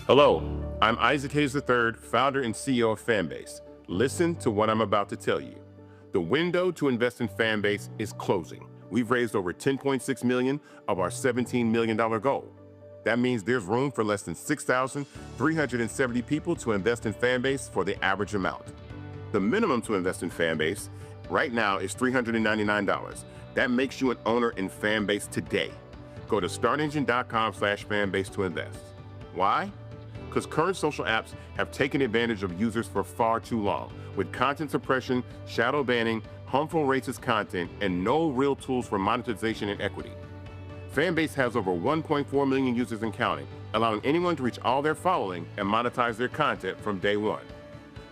Hello, I'm Isaac Hayes III, founder and CEO of Fanbase. Listen to what I'm about to tell you. The window to invest in Fanbase is closing. We've raised over $10.6 million of our $17 million goal. That means there's room for less than 6,370 people to invest in Fanbase for the average amount. The minimum to invest in Fanbase right now is $399. That makes you an owner in Fanbase today. Go to startengine.com/fanbase to invest. Why? Because current social apps have taken advantage of users for far too long, with content suppression, shadow banning, harmful racist content, and no real tools for monetization and equity. Fanbase has over 1.4 million users and counting, allowing anyone to reach all their following and monetize their content from day one.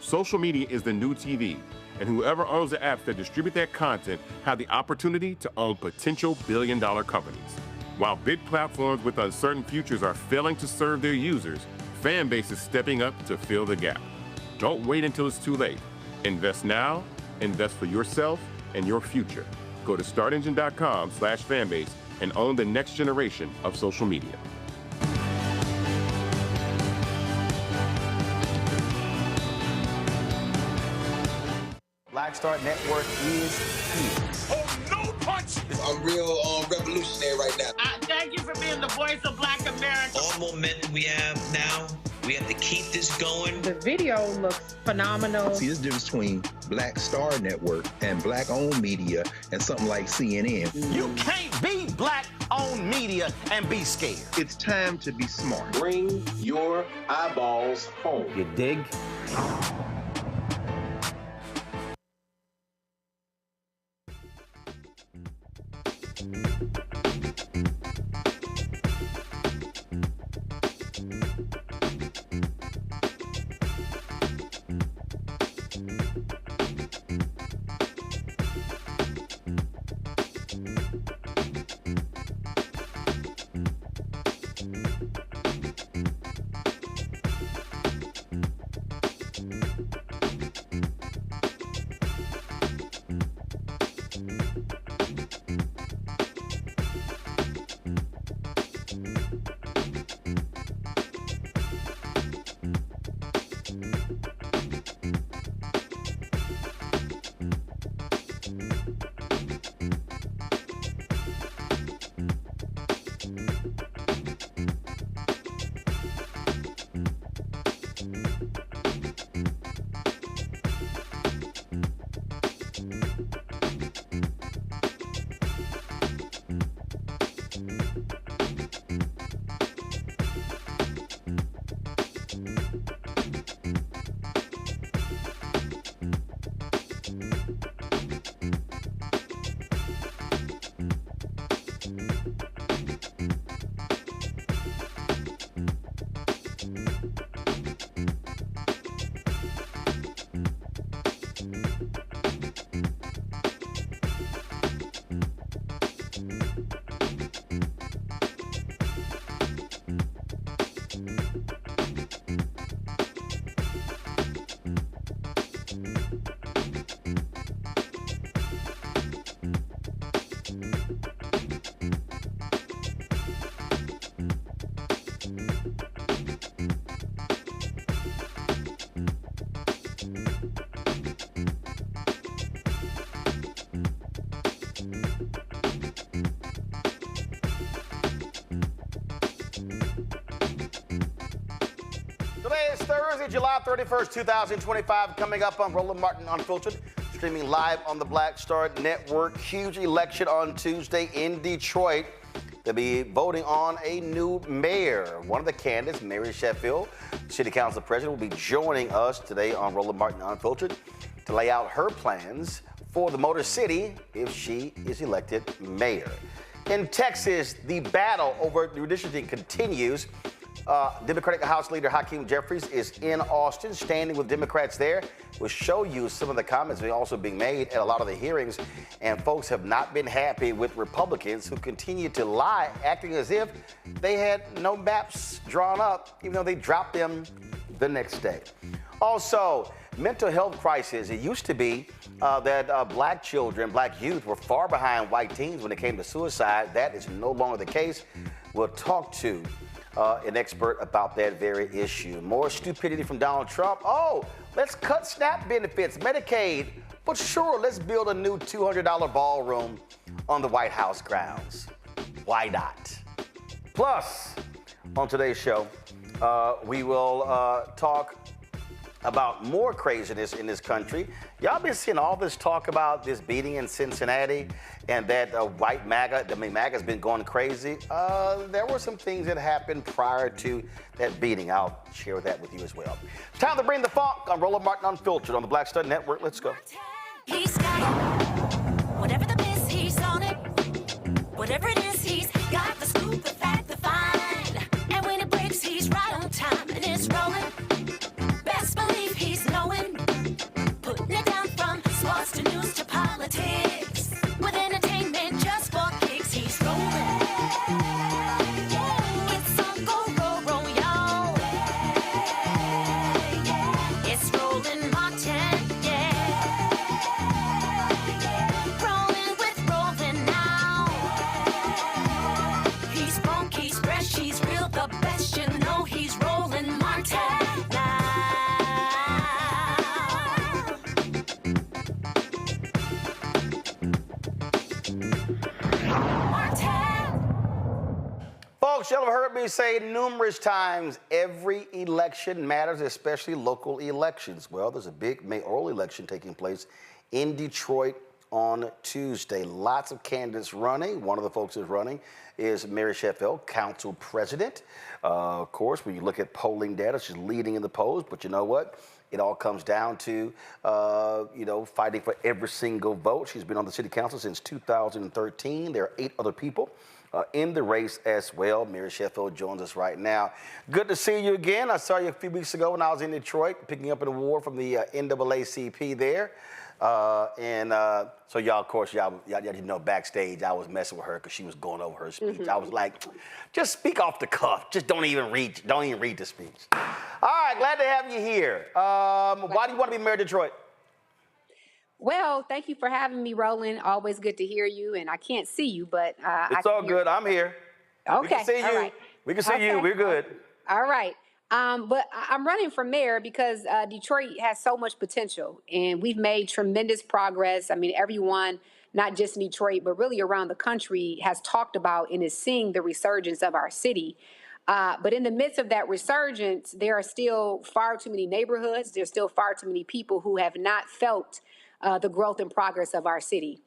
Social media is the new TV, and whoever owns the apps that distribute that content have the opportunity to own potential billion-dollar companies. While big platforms with uncertain futures are failing to serve their users, Fanbase is stepping up to fill the gap. Don't wait until it's too late. Invest now, invest for yourself and your future. Go to startengine.com/fanbase and own the next generation of social media. Black Star Network is here. Oh, no punch! I'm real revolutionary right now. Thank you for being the voice of Black America. All momentum we have now, we have to keep this going. The video looks phenomenal. See, there's a difference between Black Star Network and Black-owned media and something like CNN. You can't be Black-owned media and be scared. It's time to be smart. Bring your eyeballs home. You dig? Today is Thursday, July 31st, 2025. Coming up on Roland Martin Unfiltered, streaming live on the Black Star Network. Huge election on Tuesday in Detroit. They'll be voting on a new mayor. One of the candidates, Mary Sheffield, City Council President, will be joining us today on Roland Martin Unfiltered to lay out her plans for the Motor City if she is elected mayor. In Texas, the battle over redistricting continues. Democratic House Leader Hakeem Jeffries is in Austin, standing with Democrats there. We'll show you some of the comments that are also being made at a lot of the hearings, and folks have not been happy with Republicans who continue to lie, acting as if they had no maps drawn up, even though they dropped them the next day. Also, mental health crisis. It used to be that black children, black youth were far behind white teens when it came to suicide. That is no longer the case. We'll talk to an expert about that very issue. More stupidity from Donald Trump. Oh, let's cut SNAP benefits, Medicaid. But sure, let's build a new $200 ballroom on the White House grounds. Why not? Plus, on today's show, we will talk about more craziness in this country. Y'all been seeing all this talk about this beating in Cincinnati and that white MAGA, MAGA's been going crazy. There were some things that happened prior to that beating. I'll share that with you as well. Time to bring the funk on Roland Martin Unfiltered on the Black Stud Network. Let's go. He's got it. Whatever the miss, he's on it. Whatever it is, he's got the scoop, the fact, the find. And when it breaks, he's right on time and it's rolling. Best believe he's knowing. Putting it down from sports to news to politics. With entertainment just for kicks, he's rolling. It's on go, roll, y'all. It's Roland Martin, rolling with Roland now. He's funky, he's fresh, he's real, the best, you know he's Roland Martin. Folks, y'all have heard me say numerous times, every election matters, especially local elections. Well, there's a big mayoral election taking place in Detroit on Tuesday. Lots of candidates running. One of the folks who's running is Mary Sheffield, council president. Of course, when you look at polling data, she's leading in the polls, but you know what? It all comes down to, fighting for every single vote. She's been on the city council since 2013. There are 8 other people in the race as well. Mary Sheffield joins us right now. Good to see you again. I saw you a few weeks ago when I was in Detroit, picking up an award from the NAACP there. So y'all, of course, y'all know backstage, I was messing with her because she was going over her speech. I was like, just speak off the cuff. Just don't even read the speech. All right, glad to have you here. Why do you want to be mayor of Detroit? Well, thank you for having me, Roland. Always good to hear you, and I can't see you, but it's all good. I'm here. Okay, we can see you. All right. We can see you. We're good. All right. But I'm running for mayor because Detroit has so much potential, and we've made tremendous progress. I mean, everyone, not just in Detroit, but really around the country, has talked about and is seeing the resurgence of our city. But in the midst of that resurgence, there are still far too many neighborhoods. There's still far too many people who have not felt the growth and progress of our city.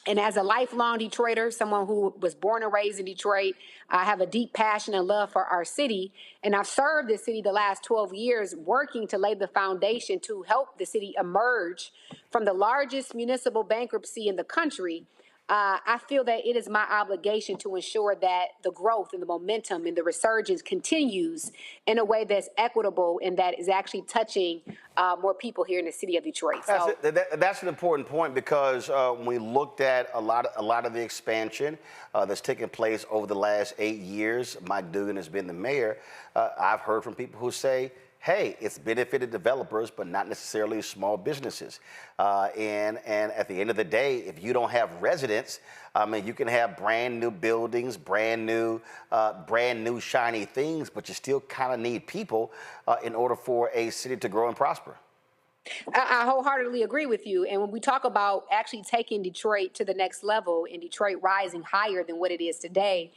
And as a lifelong Detroiter, someone who was born and raised in Detroit, I have a deep passion and love for our city. And I've served this city the last 12 years working to lay the foundation to help the city emerge from the largest municipal bankruptcy in the country. I feel that it is my obligation to ensure that the growth and the momentum and the resurgence continues in a way that's equitable and that is actually touching more people here in the city of Detroit. That's an important point because when we looked at a lot of the expansion that's taken place over the last 8 years, Mike Dugan has been the mayor. I've heard from people who say, hey, it's benefited developers, but not necessarily small businesses. And at the end of the day, if you don't have residents, I mean, you can have brand new buildings, brand new shiny things, but you still kind of need people in order for a city to grow and prosper. I wholeheartedly agree with you. And when we talk about actually taking Detroit to the next level and Detroit rising higher than what it is today,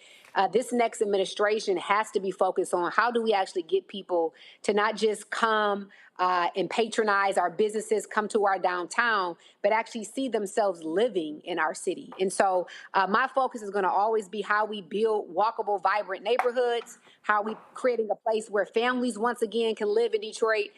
this next administration has to be focused on how do we actually get people to not just come and patronize our businesses, come to our downtown, but actually see themselves living in our city. And so my focus is going to always be how we build walkable, vibrant neighborhoods, how we creating a place where families once again can live in Detroit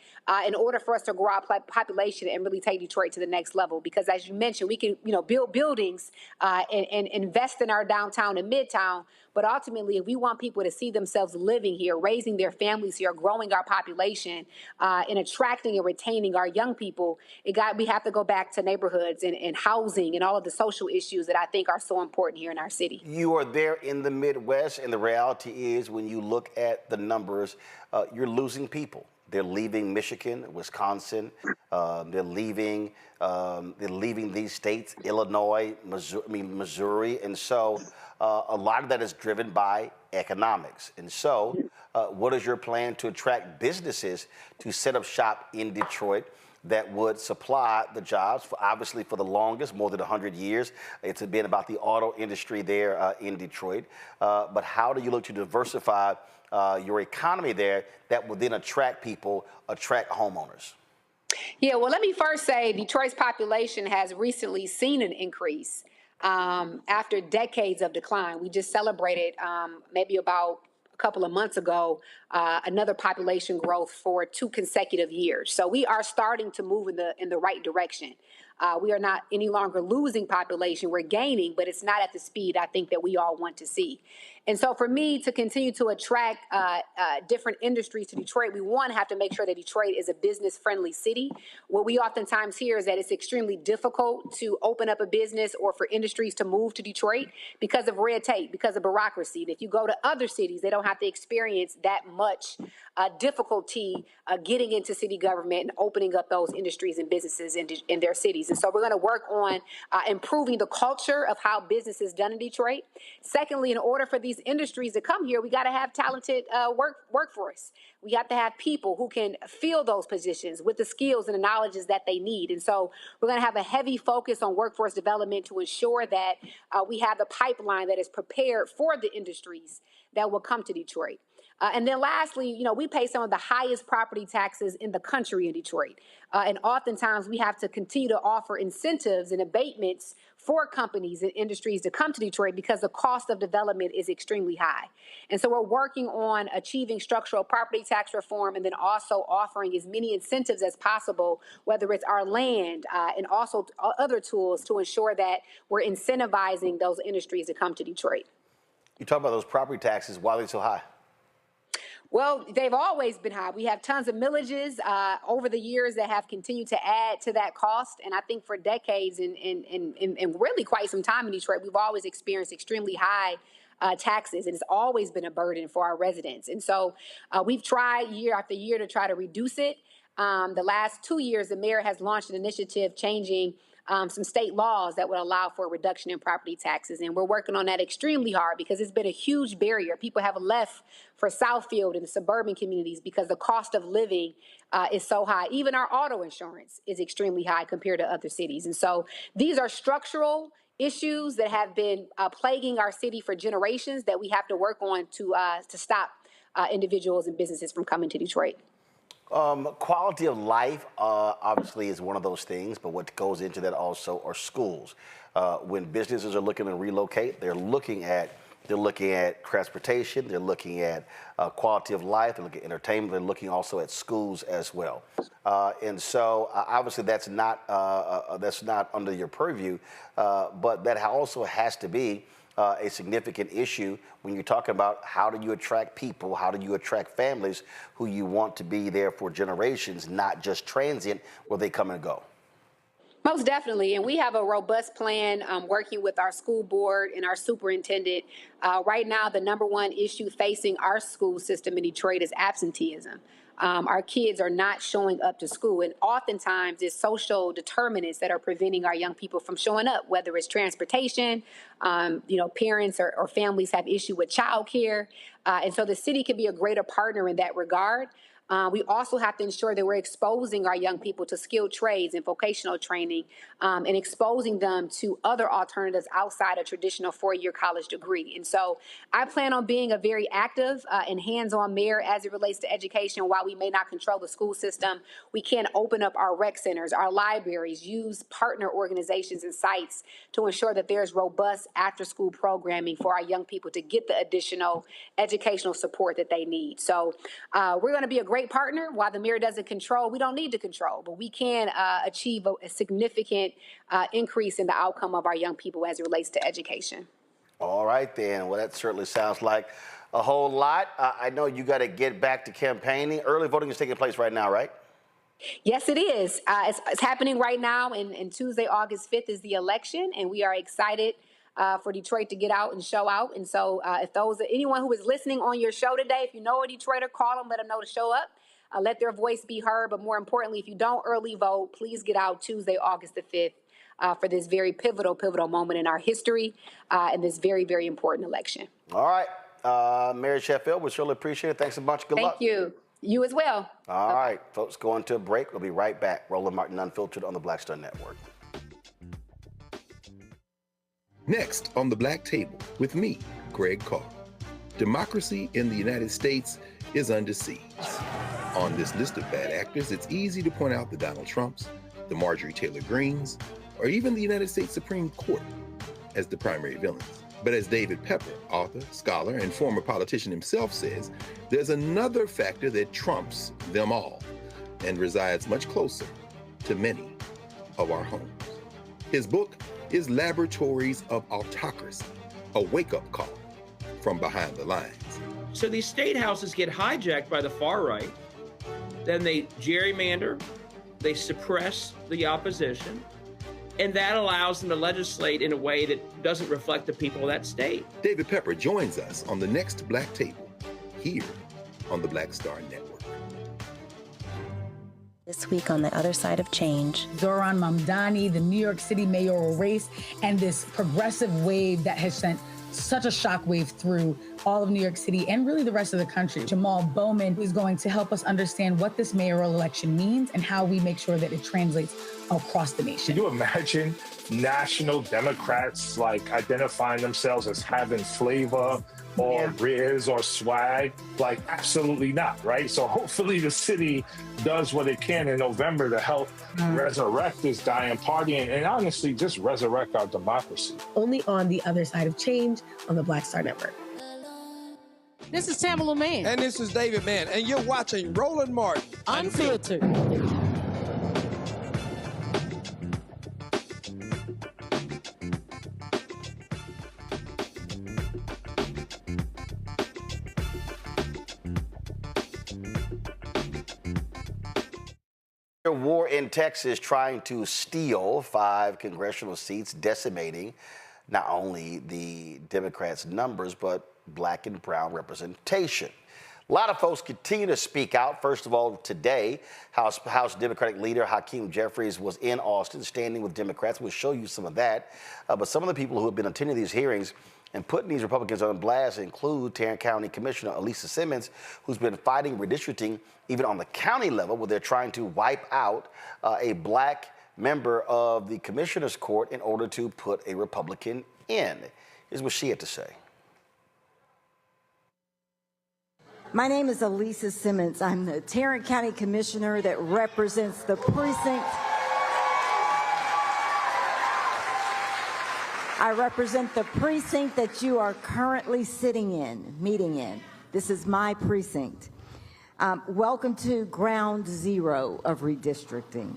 in order for us to grow our population and really take Detroit to the next level. Because as you mentioned, we can build buildings and invest in our downtown and midtown. But ultimately, if we want people to see themselves living here, raising their families here, growing our population, and attracting and retaining our young people, we have to go back to neighborhoods and housing and all of the social issues that I think are so important here in our city. You are there in the Midwest, and the reality is when you look at the numbers, you're losing people. They're leaving Michigan, Wisconsin. They're leaving these states, Illinois, Missouri, and so a lot of that is driven by economics. And so What is your plan to attract businesses to set up shop in Detroit that would supply the jobs, obviously for the longest, more than 100 years? It's been about the auto industry there in Detroit. But how do you look to diversify your economy there that will then attract people, attract homeowners? Yeah, well, let me first say Detroit's population has recently seen an increase after decades of decline. We just celebrated maybe about a couple of months ago another population growth for 2 consecutive years. So we are starting to move in the right direction. We are not any longer losing population, we're gaining, but it's not at the speed I think that we all want to see. And so for me to continue to attract different industries to Detroit, we have to make sure that Detroit is a business-friendly city. What we oftentimes hear is that it's extremely difficult to open up a business or for industries to move to Detroit because of red tape, because of bureaucracy. And if you go to other cities, they don't have to experience that much difficulty getting into city government and opening up those industries and businesses in their cities. And so we're going to work on improving the culture of how business is done in Detroit. Secondly, in order for these industries to come here, we got to have talented workforce. We have to have people who can fill those positions with the skills and the knowledges that they need. And so we're going to have a heavy focus on workforce development to ensure that we have the pipeline that is prepared for the industries that will come to Detroit. And then lastly, we pay some of the highest property taxes in the country in Detroit. And oftentimes we have to continue to offer incentives and abatements for companies and industries to come to Detroit because the cost of development is extremely high. And so we're working on achieving structural property tax reform and then also offering as many incentives as possible, whether it's our land and also other tools to ensure that we're incentivizing those industries to come to Detroit. You talk about those property taxes. Why are they so high? Well, they've always been high. We have tons of millages over the years that have continued to add to that cost. And I think for decades and really quite some time in Detroit, we've always experienced extremely high taxes, and it's always been a burden for our residents. And so we've tried year after year to try to reduce it. The last 2 years, the mayor has launched an initiative changing some state laws that would allow for a reduction in property taxes. And we're working on that extremely hard because it's been a huge barrier. People have left for Southfield and the suburban communities because the cost of living is so high. Even our auto insurance is extremely high compared to other cities. And so these are structural issues that have been plaguing our city for generations that we have to work on to stop individuals and businesses from coming to Detroit. Quality of life obviously is one of those things, but what goes into that also are schools. When businesses are looking to relocate, they're looking at transportation, they're looking at quality of life, they're looking at entertainment, they're looking also at schools as well. And so obviously that's not under your purview, but that also has to be a significant issue when you're talking about how do you attract people, how do you attract families who you want to be there for generations, not just transient where they come and go. Most definitely, and we have a robust plan working with our school board and our superintendent. Right now, the number one issue facing our school system in Detroit is absenteeism. Our kids are not showing up to school, and oftentimes it's social determinants that are preventing our young people from showing up, whether it's transportation, parents or families have issue with childcare, and so the city can be a greater partner in that regard. We also have to ensure that we're exposing our young people to skilled trades and vocational training and exposing them to other alternatives outside a traditional four-year college degree. And so I plan on being a very active and hands-on mayor as it relates to education. While we may not control the school system, we can open up our rec centers, our libraries, use partner organizations and sites to ensure that there's robust after-school programming for our young people to get the additional educational support that they need. So we're going to be a great partner. While the mayor doesn't control, we don't need to control, but we can achieve a significant increase in the outcome of our young people as it relates to education. All right, then. Well, that certainly sounds like a whole lot. I know you got to get back to campaigning. Early voting is taking place right now, right? Yes, it is. It's happening right now, and Tuesday, August 5th is the election, and we are excited for Detroit to get out and show out. And so if anyone who is listening on your show today, if you know a Detroiter, call them, let them know to show up. Let their voice be heard. But more importantly, if you don't early vote, please get out Tuesday, August the 5th for this very pivotal moment in our history and this very, very important election. All right. Mary Sheffield, we surely appreciate it. Thanks a bunch. Good luck. Thank you. You as well. All right, folks, going to a break. We'll be right back. Roland Martin Unfiltered on the Black Star Network. Next on the Black Table with me, Greg Carr. Democracy in the United States is under siege. On this list of bad actors, it's easy to point out the Donald Trumps, the Marjorie Taylor Greens, or even the United States Supreme Court as the primary villains. But as David Pepper, author, scholar, and former politician himself says, there's another factor that trumps them all and resides much closer to many of our homes. His book is Laboratories of Autocracy, a wake-up call from behind the lines. So these state houses get hijacked by the far right, then they gerrymander, they suppress the opposition, and that allows them to legislate in a way that doesn't reflect the people of that state. David Pepper joins us on the next Black Table, here on the Black Star Network. This week on the other side of change, Zohran Mamdani, the New York City mayoral race, and this progressive wave that has sent such a shockwave through all of New York City and really the rest of the country. Jamal Bowman is going to help us understand what this mayoral election means and how we make sure that it translates across the nation. Can you imagine national Democrats like identifying themselves as having flavor or riz or swag? Like, absolutely not, right? So hopefully the city does what it can in November to help resurrect this dying party and honestly just resurrect our democracy. Only on the other side of change on the Black Star Network. This is Tamala Mann. And this is David Mann. And you're watching Roland Martin Unfiltered. War in Texas trying to steal 5 congressional seats, decimating not only the Democrats' numbers, but black and brown representation. A lot of folks continue to speak out. First of all, today, House Democratic leader Hakeem Jeffries was in Austin standing with Democrats. We'll show you some of that. But some of the people who have been attending these hearings and putting these Republicans on blast include Tarrant County Commissioner Alisa Simmons, who's been fighting redistricting even on the county level, where they're trying to wipe out a black member of the Commissioner's Court in order to put a Republican in. Here's what she had to say. My name is Alisa Simmons. I'm the Tarrant County Commissioner that represents the precinct. I represent the precinct that you are currently meeting in. This is my precinct. Welcome to ground zero of redistricting.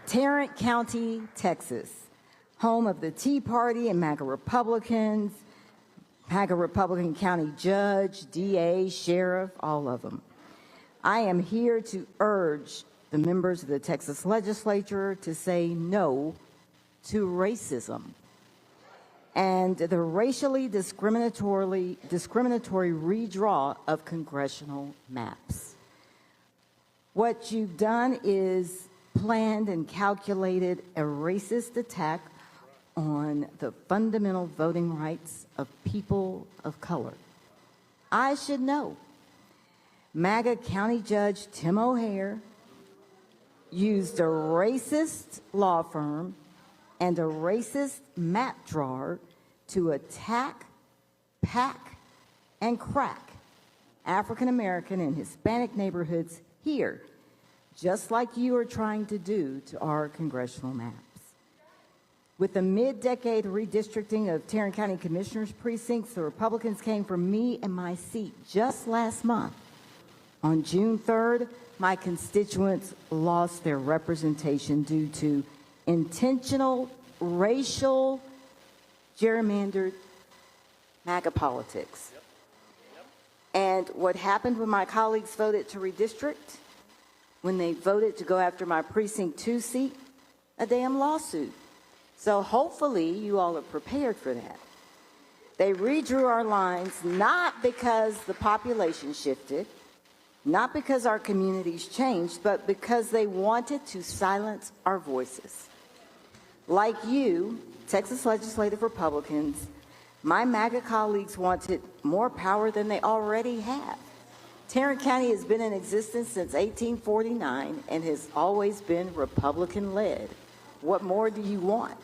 Tarrant County, Texas, home of the Tea Party and MAGA Republicans, MAGA Republican county judge, DA, sheriff, all of them. I am here to urge the members of the Texas legislature to say no to racism and the racially discriminatory redraw of congressional maps. What you've done is planned and calculated a racist attack on the fundamental voting rights of people of color. I should know. MAGA County Judge Tim O'Hare used a racist law firm and a racist map drawer to attack, pack, and crack African American and Hispanic neighborhoods here, just like you are trying to do to our congressional maps. With the mid-decade redistricting of Tarrant County Commissioners' precincts, the Republicans came for me and my seat just last month. On June 3rd, my constituents lost their representation due to intentional racial gerrymandered MAGA politics. And what happened when my colleagues voted to redistrict? When they voted to go after my precinct 2 seat? A damn lawsuit. So hopefully you all are prepared for that. They redrew our lines not because the population shifted, not because our communities changed, but because they wanted to silence our voices. Like you, Texas legislative Republicans, My MAGA colleagues wanted more power than they already have. Tarrant County has been in existence since 1849 and has always been Republican-led. What more do you want?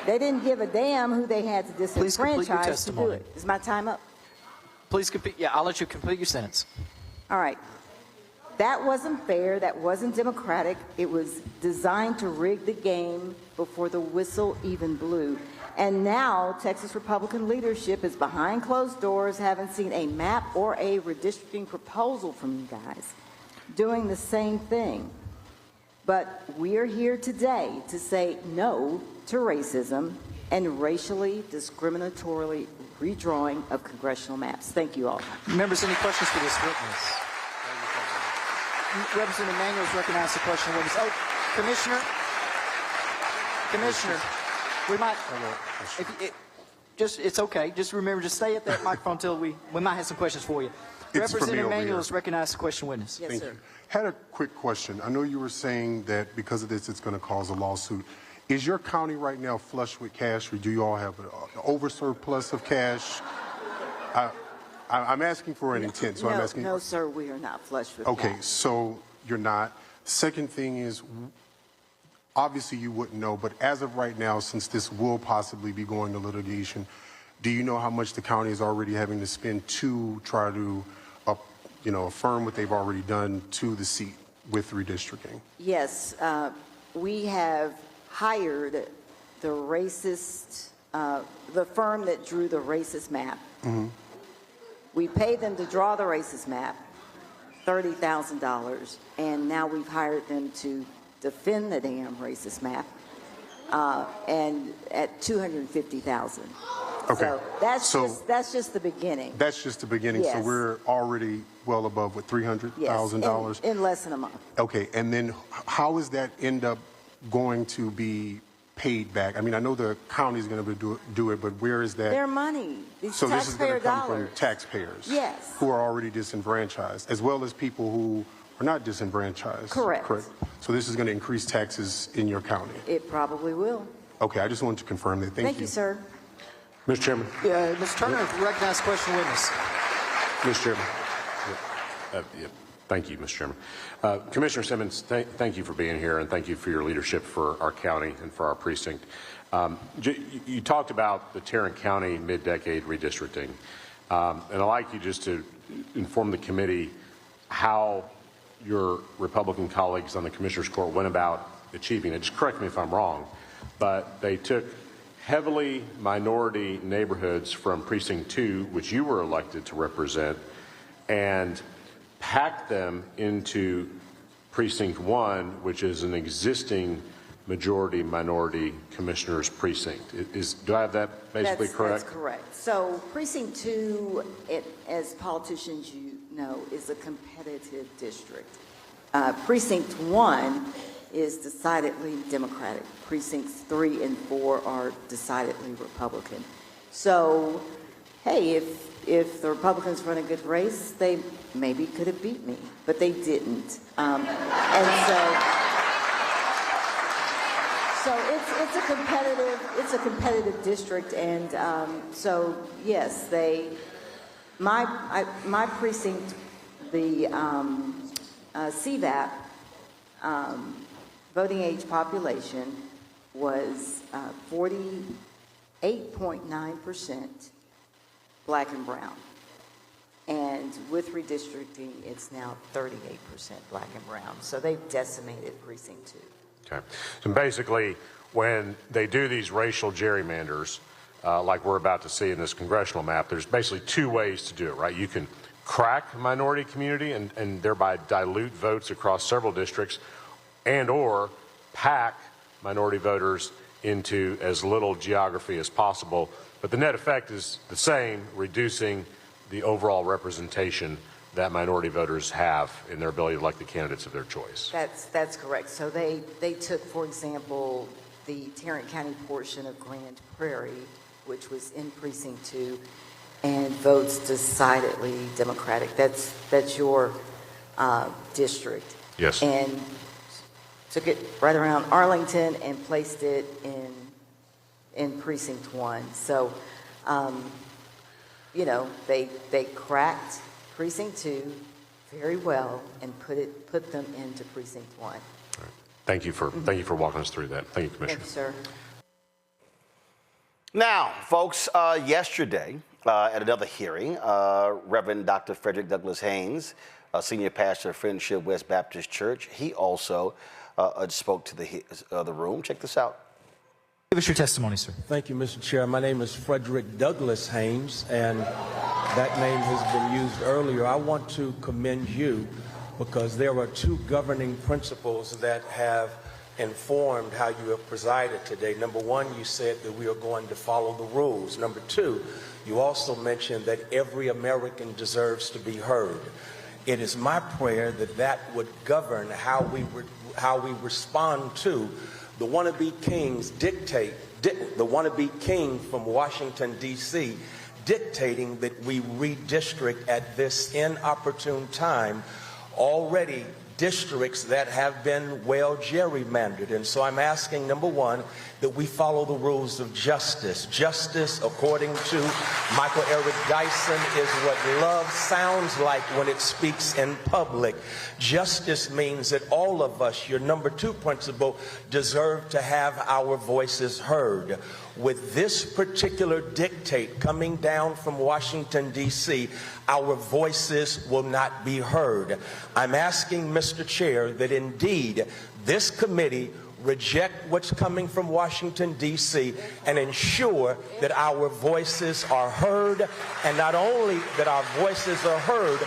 They didn't give a damn who they had to disenfranchise to do it. Is my time up? Please complete. Yeah, I'll let you complete your sentence. All right. That wasn't fair. That wasn't democratic. It was designed to rig the game before the whistle even blew. And now Texas Republican leadership is behind closed doors, haven't seen a map or a redistricting proposal from you guys doing the same thing. But we're here today to say no to racism and racially discriminatorily redrawing of congressional maps. Thank you all. Members, any questions for this witness? Representative Emanuel is recognized to question the witness. Oh, Commissioner, we might, it's okay. Just remember, just stay at that microphone until we might have some questions for you. Representative Emanuel is recognized to question witness. Yes, sir. Had a quick question. I know you were saying that because of this, it's going to cause a lawsuit. Is your county right now flush with cash, or do you all have an oversurplus of cash? I'm asking for an intent, so I'm asking. No, sir, we are not flush with Okay, cash. so you're not. Second thing is, obviously you wouldn't know, but as of right now, since this will possibly be going to litigation, do you know how much the county is already having to spend to try to, affirm what they've already done to the seat with redistricting? Yes, we have hired the racist, the firm that drew the racist map. Mm-hmm. We paid them to draw the racist map, $30,000, and now we've hired them to defend the damn racist map, and at $250,000. Okay. So that's just the beginning. That's just the beginning. Yes. So we're already well above what, $300,000? Yes, in less than a month. Okay, and then how is that end up going to be paid back? I mean, I know the county's going to do it, but where is that? Their money. These So this is going taxpayer to come dollars. from taxpayers, Yes. who are already disenfranchised, as well as people who are not disenfranchised. Correct. So this is going to increase taxes in your county. It probably will. Okay, I just wanted to confirm that. Thank you. You, sir. Mr. Chairman. Yeah, Mr. Turner, recognized question witness. Mr. Chairman. Thank you, Mr. Chairman. Commissioner Simmons, thank you for being here, and thank you for your leadership for our county and for our precinct. You talked about the Tarrant County mid-decade redistricting, and I'd like you just to inform the committee how your Republican colleagues on the Commissioners Court went about achieving it. Just correct me if I'm wrong, but they took heavily minority neighborhoods from Precinct 2, which you were elected to represent, and packed them into Precinct 1, which is an existing majority minority commissioners precinct. Do I have that basically correct? That's correct. So Precinct 2, as politicians you know, is a competitive district. Precinct 1 is decidedly Democratic. Precincts 3 and 4 are decidedly Republican. So, hey, if the Republicans run a good race, they maybe could have beat me, but they didn't. And so it's a competitive district, and so yes, my precinct, the CVAP voting age population was 48.9% black and brown. And with redistricting, it's now 38% black and brown. So they've decimated precinct 2. Okay. So basically, when they do these racial gerrymanders, like we're about to see in this congressional map, there's basically two ways to do it, right? You can crack a minority community and thereby dilute votes across several districts, and or pack minority voters into as little geography as possible. But the net effect is the same, reducing the overall representation that minority voters have in their ability to elect the candidates of their choice. That's correct. So they took, for example, the Tarrant County portion of Grand Prairie, which was in Precinct 2, and votes decidedly Democratic. That's your district. Yes. And took it right around Arlington and placed it in in Precinct 1. So, you know, they cracked Precinct 2 very well and put them into Precinct 1. Thank you for walking us through that. Thank you, Commissioner. Thank you, sir. Now, folks, yesterday at another hearing, Reverend Dr. Frederick Douglass Haynes, senior pastor of Friendship West Baptist Church, he also spoke to the room. Check this out. Give us your testimony, sir. Thank you, Mr. Chair. My name is Frederick Douglass Haynes, and that name has been used earlier. I want to commend you because there are two governing principles that have informed how you have presided today. Number one, you said that we are going to follow the rules. Number two, you also mentioned that every American deserves to be heard. It is my prayer that that would govern how we respond to the wannabe kings the wannabe king from Washington, D.C., dictating that we redistrict at this inopportune time already districts that have been well gerrymandered. And so I'm asking, number one, that we follow the rules of justice. Justice, according to Michael Eric Dyson, is what love sounds like when it speaks in public. Justice means that all of us, your number two principle, deserve to have our voices heard. With this particular dictate coming down from Washington, D.C., our voices will not be heard. I'm asking, Mr. Chair, that indeed this committee reject what's coming from Washington, D.C., and ensure that our voices are heard, and not only that our voices are heard,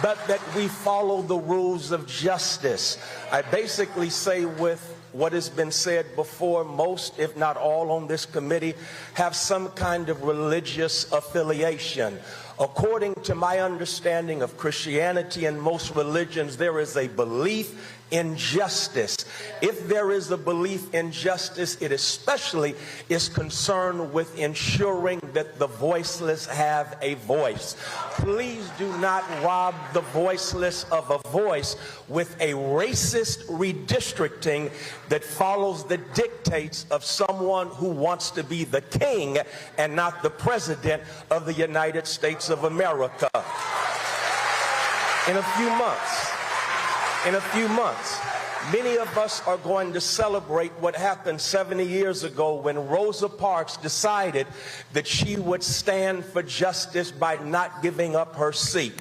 but that we follow the rules of justice. I basically say with what has been said before, most, if not all, on this committee have some kind of religious affiliation. According to my understanding of Christianity and most religions, there is a belief in justice. If there is a belief in justice, it especially is concerned with ensuring that the voiceless have a voice. Please do not rob the voiceless of a voice with a racist redistricting that follows the dictates of someone who wants to be the king and not the president of the United States of America. In a few months, many of us are going to celebrate what happened 70 years ago when Rosa Parks decided that she would stand for justice by not giving up her seat.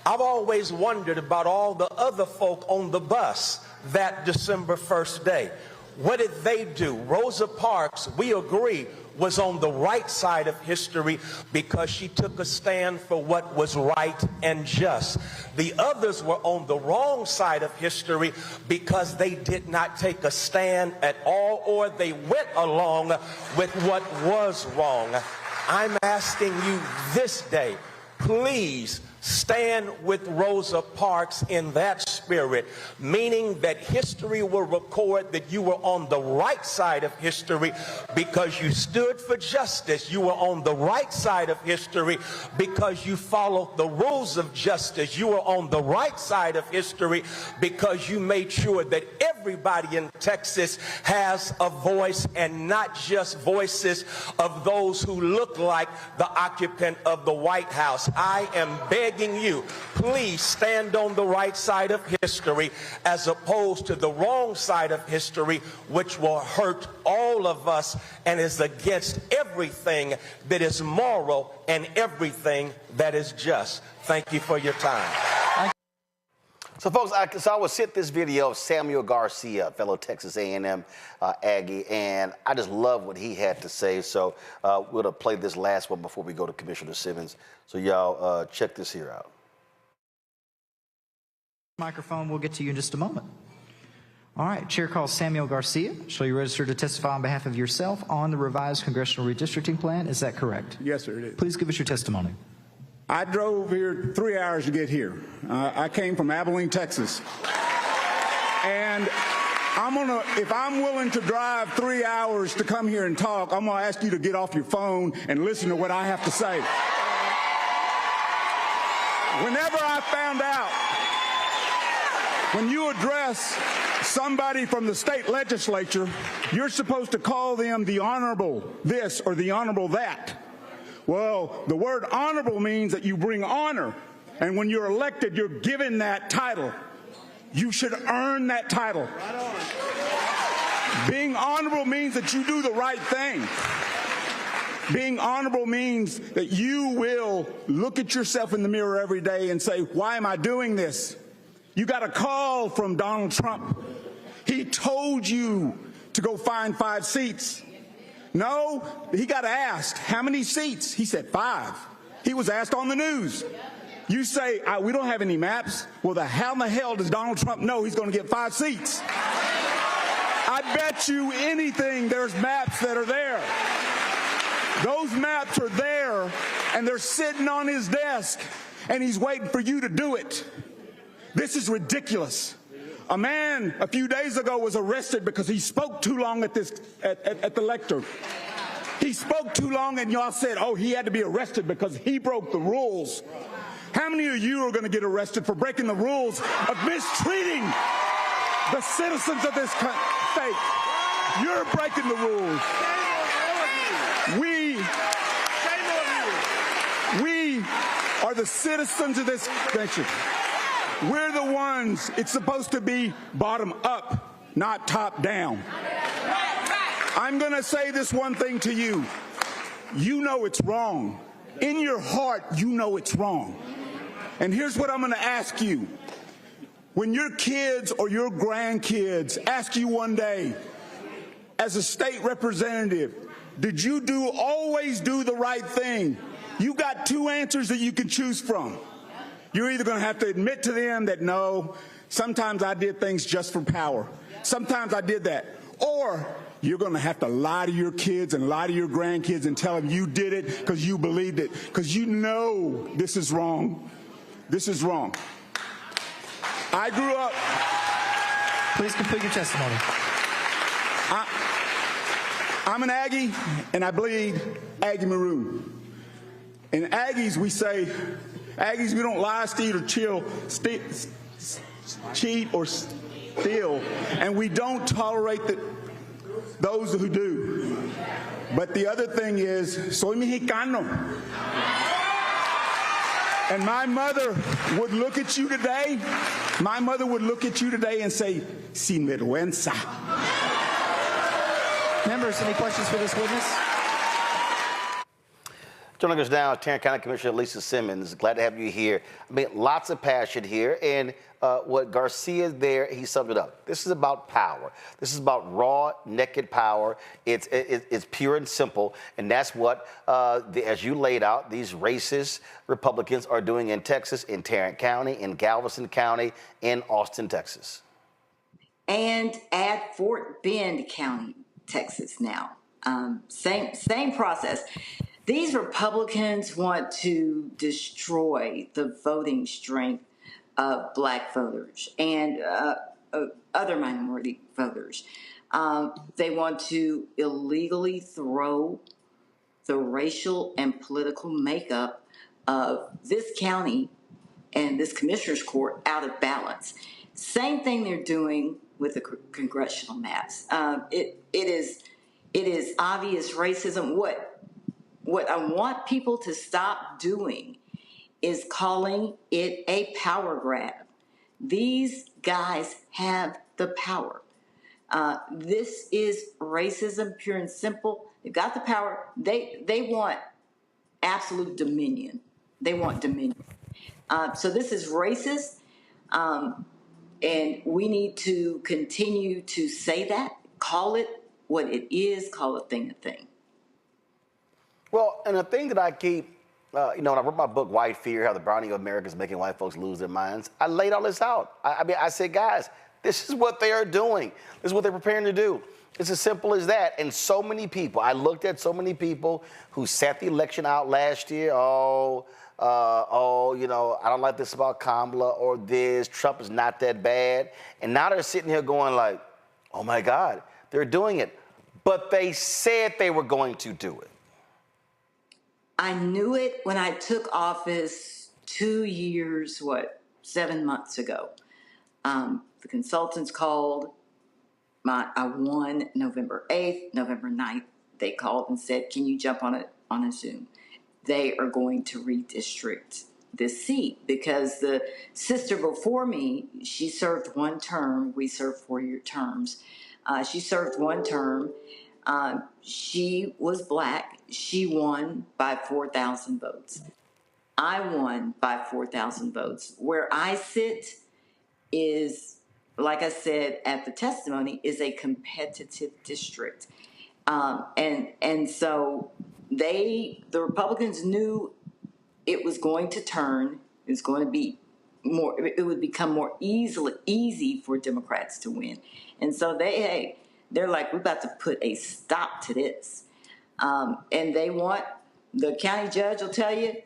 I've always wondered about all the other folk on the bus that December 1st day. What did they do? Rosa Parks, we agree, was on the right side of history because she took a stand for what was right and just. The others were on the wrong side of history because they did not take a stand at all, or they went along with what was wrong. I'm asking you this day, please stand with Rosa Parks in that spirit, meaning that history will record that you were on the right side of history because you stood for justice. You were on the right side of history because you followed the rules of justice. You were on the right side of history because you made sure that everybody in Texas has a voice, and not just voices of those who look like the occupant of the White House. I am begging you, please stand on the right side of history as opposed to the wrong side of history, which will hurt all of us and is against everything that is moral and everything that is just. Thank you for your time. So, folks, I was sent this video of Samuel Garcia, fellow Texas A&M Aggie, and I just love what he had to say. So we're going to play this last one before we go to Commissioner Simmons. So y'all check this here out. Microphone, we'll get to you in just a moment. All right, Chair calls Samuel Garcia. Shall you register to testify on behalf of yourself on the revised congressional redistricting plan? Is that correct? Yes, sir, it is. Please give us your testimony. I drove here 3 hours to get here. I came from Abilene, Texas. And if I'm willing to drive 3 hours to come here and talk, I'm going to ask you to get off your phone and listen to what I have to say. Whenever I found out When you address somebody from the state legislature, you're supposed to call them the honorable this or the honorable that. Well, the word honorable means that you bring honor. And when you're elected, you're given that title. You should earn that title. Being honorable means that you do the right thing. Being honorable means that you will look at yourself in the mirror every day and say, why am I doing this? You got a call from Donald Trump. He told you to go find 5 seats. No, he got asked, how many seats? He said 5. He was asked on the news. You say, we don't have any maps. Well, how in the hell does Donald Trump know he's going to get 5 seats? I bet you anything there's maps that are there. Those maps are there, and they're sitting on his desk, and he's waiting for you to do it. This is ridiculous. A man a few days ago was arrested because he spoke too long at the lectern. He spoke too long, and y'all said, oh, he had to be arrested because he broke the rules. How many of you are going to get arrested for breaking the rules of mistreating the citizens of this state? You're breaking the rules. We are the citizens of this nation. We're the ones. It's supposed to be bottom up, not top down. I'm going to say this one thing to you. You know it's wrong. In your heart, you know it's wrong. And here's what I'm going to ask you. When your kids or your grandkids ask you one day, as a state representative, did you always do the right thing? You got 2 answers that you can choose from. You're either going to have to admit to them that, no, sometimes I did things just for power. Sometimes I did that. Or you're going to have to lie to your kids and lie to your grandkids and tell them you did it because you believed it, because you know this is wrong. This is wrong. I grew up. Please complete your testimony. I'm an Aggie, and I bleed Aggie maroon. In Aggies, we say, Aggies, we don't lie, cheat, or steal, and we don't tolerate those who do. But the other thing is, soy mexicano. And my mother would look at you today, and say, sin vergüenza. Members, any questions for this witness? Joining us now, Tarrant County Commissioner Alisa Simmons. Glad to have you here. I mean, lots of passion here. And what Garcia there, he summed it up. This is about power. This is about raw, naked power. It's pure and simple. And that's what, as you laid out, these racist Republicans are doing in Texas, in Tarrant County, in Galveston County, in Austin, Texas. And add Fort Bend County, Texas now. Same process. These Republicans want to destroy the voting strength of black voters and other minority voters. They want to illegally throw the racial and political makeup of this county and this commissioner's court out of balance. Same thing they're doing with the congressional maps. It is obvious racism. What I want people to stop doing is calling it a power grab. These guys have the power. This is racism, pure and simple. They've got the power. They want absolute dominion. They want dominion. So this is racist, and we need to continue to say that, call it what it is, call a thing a thing. Well, and the thing that I keep, when I wrote my book, White Fear, How the Browning of America is Making White Folks Lose Their Minds, I laid all this out. I said, guys, this is what they are doing. This is what they're preparing to do. It's as simple as that. And so many people, I looked at so many people who sat the election out last year. I don't like this about Kamala or this. Trump is not that bad. And now they're sitting here going like, oh my God, they're doing it. But they said they were going to do it. I knew it when I took office 2 years, 7 months ago. The consultants called. I won November 8th, November 9th. They called and said, can you jump on a Zoom? They are going to redistrict this seat because the sister before me, she served one term. We served 4-year terms. She served one term. She was black. She won by 4,000 votes. I won by 4,000 votes. Where I sit is, like I said at the testimony, is a competitive district. And so the Republicans knew it was going to turn. It was going to be more. It would become more easy for Democrats to win. And so they're like, we're about to put a stop to this. And they want, the county judge will tell you,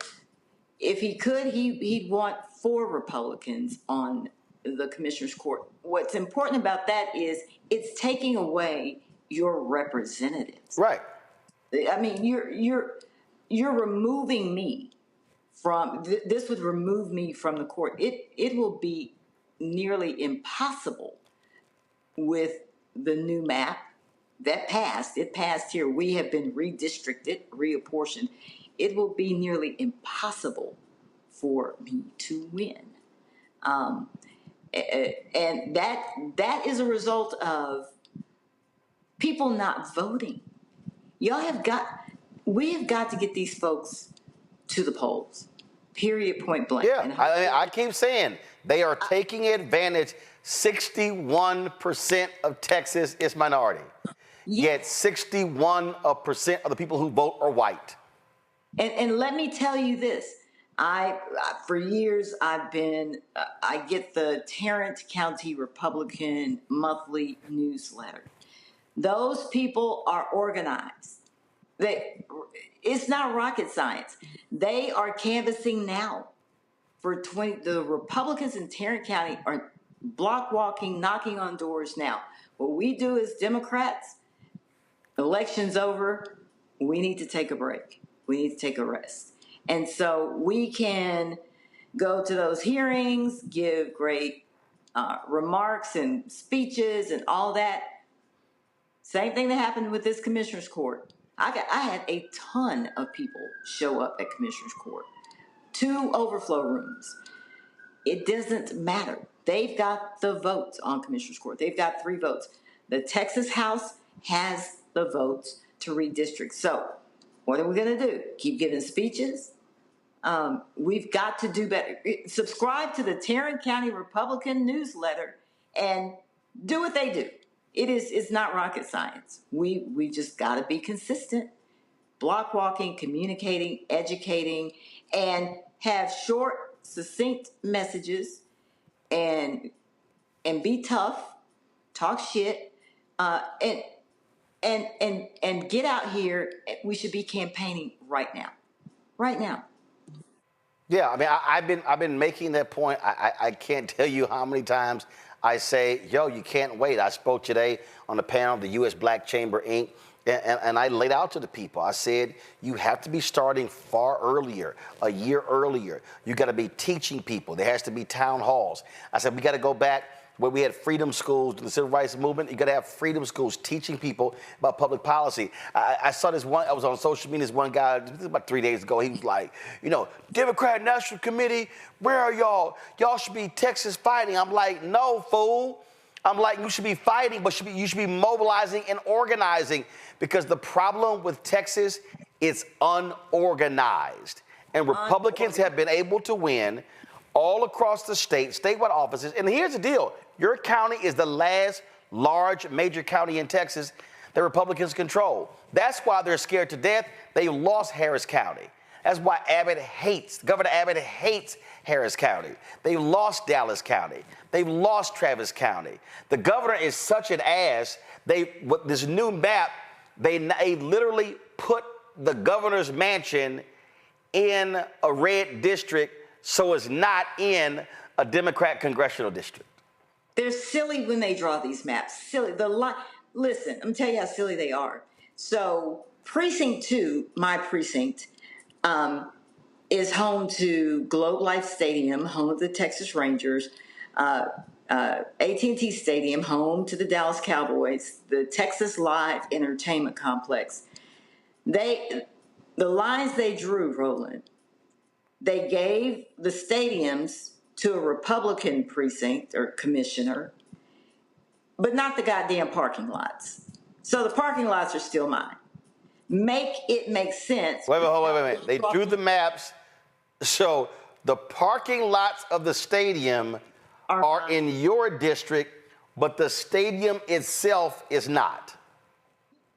if he could, he'd want 4 Republicans on the commissioner's court. What's important about that is it's taking away your representatives. Right. I mean, you're removing me from this would remove me from the court. It will be nearly impossible with the new map that passed. It passed here. We have been redistricted, reapportioned. It will be nearly impossible for me to win. And that is a result of people not voting. We have got to get these folks to the polls. Period, point blank. Yeah, I keep saying they are taking advantage. 61% of Texas is minority. Yet 61% of the people who vote are white. And let me tell you this. For years, I get the Tarrant County Republican monthly newsletter. Those people are organized. It's not rocket science. They are canvassing now for the Republicans in Tarrant County are block walking, knocking on doors now. What we do as Democrats, election's over, we need to take a break. We need to take a rest. And so we can go to those hearings, give great remarks and speeches and all that. Same thing that happened with this commissioner's court. I had a ton of people show up at commissioner's court. 2 overflow rooms. It doesn't matter. They've got the votes on commissioner's court. They've got 3 votes. The Texas House has the votes to redistrict. So what are we going to do? Keep giving speeches? We've got to do better. Subscribe to the Tarrant County Republican newsletter and do what they do. It's not rocket science. We just got to be consistent, block walking, communicating, educating, and have short, succinct messages and be tough, talk shit, and get out here. We should be campaigning right now. Right now. Yeah, I mean, I've been making that point. I can't tell you how many times I say, yo, you can't wait. I spoke today on the panel of the U.S. Black Chamber, Inc., and I laid out to the people. I said, you have to be starting far earlier, a year earlier. You got to be teaching people. There has to be town halls. I said, we got to go back where we had freedom schools, the civil rights movement. You got to have freedom schools teaching people about public policy. I saw this one, I was on social media, this one guy, this was about 3 days ago, he was like, Democrat National Committee, where are y'all? Y'all should be Texas fighting. I'm like, no, fool. I'm like, you should be fighting, but you should be mobilizing and organizing, because the problem with Texas is unorganized. And Republicans have been able to win all across the state, statewide offices. And here's the deal. Your county is the last large major county in Texas that Republicans control. That's why they're scared to death. They lost Harris County. That's why Governor Abbott hates Harris County. They lost Dallas County. They've lost Travis County. The governor is such an ass. With this new map, they literally put the governor's mansion in a red district, so it's not in a Democrat congressional district. They're silly when they draw these maps. Silly. Listen, I'm going to tell you how silly they are. So Precinct 2, my precinct, is home to Globe Life Stadium, home of the Texas Rangers. AT&T Stadium, home to the Dallas Cowboys, the Texas Live Entertainment Complex. The lines they drew, Roland, they gave the stadiums to a Republican precinct or commissioner, but not the goddamn parking lots. So the parking lots are still mine. Make it make sense. Wait. They drew the maps. So the parking lots of the stadium are in your district, but the stadium itself is not.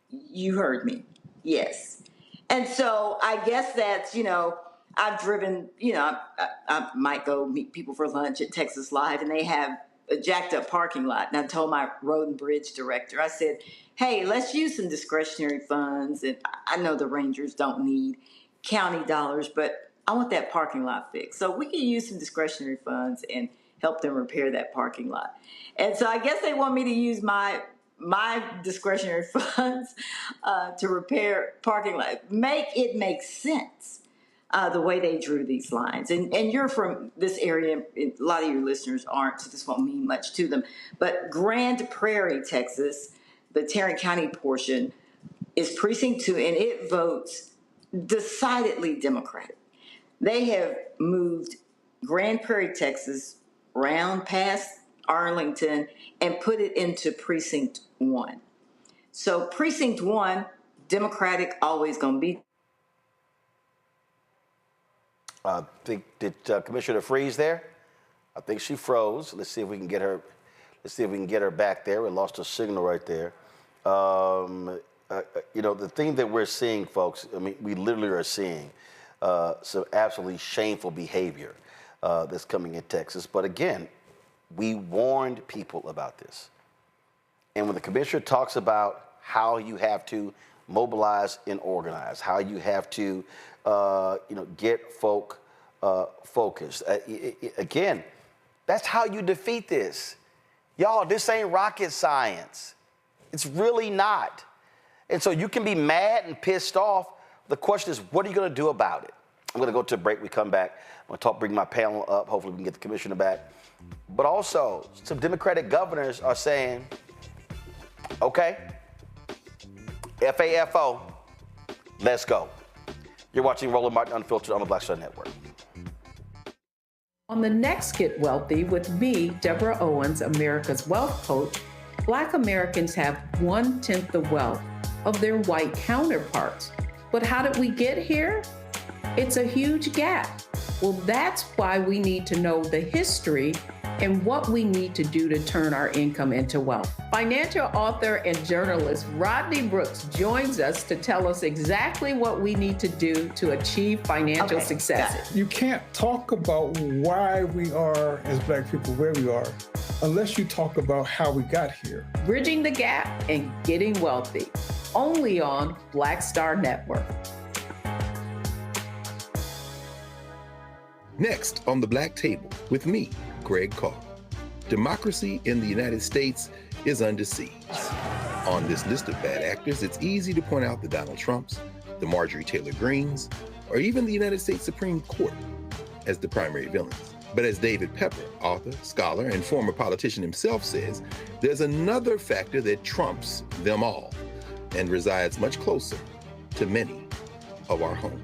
You heard me. Yes. And so I guess that's, I've driven, I might go meet people for lunch at Texas Live, and they have a jacked up parking lot. And I told my road and bridge director, I said, hey, let's use some discretionary funds. And I know the Rangers don't need county dollars, but I want that parking lot fixed. So we can use some discretionary funds and help them repair that parking lot. And so I guess they want me to use my discretionary funds to repair parking lot. Make it make sense the way they drew these lines. And you're from this area, a lot of your listeners aren't, so this won't mean much to them. But Grand Prairie, Texas, the Tarrant County portion, is precinct 2, and it votes decidedly Democratic. They have moved Grand Prairie, Texas, round past Arlington and put it into precinct 1. So precinct 1, Democratic, always going to be. Did Commissioner freeze there? I think she froze. Let's see if we can get her. Let's see if we can get her back there. We lost a signal right there. The thing that we're seeing, folks, I mean, we literally are seeing some absolutely shameful behavior that's coming in Texas. But again, we warned people about this. And when the commissioner talks about how you have to mobilize and organize, how you have to, get folk focused. Again, that's how you defeat this. Y'all, this ain't rocket science. It's really not. And so you can be mad and pissed off. The question is, what are you going to do about it? I'm going to go to a break. We come back. I'm going to bring my panel up. Hopefully we can get the commissioner back. But also, some Democratic governors are saying, okay, FAFO, let's go. You're watching Roland Martin Unfiltered on the Black Star Network. On the next Get Wealthy with me, Deborah Owens, America's Wealth Coach, Black Americans have 1/10 the wealth of their white counterparts. But how did we get here? It's a huge gap. Well, that's why we need to know the history and what we need to do to turn our income into wealth. Financial author and journalist Rodney Brooks joins us to tell us exactly what we need to do to achieve financial success. You can't talk about why we are, as Black people, where we are, unless you talk about how we got here. Bridging the Gap and Getting Wealthy, only on Black Star Network. Next on the Black Table with me, Greg Carr. Democracy in the United States is under siege. On this list of bad actors, it's easy to point out the Donald Trumps, the Marjorie Taylor Greens, or even the United States Supreme Court as the primary villains. But as David Pepper, author, scholar, and former politician himself says, there's another factor that trumps them all and resides much closer to many of our homes.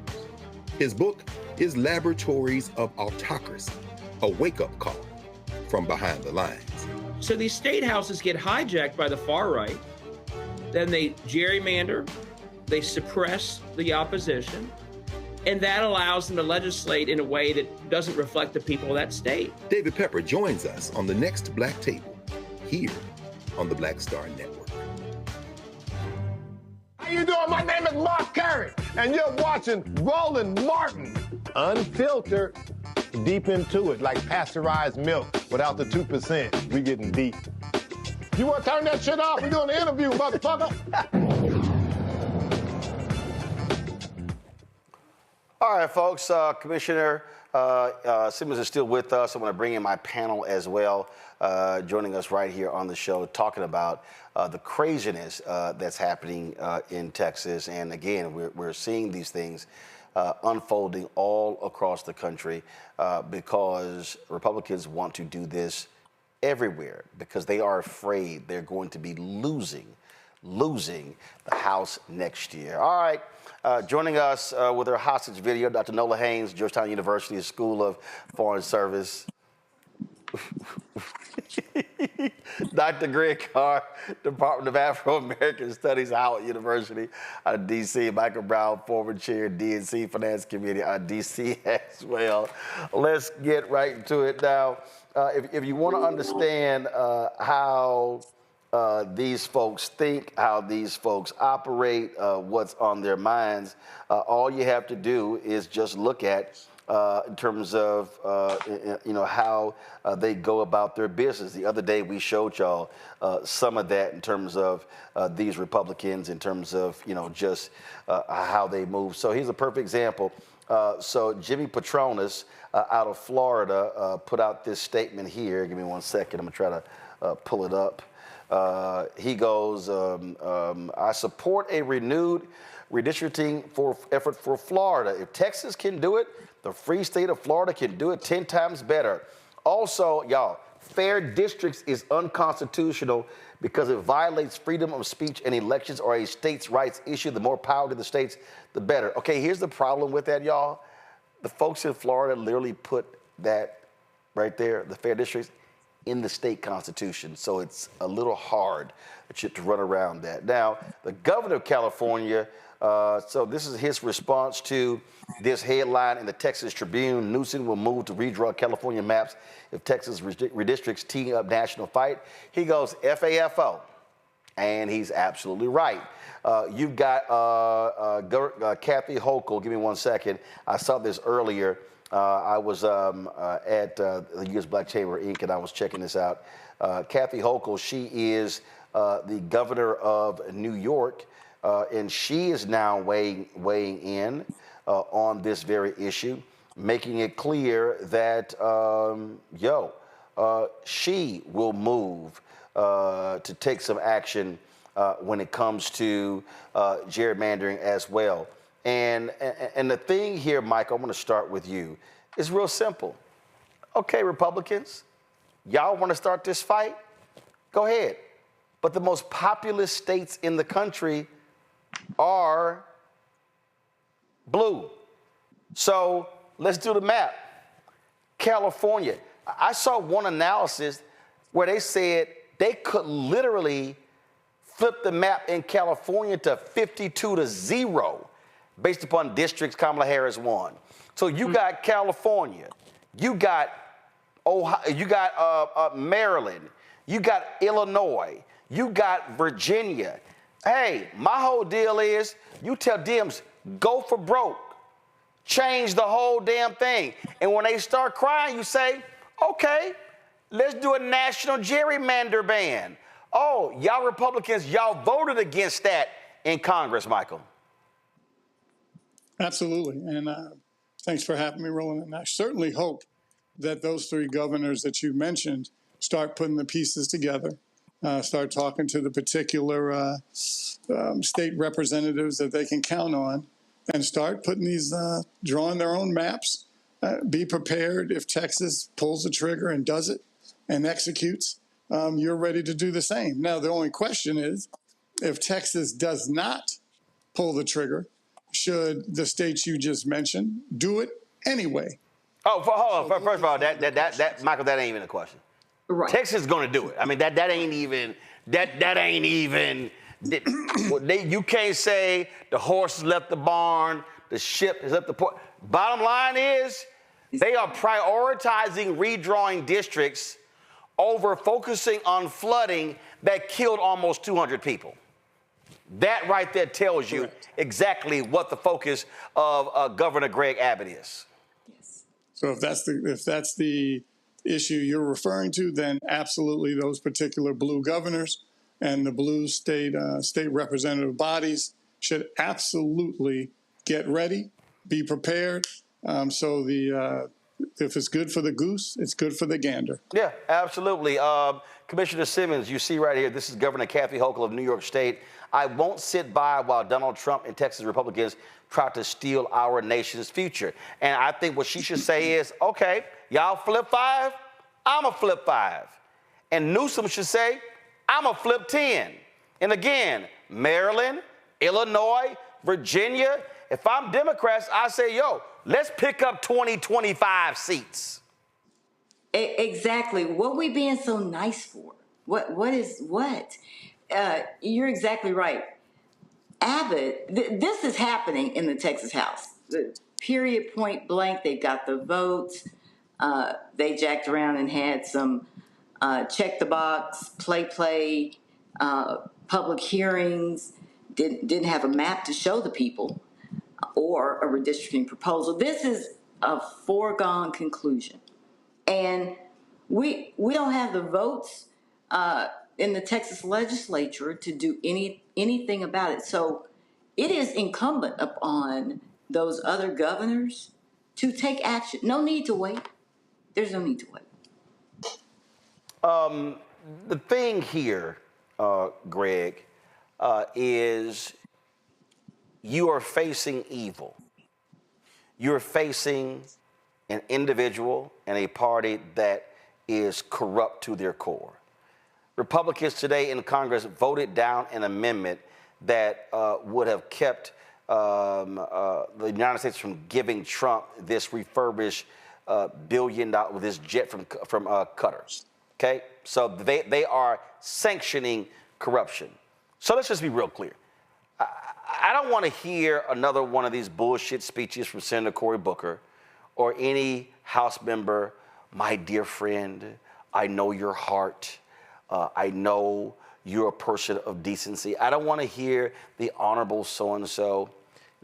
His book is Laboratories of Autocracy, a wake-up call from behind the lines. So these state houses get hijacked by the far right, then they gerrymander, they suppress the opposition, and that allows them to legislate in a way that doesn't reflect the people of that state. David Pepper joins us on the next Black Table, here on the Black Star Network. How you doing? My name is Mark Curry, and you're watching Roland Martin Unfiltered. Deep into it, like pasteurized milk without the 2%. We getting deep. You want to turn that shit off? We're doing an interview, motherfucker. All right, folks. Commissioner Simmons is still with us. I want to bring in my panel as well, joining us right here on the show, talking about the craziness that's happening in Texas. And again, we're seeing these things unfolding all across the country because Republicans want to do this everywhere because they are afraid they're going to be losing the House next year. All right, joining us with her hostage video, Dr. Nola Haynes, Georgetown University School of Foreign Service. Dr. Greg Carr, Department of Afro-American Studies, Howard University, D.C. Michael Brown, former chair, DNC Finance Committee, D.C. as well. Let's get right into it now. If you want to understand how these folks think, how these folks operate, what's on their minds, all you have to do is just look at in terms of how they go about their business. The other day we showed y'all some of that in terms of these Republicans, in terms of just how they move. So here's a perfect example. So Jimmy Patronis out of Florida put out this statement here. Give me 1 second. I'm gonna try to pull it up. He goes, I support a renewed redistricting effort for Florida. If Texas can do it, the free state of Florida can do it 10 times better. Also, y'all, fair districts is unconstitutional because it violates freedom of speech, and elections are a state's rights issue. The more power to the states, the better. Okay, here's the problem with that, y'all. The folks in Florida literally put that right there, the fair districts, in the state constitution. So it's a little hard to run around that. Now, the governor of California, so this is his response to this headline in the Texas Tribune. Newsom will move to redraw California maps if Texas redistricts tee up national fight. He goes, FAFO. And he's absolutely right. You've got Kathy Hochul. Give me 1 second. I saw this earlier. I was at the U.S. Black Chamber Inc., and I was checking this out. Kathy Hochul, she is the governor of New York, and she is now weighing in on this very issue, making it clear that, she will move to take some action when it comes to gerrymandering as well. And the thing here, Michael, I'm going to start with you. It's real simple. Okay, Republicans, y'all want to start this fight? Go ahead. But the most populous states in the country are blue. So let's do the map. California. I saw one analysis where they said they could literally flip the map in California to 52-0 based upon districts Kamala Harris won. So you got California, you got Ohio, you got Maryland, you got Illinois, you got Virginia. Hey, my whole deal is you tell Dems, go for broke. Change the whole damn thing. And when they start crying, you say, okay, let's do a national gerrymander ban. Oh, y'all Republicans, y'all voted against that in Congress, Michael. Absolutely. And thanks for having me, Roland. And I certainly hope that those three governors that you mentioned start putting the pieces together, start talking to the particular state representatives that they can count on, and start putting these, drawing their own maps. Be prepared if Texas pulls the trigger and does it and executes, you're ready to do the same. Now, the only question is, if Texas does not pull the trigger, should the states you just mentioned do it anyway? Oh, hold on. First of all, that Michael, that ain't even a question. Right. Texas is going to do it. I mean, that ain't even. You can't say the horse left the barn, the ship has left the port. Bottom line is, they are prioritizing redrawing districts over focusing on flooding that killed almost 200 people. That right there tells you exactly what the focus of Governor Greg Abbott is. Yes. So if that's the issue you're referring to, then absolutely those particular blue governors and the blue state representative bodies should absolutely get ready, be prepared. So if it's good for the goose, it's good for the gander. Yeah, absolutely. Commissioner Simmons, you see right here, this is Governor Kathy Hochul of New York State. I won't sit by while Donald Trump and Texas Republicans try to steal our nation's future. And I think what she should say is, okay, y'all flip 5, I'm a flip 5. And Newsom should say, I'm a flip 10. And again, Maryland, Illinois, Virginia, if I'm Democrats, I say, yo, let's pick up 20, 25 seats. Exactly. What we being so nice for? What is what? You're exactly right. Abbott, this is happening in the Texas House. Period, point blank. They got the votes. They jacked around and had some check the box, play, public hearings. Didn't have a map to show the people or a redistricting proposal. This is a foregone conclusion. And we don't have the votes in the Texas legislature to do anything about it. So it is incumbent upon those other governors to take action. No need to wait. There's no need to wait. The thing here, Greg, is you are facing evil. You're facing an individual and a party that is corrupt to their core. Republicans today in Congress voted down an amendment that would have kept the United States from giving Trump this refurbished $1 billion with this jet from Qatar. Okay, so they are sanctioning corruption. So let's just be real clear. I don't want to hear another one of these bullshit speeches from Senator Cory Booker or any House member. My dear friend, I know your heart. I know you're a person of decency. I don't want to hear the honorable so-and-so.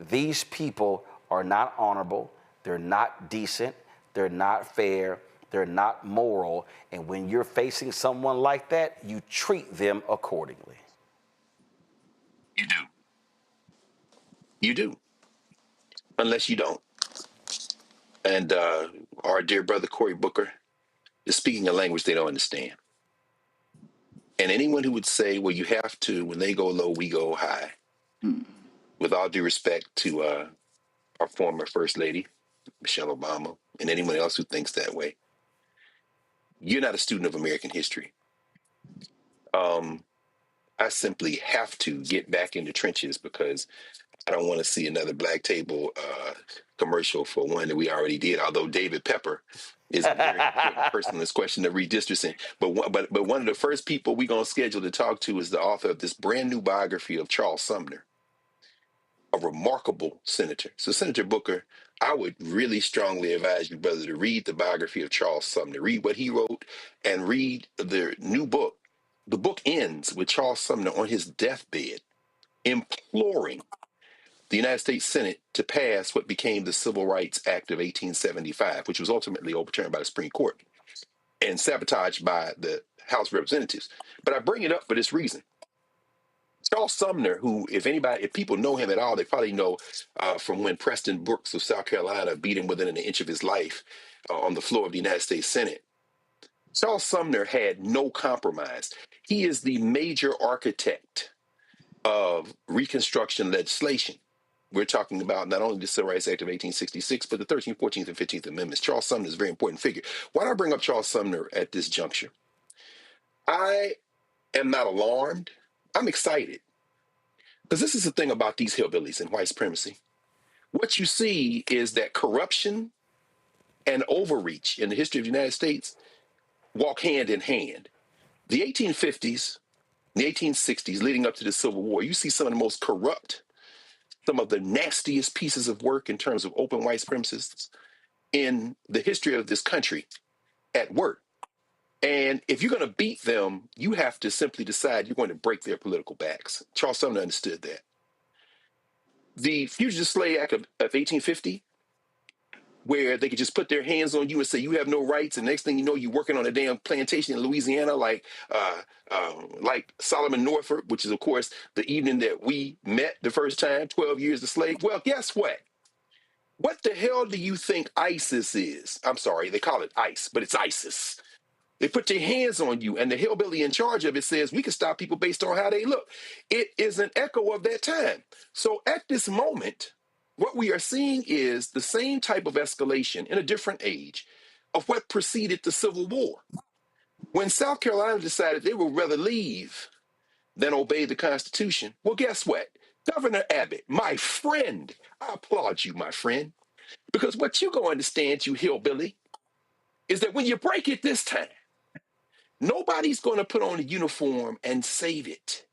These people are not honorable. They're not decent. They're not fair. They're not moral. And when you're facing someone like that, you treat them accordingly. You do. You do. Unless you don't. And our dear brother Cory Booker is speaking a language they don't understand. And anyone who would say, well, you have to, when they go low, we go high. With all due respect to our former First Lady, Michelle Obama, and anyone else who thinks that way, you're not a student of American history. I simply have to get back in the trenches because I don't want to see another Black Table commercial for one that we already did, although David Pepper is a very important person in this question of redistricting. But one of the first people we're going to schedule to talk to is the author of this brand new biography of Charles Sumner, a remarkable senator. So, Senator Booker, I would really strongly advise you, brother, to read the biography of Charles Sumner, read what he wrote, and read the new book. The book ends with Charles Sumner on his deathbed imploring the United States Senate to pass what became the Civil Rights Act of 1875, which was ultimately overturned by the Supreme Court and sabotaged by the House of Representatives. But I bring it up for this reason. Charles Sumner, who, if people know him at all, they probably know from when Preston Brooks of South Carolina beat him within an inch of his life on the floor of the United States Senate. Charles Sumner had no compromise. He is the major architect of Reconstruction legislation. We're talking about not only the Civil Rights Act of 1866, but the 13th, 14th, and 15th Amendments. Charles Sumner is a very important figure. Why do I bring up Charles Sumner at this juncture? I am not alarmed. I'm excited. Because this is the thing about these hillbillies and white supremacy. What you see is that corruption and overreach in the history of the United States walk hand in hand. The 1850s, the 1860s, leading up to the Civil War, you see some of the most corrupt, some of the nastiest pieces of work in terms of open white supremacists in the history of this country at work. And if you're going to beat them, you have to simply decide you're going to break their political backs. Charles Sumner understood that. The Fugitive Slave Act of 1850, where they could just put their hands on you and say you have no rights, and next thing you know, you're working on a damn plantation in Louisiana like Solomon Norfolk, which is, of course, the evening that we met the first time, 12 years a slave. Well, guess what? What the hell do you think ISIS is? I'm sorry, they call it ICE, but it's ISIS. They put their hands on you, and the hillbilly in charge of it says we can stop people based on how they look. It is an echo of that time. So at this moment, what we are seeing is the same type of escalation in a different age of what preceded the Civil War. When South Carolina decided they would rather leave than obey the Constitution, well, guess what? Governor Abbott, my friend, I applaud you, my friend, because what you gonna understand, you hillbilly, is that when you break it this time, nobody's gonna put on a uniform and save it.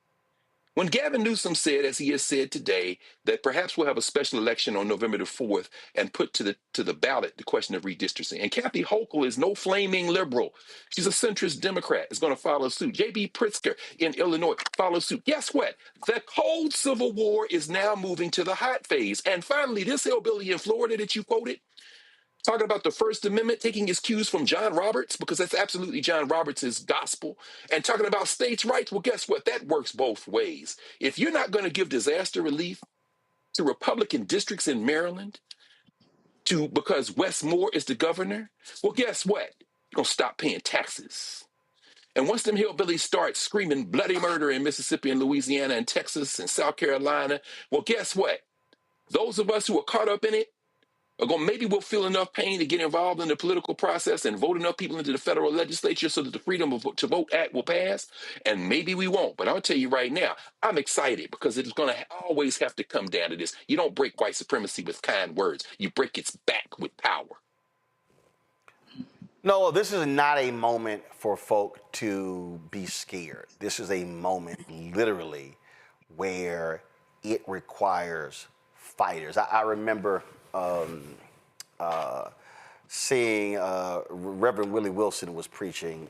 When Gavin Newsom said, as he has said today, that perhaps we'll have a special election on November the 4th and put to the ballot the question of redistricting. And Kathy Hochul is no flaming liberal. She's a centrist Democrat, is going to follow suit. J.B. Pritzker in Illinois follows suit. Guess what? The cold civil war is now moving to the hot phase. And finally, this hillbilly in Florida that you quoted, talking about the First Amendment, taking his cues from John Roberts, because that's absolutely John Roberts' gospel, and talking about states' rights. Well, guess what? That works both ways. If you're not going to give disaster relief to Republican districts in Maryland because Wes Moore is the governor, well, guess what? You're going to stop paying taxes. And once them hillbillies start screaming bloody murder in Mississippi and Louisiana and Texas and South Carolina, well, guess what? Those of us who are caught up in it, maybe we'll feel enough pain to get involved in the political process and vote enough people into the federal legislature so that the Freedom to Vote Act will pass. And maybe we won't. But I'll tell you right now, I'm excited because it's going to always have to come down to this. You don't break white supremacy with kind words. You break its back with power. No, this is not a moment for folk to be scared. This is a moment, literally, where it requires fighters. I remember seeing Reverend Willie Wilson was preaching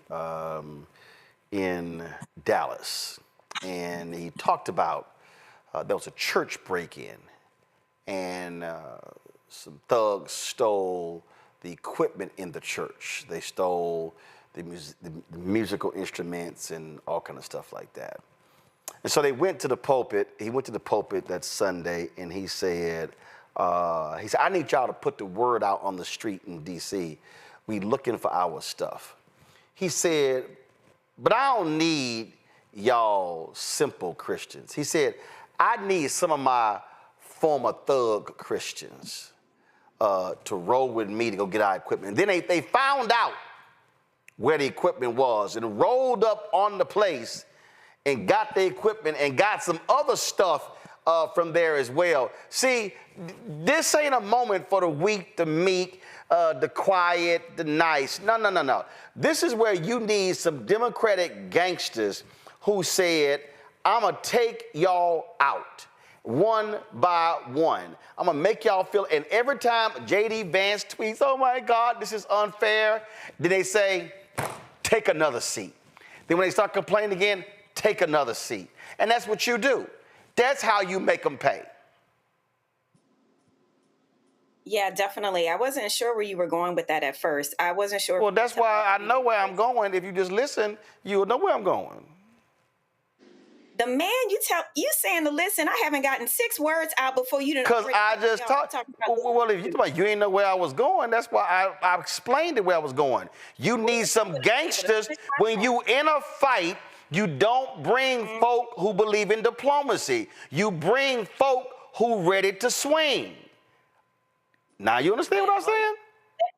in Dallas, and he talked about there was a church break-in, and some thugs stole the equipment in the church. They stole the musical instruments and all kind of stuff like that. And so they went to the pulpit. He went to the pulpit that Sunday, and he said, I need y'all to put the word out on the street in D.C. We looking for our stuff. He said, but I don't need y'all simple Christians. He said, I need some of my former thug Christians to roll with me to go get our equipment. And then they found out where the equipment was and rolled up on the place and got the equipment and got some other stuff from there as well. See, this ain't a moment for the weak, the meek, the quiet, the nice. No. This is where you need some Democratic gangsters who said, I'm going to take y'all out one by one. I'm going to make y'all feel, and every time J.D. Vance tweets, oh my God, this is unfair, then they say, take another seat. Then when they start complaining again, take another seat. And that's what you do. That's how you make them pay. Yeah, definitely. I wasn't sure where you were going with that at first. I wasn't sure. Well, that's why I know where I'm going. If you just listen, you'll know where I'm going. The man you saying to listen, I haven't gotten 6 words out before you didn't. Because I just talked. Well, if you ain't know where I was going, that's why I explained it where I was going. You need some gangsters. When you in a fight, you don't bring folk who believe in diplomacy. You bring folk who ready to swing. Now you understand what I'm saying?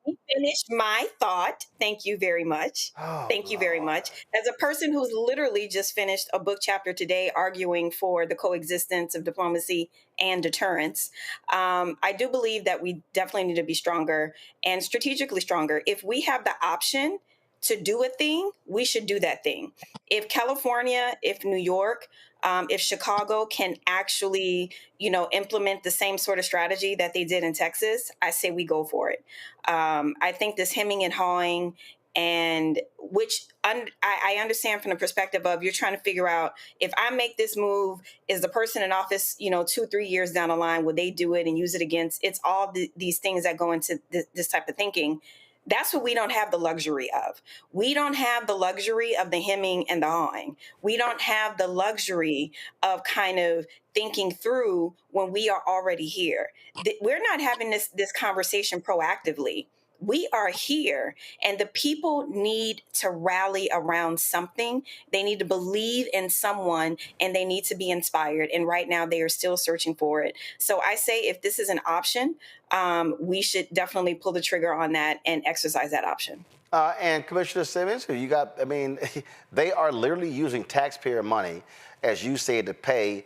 Let me finish my thought. Thank you very much. Thank you very much. As a person who's literally just finished a book chapter today arguing for the coexistence of diplomacy and deterrence, I do believe that we definitely need to be stronger and strategically stronger. If we have the option to do a thing, we should do that thing. If California, if New York, if Chicago can actually, implement the same sort of strategy that they did in Texas, I say we go for it. I think this hemming and hawing, and I understand from the perspective of you're trying to figure out, if I make this move, is the person in office, 2-3 years down the line, will they do it and use it against? It's all these things that go into this type of thinking. That's what we don't have the luxury of. We don't have the luxury of the hemming and the hawing. We don't have the luxury of kind of thinking through when we are already here. We're not having this conversation proactively. we are here, and the people need to rally around something. They need to believe in someone, and they need to be inspired. And right now, they are still searching for it. So I say, if this is an option, we should definitely pull the trigger on that and exercise that option. And Commissioner Simmons, who you got, I mean, they are literally using taxpayer money, as you said, to pay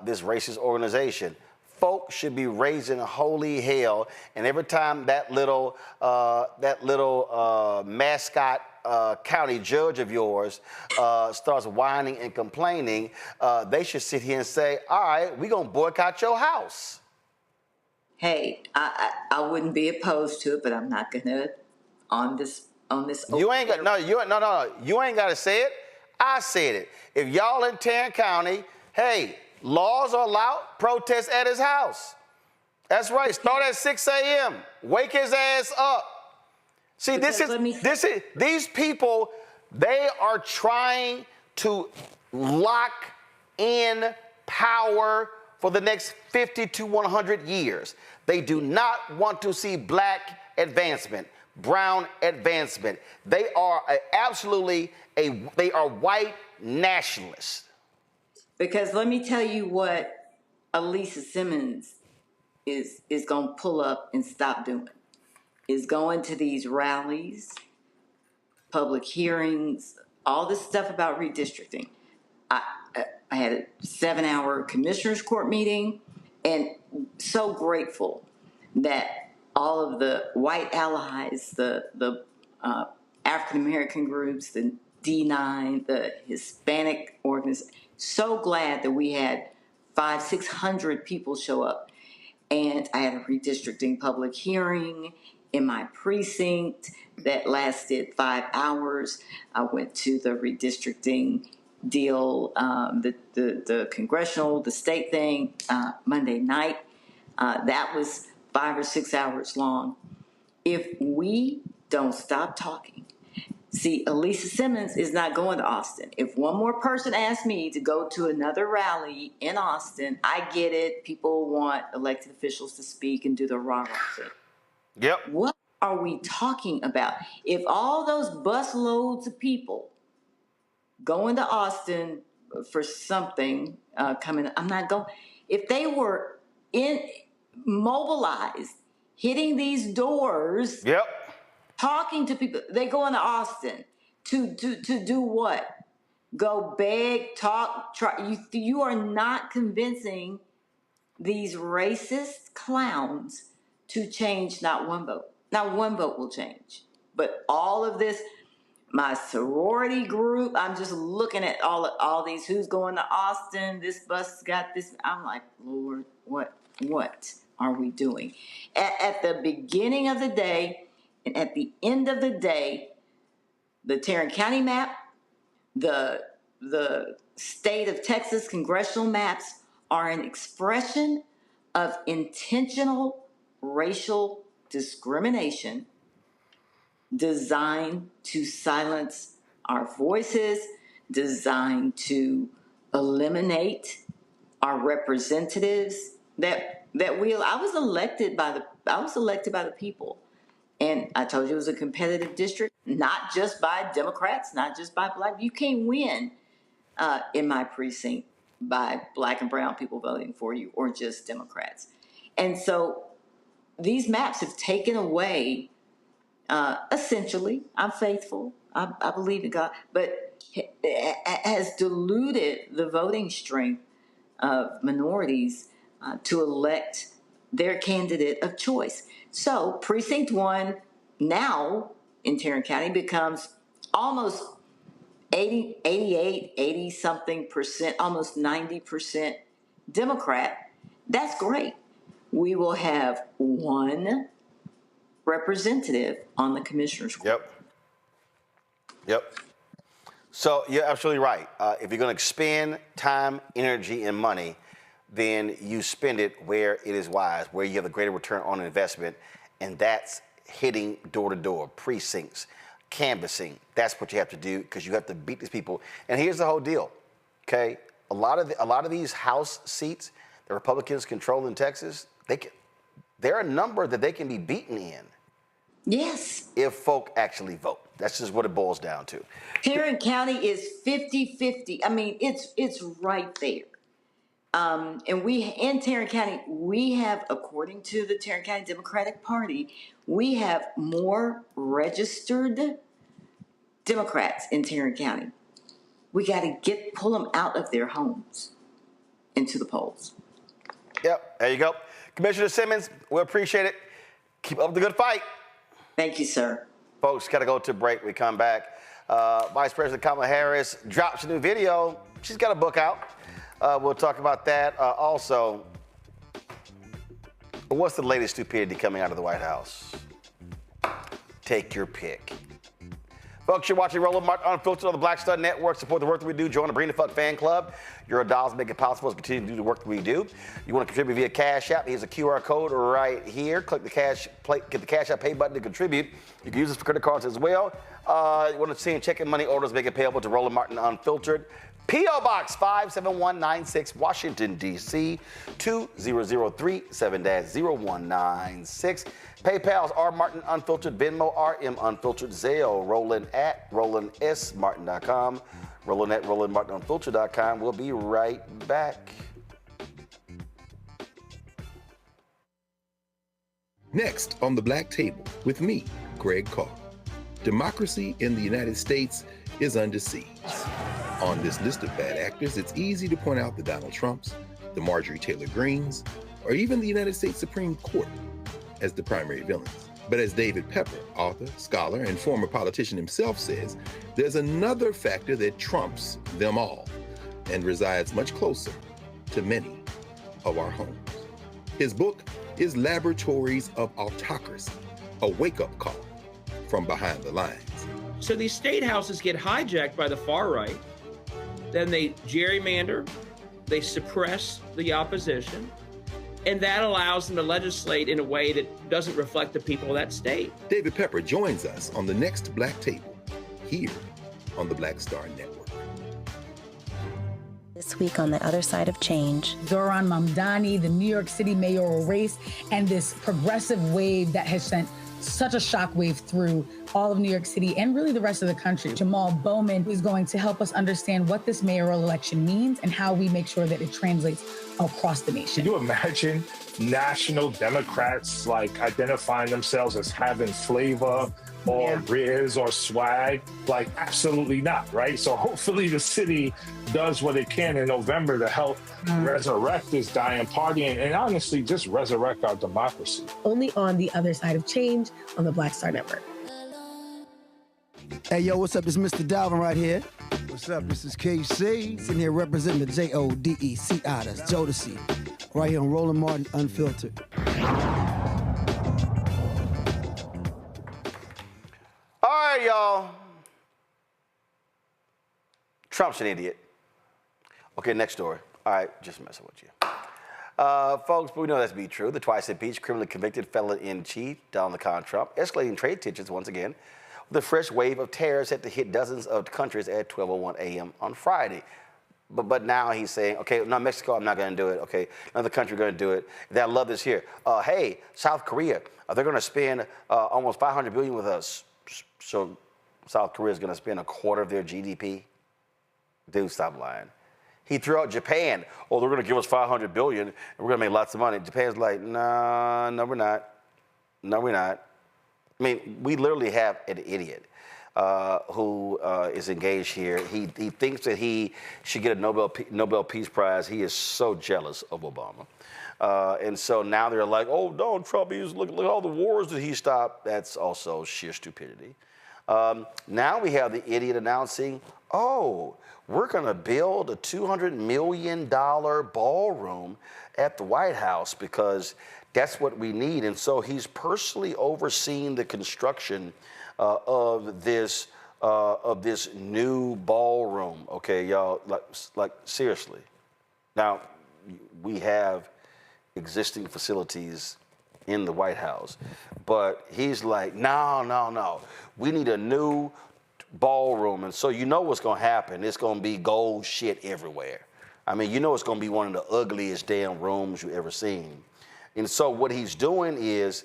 this racist organization. Folks should be raising holy hell, and every time that little mascot county judge of yours starts whining and complaining, they should sit here and say, all right, we're going to boycott your house. Hey, I wouldn't be opposed to it, but I'm not gonna on this. You ain't got you ain't got to say it. I said it. If y'all in Tarrant County, hey, laws are allowed. Protest at his house. That's right. Start at 6 a.m. Wake his ass up. See, these people, they are trying to lock in power for the next 50 to 100 years. They do not want to see black advancement, brown advancement. They are they are white nationalists. Because let me tell you what Alisa Simmons is going to pull up and stop doing. Is going to these rallies, public hearings, all this stuff about redistricting. I had a 7-hour commissioners court meeting, and so grateful that all of the white allies, the African American groups, the D9, the Hispanic organizations, so glad that we had 500-600 people show up. And I had a redistricting public hearing in my precinct that lasted 5 hours. I went to the redistricting deal, the congressional, the state thing, Monday night. That was 5 or 6 hours long. If we don't stop talking, see, Alisa Simmons is not going to Austin. If one more person asks me to go to another rally in Austin, I get it. People want elected officials to speak and do the rah-rah thing. Yep. What are we talking about? If all those bus loads of people going to Austin for something coming, I'm not going. If they were mobilized, hitting these doors, yep, talking to people, they go into Austin to do what? Go beg, talk, try. You are not convincing these racist clowns to change not one vote. Not one vote will change. But all of this, my sorority group, I'm just looking at all these, who's going to Austin, this bus got this. I'm like, Lord, what are we doing? At the beginning of the day and at the end of the day, the Tarrant County map, the state of Texas congressional maps are an expression of intentional racial discrimination designed to silence our voices, designed to eliminate our representatives I was elected by the people. And I told you it was a competitive district, not just by Democrats, not just by black. You can't win in my precinct by black and brown people voting for you or just Democrats. And so these maps have taken away, essentially, I'm faithful, I believe in God, but has diluted the voting strength of minorities to elect their candidate of choice. So precinct 1 now in Tarrant County becomes almost 80 something percent, almost 90% Democrat. That's great. We will have one representative on the commissioner's court. Yep. So you're absolutely right. If you're going to expend time, energy, and money, then you spend it where it is wise, where you have a greater return on investment, and that's hitting door to door, precincts, canvassing. That's what you have to do because you have to beat these people. And here's the whole deal, okay? A lot of these House seats the Republicans control in Texas, there are a number that they can be beaten in. Yes. If folk actually vote. That's just what it boils down to. Tarrant County is 50-50. I mean, it's right there. And we in Tarrant County, we have, according to the Tarrant County Democratic Party, we have more registered Democrats in Tarrant County. We got to pull them out of their homes into the polls. Yep, there you go. Commissioner Simmons, we appreciate it. Keep up the good fight. Thank you, sir. Folks, got to go to a break. We come back. Vice President Kamala Harris drops a new video. She's got a book out. We'll talk about that. Also, what's the latest stupidity coming out of the White House? Take your pick. Folks, you're watching Roland Martin Unfiltered on the Black Star Network. Support the work that we do. Join the Bring the Fuck fan club. Your dollars make it possible to continue to do the work that we do. You want to contribute via Cash App? Here's a QR code right here. Click the get the Cash App pay button to contribute. You can use this for credit cards as well. You want to see checking money orders, make it payable to Roland Martin Unfiltered. P.O. Box 57196, Washington, D.C. 20037-0196. PayPal's R. Martin Unfiltered, Venmo, RM Unfiltered, Zelle, Roland at RolandSMartin.com, Roland at RolandMartinUnfiltered.com. We'll be right back. Next on the Black Table with me, Greg Carr. Democracy in the United States is under siege. On this list of bad actors, it's easy to point out the Donald Trumps, the Marjorie Taylor Greens, or even the United States Supreme Court as the primary villains. But as David Pepper, author, scholar, and former politician himself says, there's another factor that trumps them all and resides much closer to many of our homes. His book is Laboratories of Autocracy, a wake-up call from behind the lines. So these state houses get hijacked by the far right. Then they gerrymander, they suppress the opposition, and that allows them to legislate in a way that doesn't reflect the people of that state. David Pepper joins us on the next Black Table, here on the Black Star Network. This week on the other side of change. Zohran Mamdani, the New York City mayoral race, and this progressive wave that has sent such a shockwave through all of New York City and really the rest of the country. Jamal Bowman is going to help us understand what this mayoral election means and how we make sure that it translates across the nation. Can you imagine national Democrats like identifying themselves as having flavor or riz or swag? Like, absolutely not, right? So hopefully the city does what it can in November to help resurrect this dying party and honestly just resurrect our democracy. Only on the other side of change on the Black Star Network. Hey, yo, what's up? This is Mr. Dalvin right here. What's up? This is KC. Sitting here representing the JODECI, that's Jodeci. Right here on Roland Martin Unfiltered. All right, y'all. Trump's an idiot. Okay, next story. All right, just messing with you. Folks, we know that's be true. The twice impeached, criminally convicted felon-in-chief, Donald Trump, escalating trade tensions once again. The fresh wave of tariffs had to hit dozens of countries at 12:01 a.m. on Friday. But now he's saying, okay, no, Mexico, I'm not going to do it. Okay, another country going to do it. I love this here. Hey, South Korea, they're going to spend almost $500 billion with us. So South Korea is going to spend a quarter of their GDP. Dude, stop lying. He threw out Japan. Oh, they're going to give us $500 billion and we're going to make lots of money. Japan's like, nah, no, we're not. No, we're not. I mean, we literally have an idiot who is engaged here. He thinks that he should get a Nobel Peace Prize. He is so jealous of Obama. And so now they're like, oh, Donald Trump, look at all the wars that he stopped. That's also sheer stupidity. Now we have the idiot announcing, oh, we're going to build a $200 million ballroom at the White House because that's what we need. And so he's personally overseeing the construction of this new ballroom. Okay, y'all, like seriously. Now, we have existing facilities in the White House, but he's like, no. We need a new ballroom. And so you know what's going to happen. It's going to be gold shit everywhere. I mean, you know it's going to be one of the ugliest damn rooms you ever seen. And so what he's doing is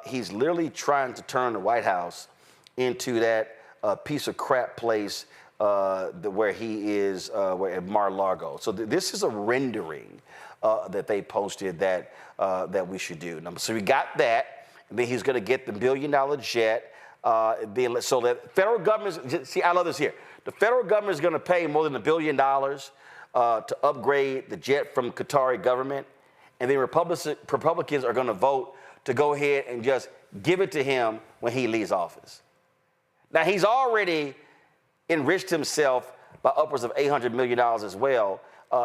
he's literally trying to turn the White House into that piece of crap place where he is at Mar-a-Lago. So this is a rendering that they posted that we should do. So we got that. And then he's going to get the $1 billion jet. So that federal government, see, I love this here. The federal government is going to pay more than $1 billion to upgrade the jet from Qatari government. And then Republicans are going to vote to go ahead and just give it to him when he leaves office. Now, he's already enriched himself by upwards of $800 million as well.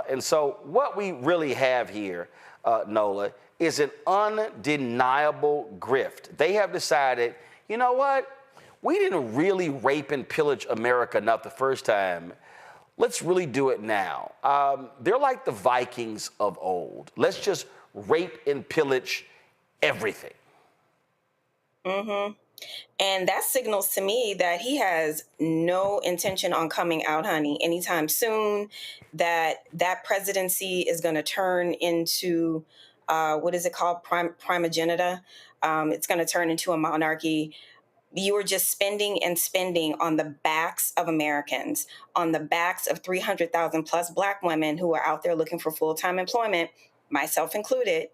And so what we really have here, Nola, is an undeniable grift. They have decided, you know what? We didn't really rape and pillage America enough the first time. Let's really do it now. They're like the Vikings of old. Let's just rape and pillage everything. Mm-hmm. And that signals to me that he has no intention on coming out, honey, anytime soon, that presidency is going to turn into, what is it called? Primogeniture. It's going to turn into a monarchy. You are just spending and spending on the backs of Americans, on the backs of 300,000 plus Black women who are out there looking for full-time employment, myself included.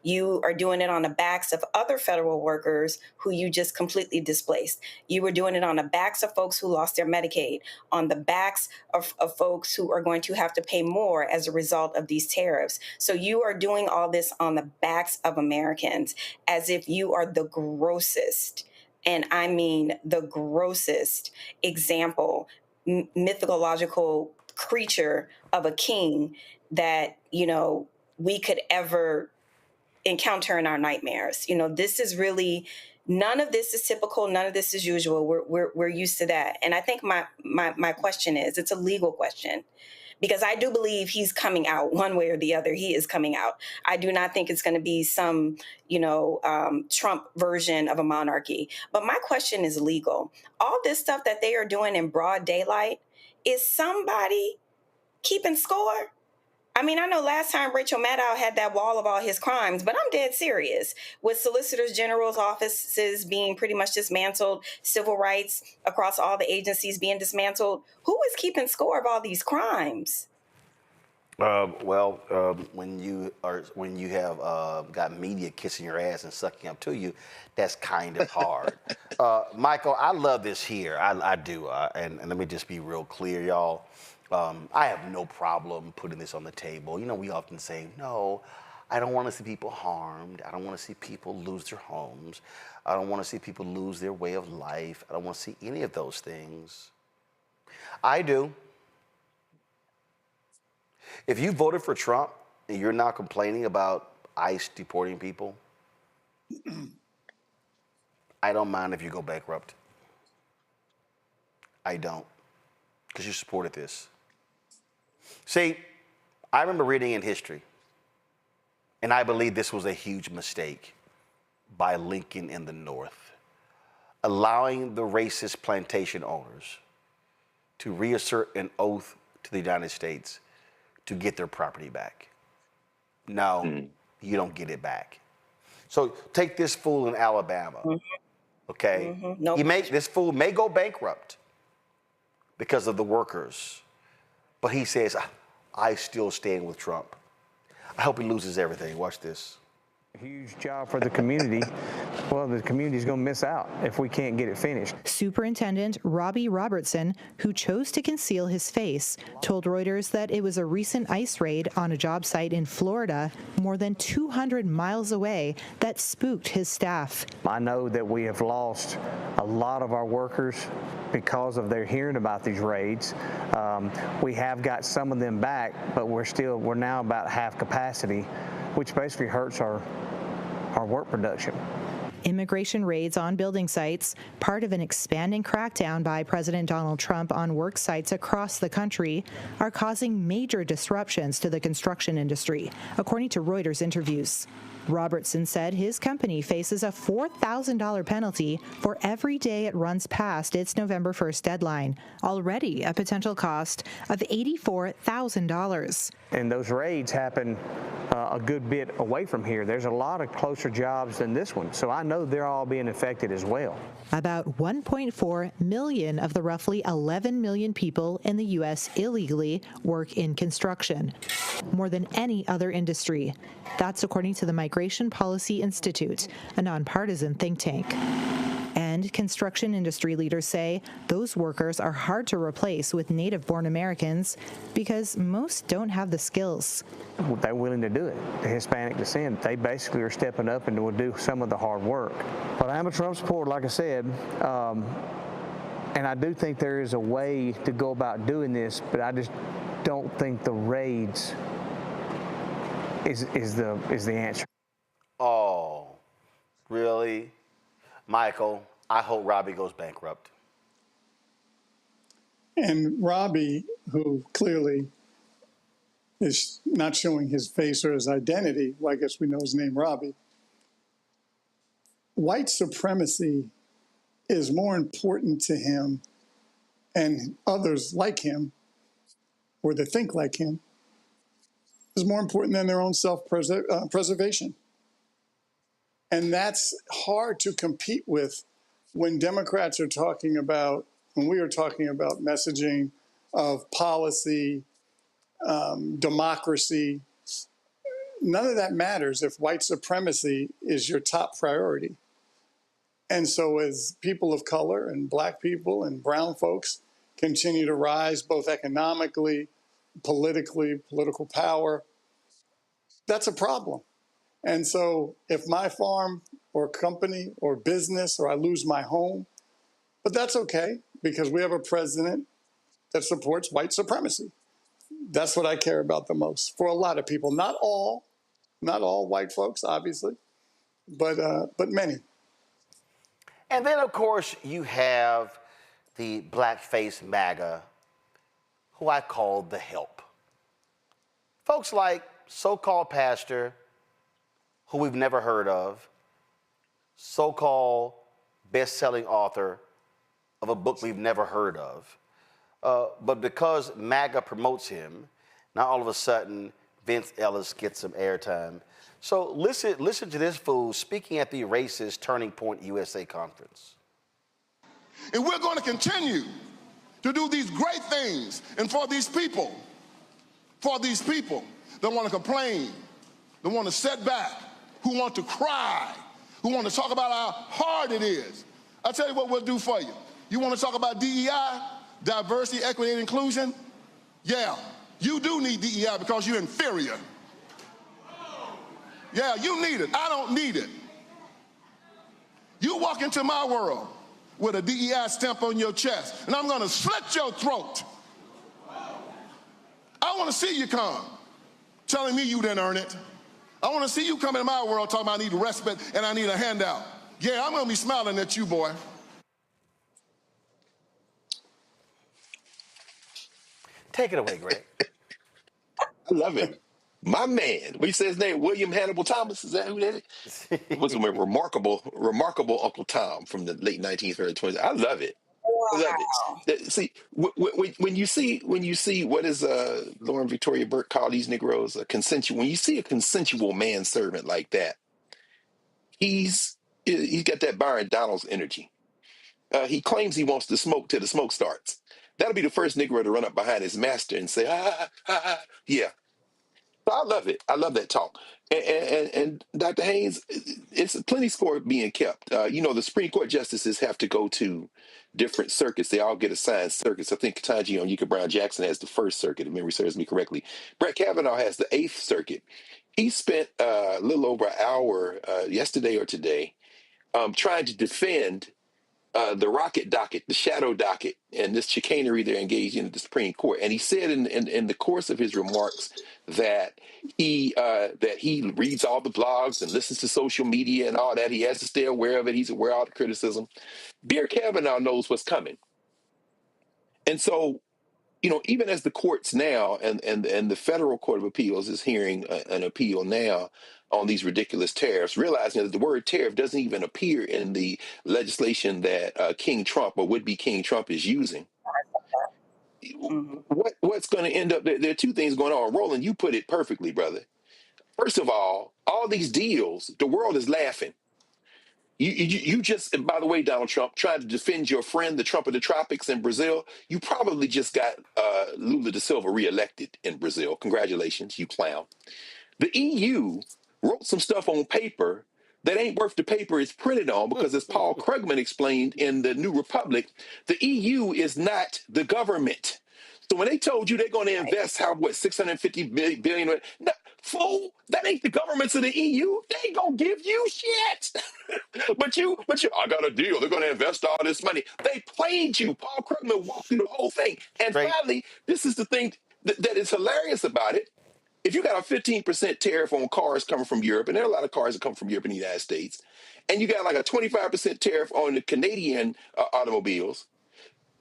You are doing it on the backs of other federal workers who you just completely displaced. You were doing it on the backs of folks who lost their Medicaid, on the backs of folks who are going to have to pay more as a result of these tariffs. So you are doing all this on the backs of Americans as if you are the grossest, and I mean the grossest example, mythological creature of a king that, you know, we could ever encounter in our nightmares. You know, this is really, none of this is typical. None of this is usual. We're used to that. And I think my question is, it's a legal question, because I do believe he's coming out one way or the other. He is coming out. I do not think it's going to be some, you know, Trump version of a monarchy. But my question is legal. All this stuff that they are doing in broad daylight, is somebody keeping score? I mean, I know last time Rachel Maddow had that wall of all his crimes, but I'm dead serious. With solicitors general's offices being pretty much dismantled, civil rights across all the agencies being dismantled, who is keeping score of all these crimes? When you have got media kissing your ass and sucking up to you, that's kind of hard. Michael, I love this here. I do. And let me just be real clear, y'all. I have no problem putting this on the table. You know, we often say, no, I don't want to see people harmed. I don't want to see people lose their homes. I don't want to see people lose their way of life. I don't want to see any of those things. I do. If you voted for Trump and you're now complaining about ICE deporting people, I don't mind if you go bankrupt. I don't, because you supported this. See, I remember reading in history, and I believe this was a huge mistake by Lincoln in the North, allowing the racist plantation owners to reassert an oath to the United States to get their property back. No, you don't get it back. So take this fool in Alabama, okay? Nope. This fool may go bankrupt because of the workers, but he says, I still stand with Trump. I hope he loses everything. Watch this. Huge job for the community. Well, the community's going to miss out if we can't get it finished. Superintendent Robbie Robertson, who chose to conceal his face, told Reuters that it was a recent ICE raid on a job site in Florida, more than 200 miles away, that spooked his staff. I know that we have lost a lot of our workers because of their hearing about these raids. We have got some of them back, but we're now about half capacity, which basically hurts our work production. Immigration raids on building sites, part of an expanding crackdown by President Donald Trump on work sites across the country, are causing major disruptions to the construction industry, according to Reuters interviews. Robertson said his company faces a $4,000 penalty for every day it runs past its November 1st deadline, already a potential cost of $84,000. And those raids happen a good bit away from here. There's a lot of closer jobs than this one, so I know they're all being affected as well. About 1.4 million of the roughly 11 million people in the U.S. illegally work in construction, more than any other industry. That's according to the Migration Policy Institute, a nonpartisan think tank. And construction industry leaders say those workers are hard to replace with native-born Americans because most don't have the skills. They're willing to do it. The Hispanic descent, they basically are stepping up and will do some of the hard work. But I am a Trump supporter, like I said, and I do think there is a way to go about doing this, but I just don't think the raids is the answer. Oh, really? Michael, I hope Robbie goes bankrupt. And Robbie, who clearly is not showing his face or his identity, well, I guess we know his name, Robbie. White supremacy is more important to him and others like him, or that think like him, is more important than their own self-preservation. And that's hard to compete with when Democrats are talking about, when we are talking about messaging of policy, democracy. None of that matters if white supremacy is your top priority. And so as people of color and black people and brown folks continue to rise both economically, politically, political power, that's a problem. And so if my farm or company or business or I lose my home, but that's okay because we have a president that supports white supremacy. That's what I care about the most for a lot of people. Not all white folks, obviously, but many. And then, of course, you have the blackface MAGA, who I call the help. Folks like so-called pastor, who we've never heard of, so-called best-selling author of a book we've never heard of. But because MAGA promotes him, now all of a sudden, Vince Ellis gets some airtime. So listen to this fool speaking at the Racist Turning Point USA conference. And we're going to continue to do these great things. And for these people that want to complain, that want to sit back, who want to cry, who want to talk about how hard it is, I'll tell you what we'll do for you. You want to talk about DEI, diversity, equity, and inclusion? Yeah, you do need DEI because you're inferior. Yeah, you need it. I don't need it. You walk into my world with a DEI stamp on your chest, and I'm going to slit your throat. I want to see you come, telling me you didn't earn it. I want to see you come into my world talking about I need respite and I need a handout. Yeah, I'm going to be smiling at you, boy. Take it away, Greg. I love it. My man. What you say his name? William Hannibal Thomas? Is that who that is? It was a remarkable Uncle Tom from the late 19th, early 20s. I love it. I love it. See, when you see what is Lauren Victoria Burke call these Negroes a consensual. When you see a consensual manservant like that, he's got that Byron Donalds energy. He claims he wants to smoke till the smoke starts. That'll be the first Negro to run up behind his master and say, yeah. So I love it. I love that talk. And Dr. Haynes, it's plenty score being kept. The Supreme Court justices have to go to different circuits. They all get assigned circuits. I think Ketanji Onyeka Brown Jackson has the First Circuit, if memory serves me correctly. Brett Kavanaugh has the Eighth Circuit. He spent a little over an hour yesterday or today trying to defend the rocket docket, the shadow docket, and this chicanery they're engaged in at the Supreme Court. And he said in the course of his remarks that he reads all the blogs and listens to social media and all that. He has to stay aware of it. He's aware of all the criticism. Dear Kavanaugh knows what's coming. And so even as the courts now and the Federal Court of Appeals is hearing an appeal now on these ridiculous tariffs, realizing that the word tariff doesn't even appear in the legislation that King Trump or would-be King Trump is using. What's going to end up? There are two things going on. Roland, you put it perfectly, brother. First of all these deals, the world is laughing. You just, and by the way, Donald Trump, trying to defend your friend, the Trump of the tropics in Brazil, you probably just got Lula da Silva reelected in Brazil. Congratulations, you clown. The EU wrote some stuff on paper that ain't worth the paper it's printed on because, as Paul Krugman explained in The New Republic, the EU is not the government. So when they told you they're going to invest, $650 billion? No, fool, that ain't the governments of the EU. They ain't going to give you shit. but you, I got a deal. They're going to invest all this money. They played you. Paul Krugman walked through the whole thing. And finally, this is the thing that is hilarious about it. If you got a 15% tariff on cars coming from Europe, and there are a lot of cars that come from Europe and the United States, and you got like a 25% tariff on the Canadian automobiles,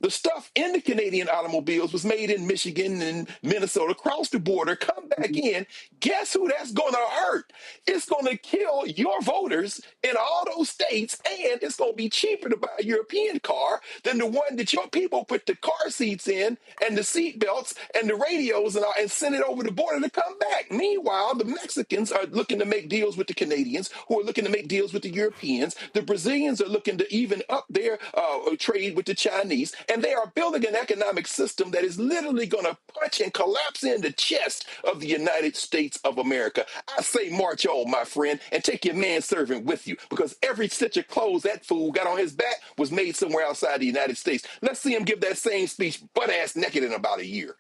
the stuff in the Canadian automobiles was made in Michigan and Minnesota, across the border, come back in. Guess who that's going to hurt? It's going to kill your voters in all those states, and it's going to be cheaper to buy a European car than the one that your people put the car seats in and the seat belts and the radios and send it over the border to come back. Meanwhile, the Mexicans are looking to make deals with the Canadians, who are looking to make deals with the Europeans. The Brazilians are looking to even up their trade with the Chinese. And they are building an economic system that is literally going to punch and collapse in the chest of the United States of America. I say march on, my friend, and take your manservant with you, because every stitch of clothes that fool got on his back was made somewhere outside the United States. Let's see him give that same speech butt-ass naked in about a year.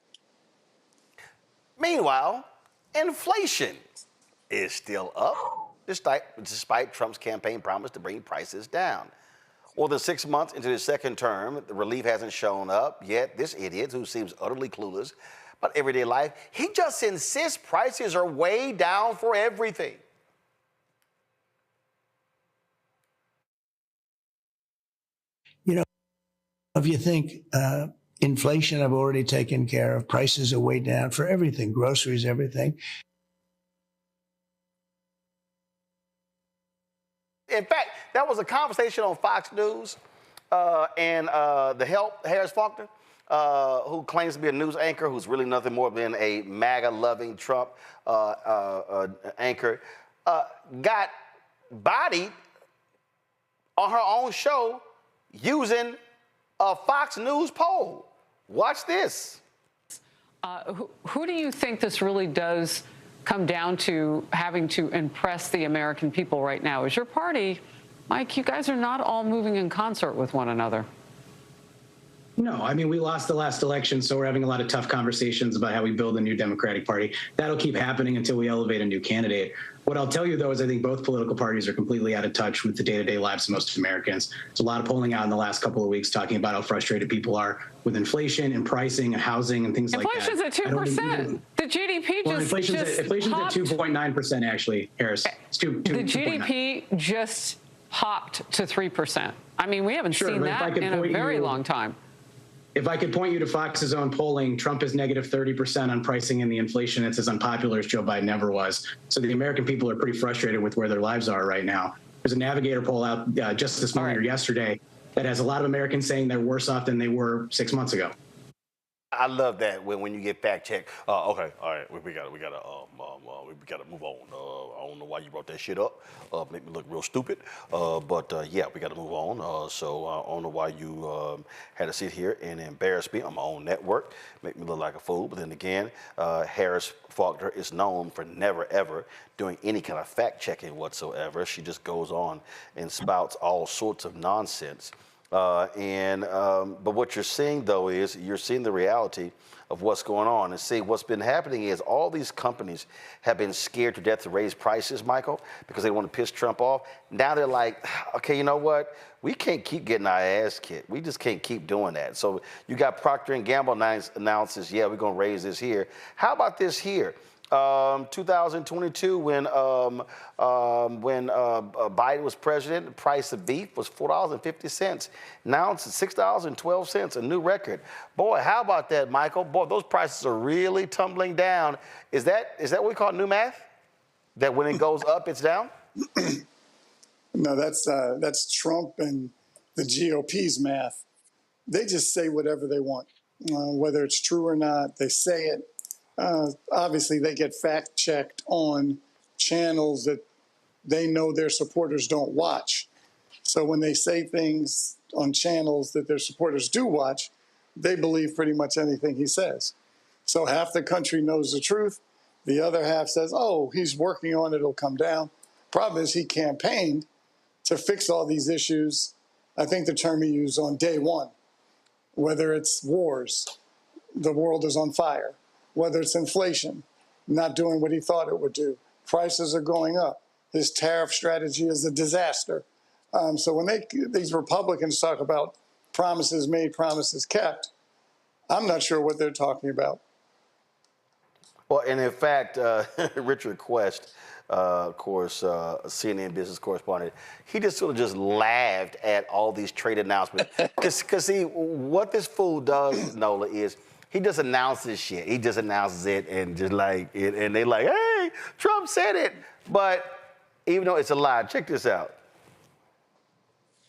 Meanwhile, inflation is still up, despite Trump's campaign promise to bring prices down. Well, the 6 months into his second term, the relief hasn't shown up yet. This idiot, who seems utterly clueless about everyday life, he just insists prices are way down for everything. If you think inflation I've already taken care of, prices are way down for everything, groceries, everything. In fact, that was a conversation on Fox News, and the help, Harris Faulkner, who claims to be a news anchor, who's really nothing more than a MAGA-loving Trump anchor, got bodied on her own show using a Fox News poll. Watch this. Who do you think this really does come down to, having to impress the American people right now? Is your party, Mike, you guys are not all moving in concert with one another? No, I mean, we lost the last election, so we're having a lot of tough conversations about how we build a new Democratic Party. That'll keep happening until we elevate a new candidate. What I'll tell you, though, is I think both political parties are completely out of touch with the day-to-day lives of most Americans. There's a lot of polling out in the last couple of weeks talking about how frustrated people are with inflation and pricing and housing and things like that. Inflation's at 2%. The GDP inflation's at 2.9%, actually, Harris. The GDP just popped to 3%. I mean, we haven't seen that in a very long time. If I could point you to Fox's own polling, Trump is negative 30% on pricing and the inflation. It's as unpopular as Joe Biden ever was. So the American people are pretty frustrated with where their lives are right now. There's a Navigator poll out just this morning or yesterday that has a lot of Americans saying they're worse off than they were 6 months ago. I love that when you get fact checked. Okay, all right, we gotta move on. I don't know why you brought that shit up. Make me look real stupid. But yeah, we gotta move on. So I don't know why you had to sit here and embarrass me on my own network, make me look like a fool. But then again, Harris Faulkner is known for never ever doing any kind of fact checking whatsoever. She just goes on and spouts all sorts of nonsense. But what you're seeing, though, is you're seeing the reality of what's going on. And see, what's been happening is all these companies have been scared to death to raise prices, Michael, because they want to piss Trump off. Now they're like, okay, you know what? We can't keep getting our ass kicked. We just can't keep doing that. So you got Procter & Gamble announces, yeah, we're going to raise this here. How about this here? 2022 when Biden was president, the price of beef was $4.50. Now it's $6.12, a new record. Boy, how about that, Michael? Boy, those prices are really tumbling down. Is that what we call new math? That when it goes up, it's down? No, that's Trump and the GOP's math. They just say whatever they want, whether it's true or not. They say it. Obviously, they get fact-checked on channels that they know their supporters don't watch. So when they say things on channels that their supporters do watch, they believe pretty much anything he says. So half the country knows the truth. The other half says, oh, he's working on it, it'll come down. Problem is he campaigned to fix all these issues. I think the term he used on day one, whether it's wars, the world is on fire, whether it's inflation, not doing what he thought it would do. Prices are going up. His tariff strategy is a disaster. So when these Republicans talk about promises made, promises kept, I'm not sure what they're talking about. Well, and in fact, Richard Quest, of course, CNN business correspondent, he just sort of just laughed at all these trade announcements. Because see, what this fool does, Nola, is he just announces shit. He just announces it and just like it, and they like, hey, Trump said it. But even though it's a lie, check this out.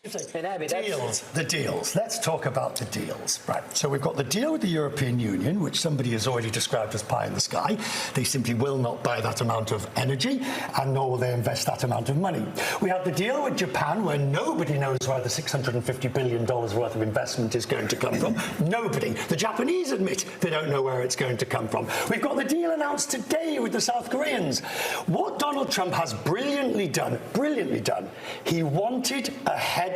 The deals. Let's talk about the deals. Right. So we've got the deal with the European Union, which somebody has already described as pie in the sky. They simply will not buy that amount of energy, and nor will they invest that amount of money. We have the deal with Japan, where nobody knows where the $650 billion worth of investment is going to come from. Nobody. The Japanese admit they don't know where it's going to come from. We've got the deal announced today with the South Koreans. What Donald Trump has brilliantly done, he wanted a headline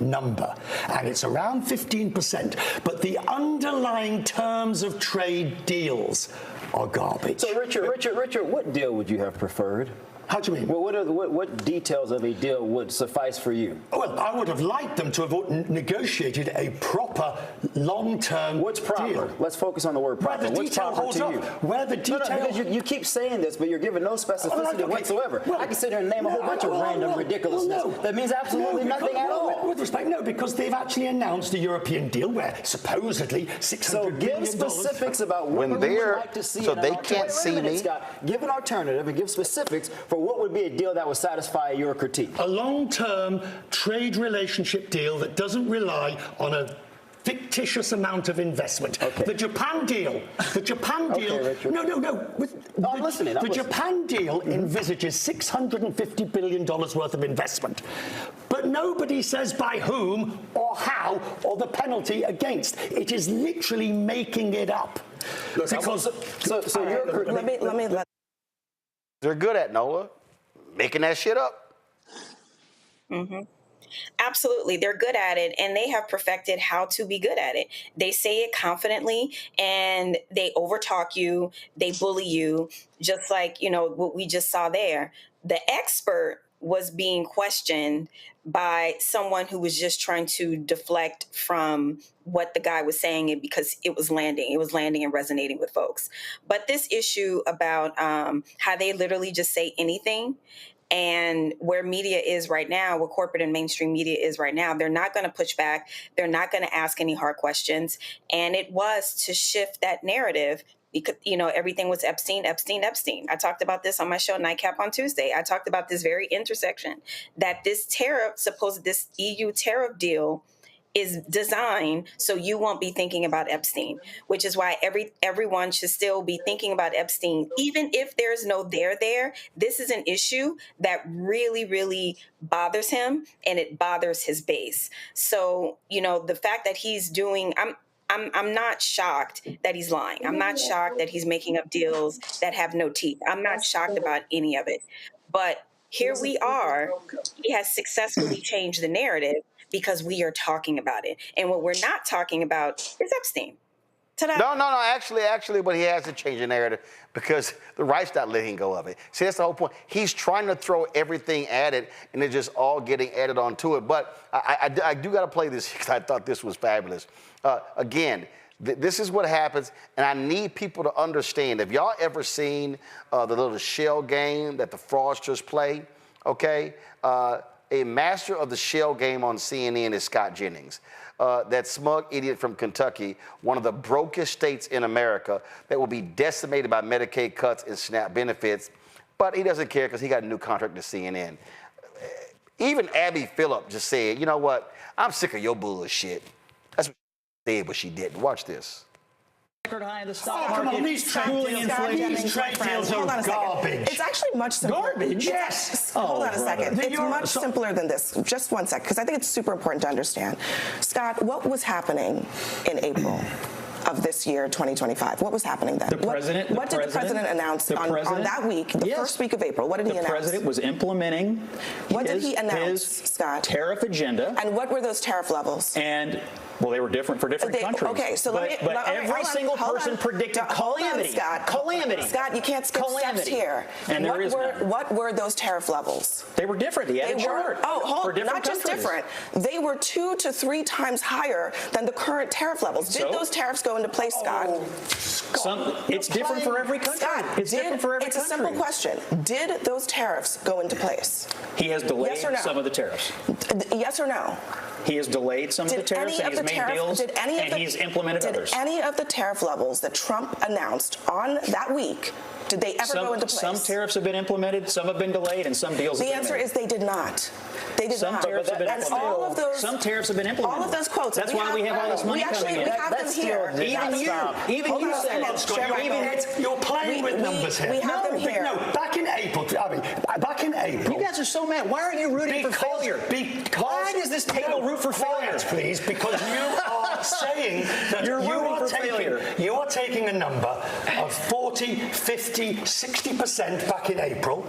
number, and it's around 15%, but the underlying terms of trade deals are garbage. So Richard, what deal would you have preferred? How do you mean? Well, what details of a deal would suffice for you? Well, I would have liked them to have negotiated a proper long-term What's proper? deal. Let's focus on the word proper. Where the What's detail proper holds to up. you? Where the detail... No, because you keep saying this, but you're giving no specificity whatsoever. Well, I can sit here and name a whole bunch of random ridiculousness. That means absolutely nothing at all. With respect, no, because they've actually announced a European deal where supposedly $600 billion... So give specifics about what we would like to see. So they can't see me. Scott, give an alternative and give specifics for what would be a deal that would satisfy your critique. A long-term trade relationship deal that doesn't rely on a fictitious amount of investment. Okay. The Japan deal. Richard. I'm listening. The Japan deal envisages $650 billion worth of investment. But nobody says by whom or how or the penalty against. It is literally making it up. Look, because They're good at, Nola, making that shit up. Mm-hmm. Absolutely. They're good at it, and they have perfected how to be good at it. They say it confidently, and they overtalk you. They bully you, just like, what we just saw there. The expert was being questioned by someone who was just trying to deflect from what the guy was saying because it was landing and resonating with folks. But this issue about how they literally just say anything, and where media is right now, where corporate and mainstream media is right now, they're not going to push back. They're not going to ask any hard questions. And it was to shift that narrative because, everything was Epstein. I talked about this on my show, Nightcap on Tuesday. I talked about this very intersection, that this this EU tariff deal is designed so you won't be thinking about Epstein, which is why everyone should still be thinking about Epstein. Even if there's no there, this is an issue that really, really bothers him, and it bothers his base. So, the fact that he's doing, I'm not shocked that he's lying. I'm not shocked that he's making up deals that have no teeth. I'm not shocked about any of it. But here we are. He has successfully changed the narrative because we are talking about it. And what we're not talking about is Epstein. Ta-da. No. Actually, but he hasn't changed the narrative because the right's not letting go of it. See, that's the whole point. He's trying to throw everything at it, and it's just all getting added onto it. But I do got to play this because I thought this was fabulous. Again, This is what happens, and I need people to understand. Have y'all ever seen the little shell game that the fraudsters play? Okay, a master of the shell game on CNN is Scott Jennings. That smug idiot from Kentucky, one of the brokest states in America, that will be decimated by Medicaid cuts and SNAP benefits, but he doesn't care because he got a new contract to CNN. Even Abby Phillip just said, you know what, I'm sick of your bullshit. That's what she said, but she didn't. Watch this. Record high in the stock market. Come on, these trade deals are garbage. It's actually much simpler. Garbage? Yes. Hold on a second. Then It's much simpler than this. Just one sec, because I think it's super important to understand. Scott, what was happening in April of this year, 2025? What was happening then? What did the president announce on that week, the first week of April? What did he announce? The president was implementing what did he announce, Scott? Tariff agenda. And what were those tariff levels? And well, they were different for different countries. Okay, so but every single person predicted calamity. Scott. Calamity. Scott, you can't skip steps here. And there is none. What were those tariff levels? They were different. He had a chart. Not just different. They were 2 to 3 times higher than the current tariff levels. Did those tariffs go into place, Scott? It's different for every country. Scott, it's different for every country. It's a simple question. Did those tariffs go into place? He has delayed yes or no? some of the tariffs. Yes or no? He has delayed some of the tariffs, and he's made deals, and he's implemented others. Did any of the tariff levels that Trump announced on that week, did they ever go into place? Some tariffs have been implemented, some have been delayed, and some deals have been made. The answer is they did not. They did not. Tariffs have been implemented. Some tariffs have been implemented. All of those quotes. That's why we have all this money coming in. We have them here. Even you said it. You're playing with numbers here. We have them here. No, back in April. Back in April. You guys are so mad. Why are you rooting for failure? Why does this table root for failure? Please, because you are saying that you are taking a number of 40, 50, 60% back in April,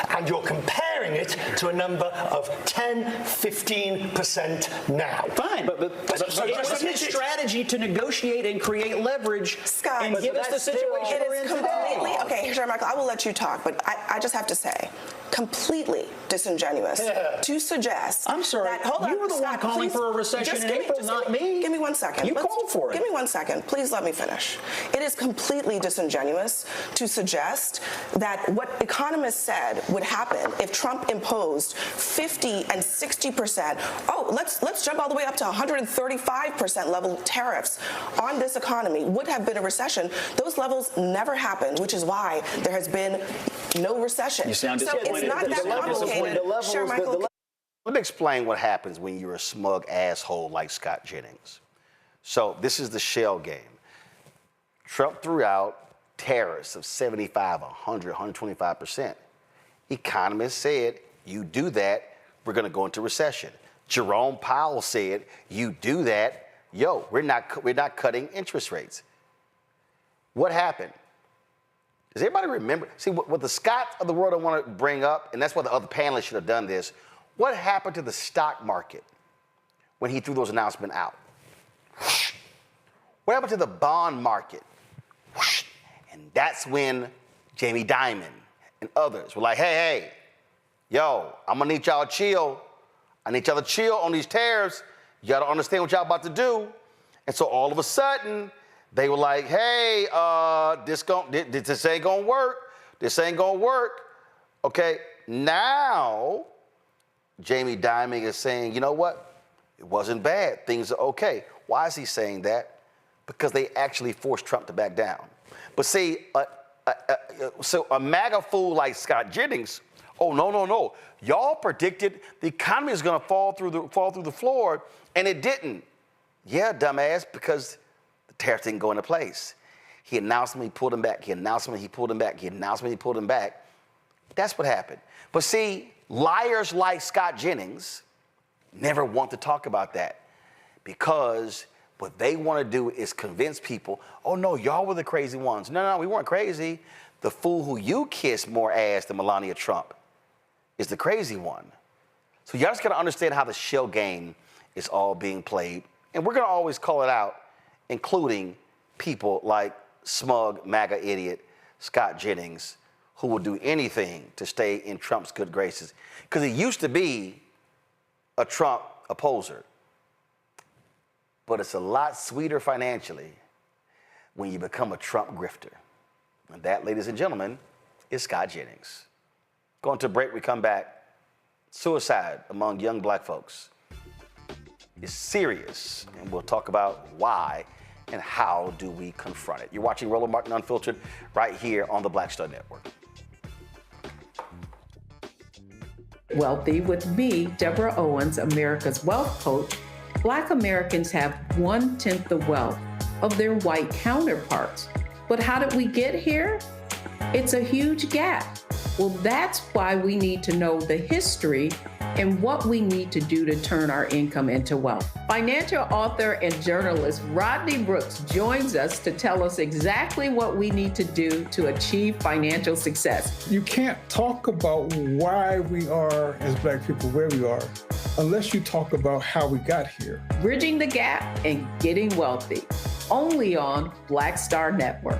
and you're comparing it to a number of 10, 15% now. Fine, but it's his strategy to negotiate and create leverage, Scott, and give us the situation we're in today. Okay, Sir Michael, I will let you talk, but I just have to say, completely disingenuous to suggest. I'm sorry. You were the one calling for a recession in April, not me. Give me 1 second. You called for it. Give me 1 second. Please let me finish. It is completely disingenuous to suggest that what economists said would happen if Trump imposed 50 and 60%. Oh, let's jump all the way up to 135% level tariffs on this economy would have been a recession. Those levels never happened, which is why there has been no recession. You sound disappointed. It's not that complicated. Sure, Michael. Let me explain what happens when you're a smug asshole like Scott Jennings. So this is the shell game. Trump threw out tariffs of 75, 100, 125%. Economists said, you do that, we're going to go into recession. Jerome Powell said, you do that, we're not cutting interest rates. What happened? Does everybody remember? See, what the Scotts of the world don't want to bring up, and that's why the other panelists should have done this, what happened to the stock market when he threw those announcements out? What happened to the bond market? And that's when Jamie Dimon and others were like, hey, I'm going to need y'all to chill. I need y'all to chill on these tariffs. You got to understand what y'all about to do. And so all of a sudden, they were like, hey, this ain't going to work. This ain't going to work. Okay, now Jamie Dimon is saying, you know what? It wasn't bad. Things are okay. Why is he saying that? Because they actually forced Trump to back down. But see, so a MAGA fool like Scott Jennings, no. Y'all predicted the economy is going to fall through the floor, and it didn't. Yeah, dumbass, because the tariffs didn't go into place. He announced them, he pulled them back. He announced them, he pulled them back. He announced them, he pulled them back. That's what happened. But see, liars like Scott Jennings never want to talk about that because what they want to do is convince people, oh, no, y'all were the crazy ones. No, we weren't crazy. The fool who you kissed more ass than Melania Trump is the crazy one. So y'all just got to understand how the shell game is all being played. And we're going to always call it out, including people like smug MAGA idiot Scott Jennings, who will do anything to stay in Trump's good graces. Because he used to be a Trump opposer. But it's a lot sweeter financially when you become a Trump grifter. And that, ladies and gentlemen, is Scott Jennings. Going to a break, we come back. Suicide among young black folks is serious, and we'll talk about why and how do we confront it. You're watching Roland Martin Unfiltered right here on the Black Star Network. Wealthy with me, Deborah Owens, America's Wealth Coach. Black Americans have 1/10 the wealth of their white counterparts. But how did we get here? It's a huge gap. Well, that's why we need to know the history and what we need to do to turn our income into wealth. Financial author and journalist Rodney Brooks joins us to tell us exactly what we need to do to achieve financial success. You can't talk about why we are, as black people, where we are, unless you talk about how we got here. Bridging the gap and getting wealthy, only on Black Star Network.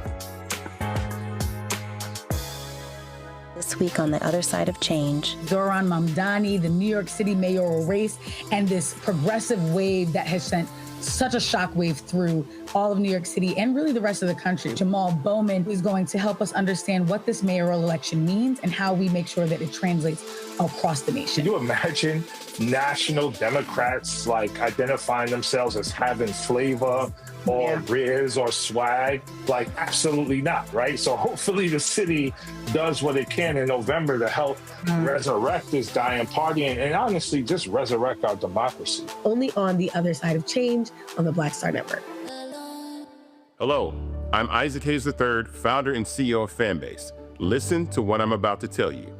This week on The Other Side of Change. Zohran Mamdani, the New York City mayoral race, and this progressive wave that has sent such a shockwave through all of New York City and really the rest of the country. Jamal Bowman is going to help us understand what this mayoral election means and how we make sure that it translates across the nation. Can you imagine national Democrats like identifying themselves as having flavor or riz or swag? Like, absolutely not, right? So hopefully the city does what it can in November to help resurrect this dying party and honestly just resurrect our democracy. Only on The Other Side of Change on the Black Star Network. Hello, I'm Isaac Hayes III, founder and CEO of Fanbase. Listen to what I'm about to tell you.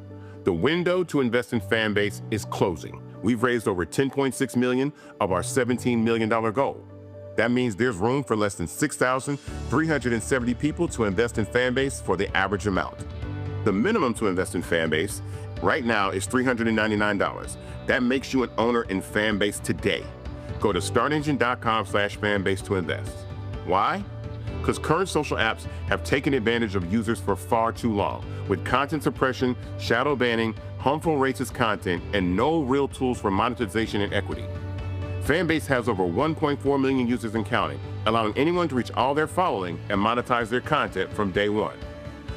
The window to invest in Fanbase is closing. We've raised over $10.6 million of our $17 million goal. That means there's room for less than 6,370 people to invest in Fanbase for the average amount. The minimum to invest in Fanbase right now is $399. That makes you an owner in Fanbase today. Go to startengine.com/fanbase to invest. Why? Because current social apps have taken advantage of users for far too long, with content suppression, shadow banning, harmful racist content, and no real tools for monetization and equity. Fanbase has over 1.4 million users and counting, allowing anyone to reach all their following and monetize their content from day one.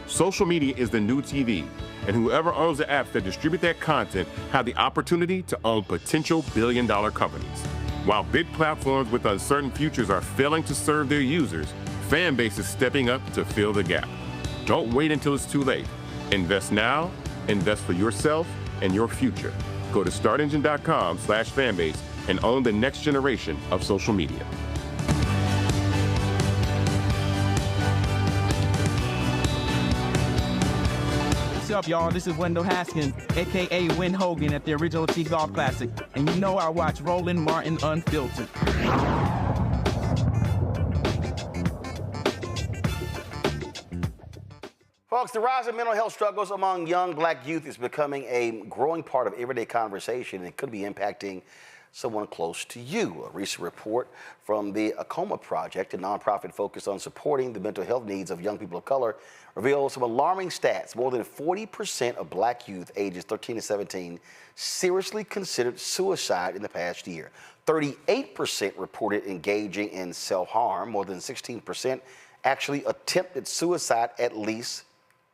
Social media is the new TV, and whoever owns the apps that distribute that content have the opportunity to own potential billion-dollar companies. While big platforms with uncertain futures are failing to serve their users, Fanbase is stepping up to fill the gap. Don't wait until it's too late. Invest now, invest for yourself and your future. Go to startengine.com/fanbase and own the next generation of social media. What's up, y'all? This is Wendell Haskins, a.k.a. Win Hogan at the original T Golf Classic. And you know I watch Roland Martin Unfiltered. Folks, the rise of mental health struggles among young black youth is becoming a growing part of everyday conversation and could be impacting someone close to you. A recent report from the Acoma Project, a nonprofit focused on supporting the mental health needs of young people of color, reveals some alarming stats. More than 40% of black youth ages 13 to 17 seriously considered suicide in the past year. 38% reported engaging in self-harm. More than 16% actually attempted suicide at least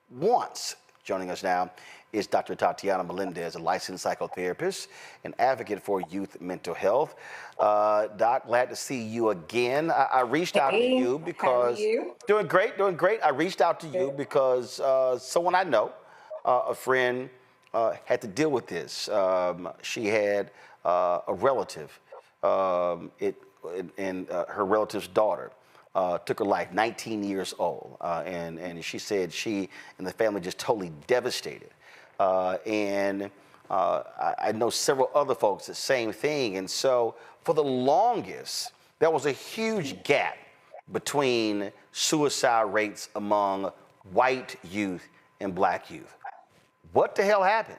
once. Joining us now is Dr. Tatiana Melendez, a licensed psychotherapist and advocate for youth mental health. Doc, glad to see you again. I reached out to you because... How are you? Doing great. I reached out to you because someone I know, a friend, had to deal with this. She had a relative, and her relative's daughter took her life, 19 years old. And she said she and the family just totally devastated. I know several other folks, the same thing. And so for the longest, there was a huge gap between suicide rates among white youth and black youth. What the hell happened?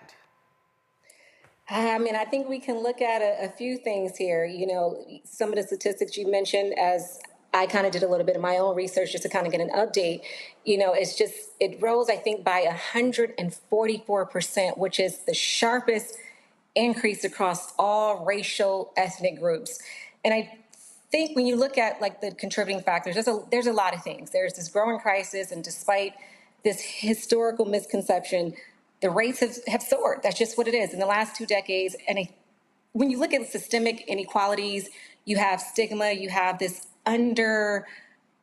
I mean, I think we can look at a few things here. You know, some of the statistics you mentioned, as I kind of did a little bit of my own research just to kind of get an update. You know, it rose, I think, by 144%, which is the sharpest increase across all racial ethnic groups. And I think when you look at like the contributing factors, there's a lot of things. There's this growing crisis, and despite this historical misconception, the rates have soared. That's just what it is in the last 2 decades. And when you look at systemic inequalities, you have stigma, you have this under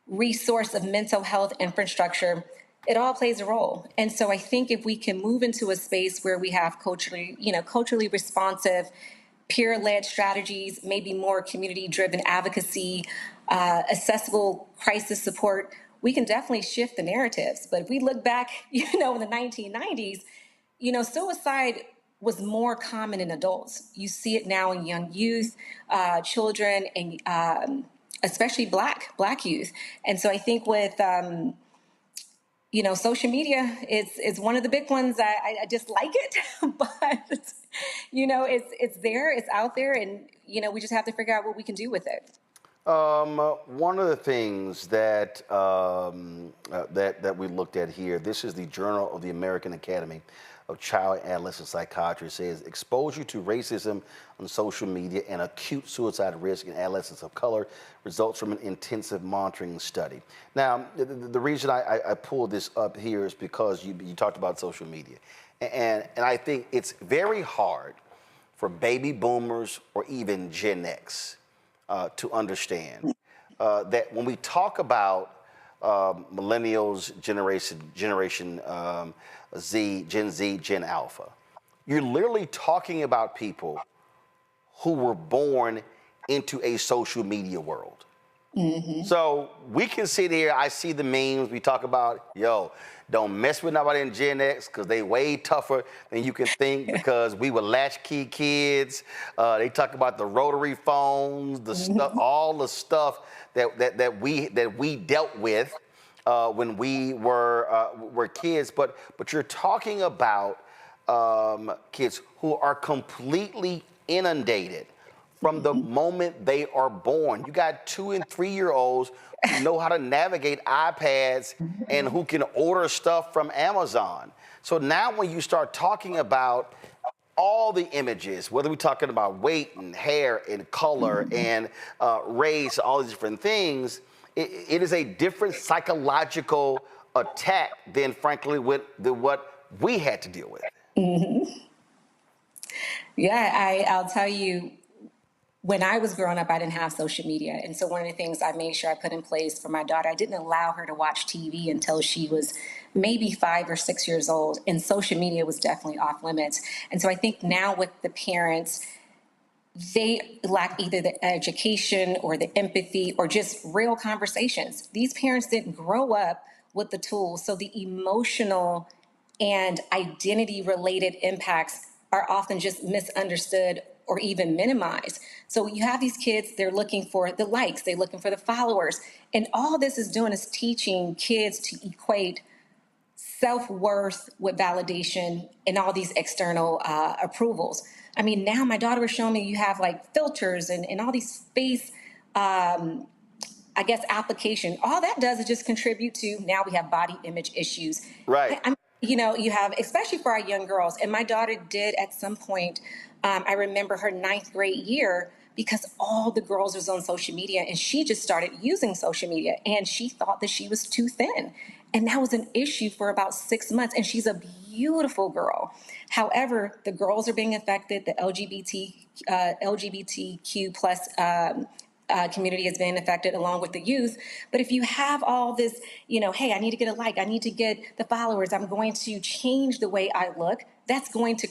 resource of mental health infrastructure. It all plays a role. And so I think if we can move into a space where we have culturally responsive, peer-led strategies, maybe more community-driven advocacy, accessible crisis support, we can definitely shift the narratives. But if we look back, in the 1990s, suicide was more common in adults. You see it now in young youth, children, and especially Black youth. And so I think with social media is one of the big ones. I dislike it, but it's there, it's out there, and we just have to figure out what we can do with it. One of the things that that we looked at here, this is the Journal of the American Academy of Child and Adolescent Psychiatry, says exposure to racism on social media and acute suicide risk in adolescents of color results from an intensive monitoring study. Now, the reason I pulled this up here is because you talked about social media. And I think it's very hard for baby boomers or even Gen X to understand that when we talk about millennials, generation Z, Gen Z, Gen Alpha, you're literally talking about people who were born into a social media world. Mm-hmm. So we can sit here, I see the memes, we talk about, don't mess with nobody in Gen X because they way tougher than you can think because we were latchkey kids. They talk about the rotary phones, the stuff, all the stuff that we dealt with when we were kids. But you're talking about kids who are completely inundated from the moment they are born. You got 2- and 3-year-olds who know how to navigate iPads and who can order stuff from Amazon. So now when you start talking about all the images, whether we're talking about weight and hair and color and race, all these different things, it is a different psychological attack than, frankly, what we had to deal with. Mm-hmm. Yeah, I'll tell you, when I was growing up, I didn't have social media. And so one of the things I made sure I put in place for my daughter, I didn't allow her to watch TV until she was maybe 5 or 6 years old. And social media was definitely off limits. And so I think now with the parents, they lack either the education or the empathy or just real conversations. These parents didn't grow up with the tools. So the emotional and identity related impacts are often just misunderstood or even minimized. So you have these kids, they're looking for the likes, they're looking for the followers. And all this is doing is teaching kids to equate self-worth with validation and all these external approvals. I mean, now my daughter was showing me you have like filters and all these face, application. All that does is just contribute to, now we have body image issues. Right. You have, especially for our young girls. And my daughter did at some point, I remember her 9th grade year, because all the girls was on social media and she just started using social media and she thought that she was too thin. And that was an issue for about 6 months. And she's a beautiful girl. However, the girls are being affected. The LGBTQ plus community is being affected along with the youth. But if you have all this, hey, I need to get a like, I need to get the followers, I'm going to change the way I look, that's going to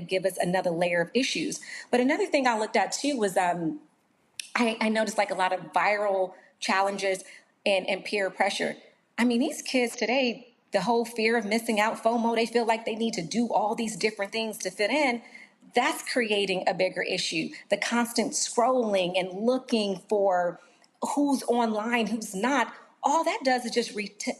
give us another layer of issues. But another thing I looked at too was I noticed like a lot of viral challenges and peer pressure. I mean, these kids today, the whole fear of missing out, FOMO, they feel like they need to do all these different things to fit in. That's creating a bigger issue. The constant scrolling and looking for who's online, who's not, all that does is just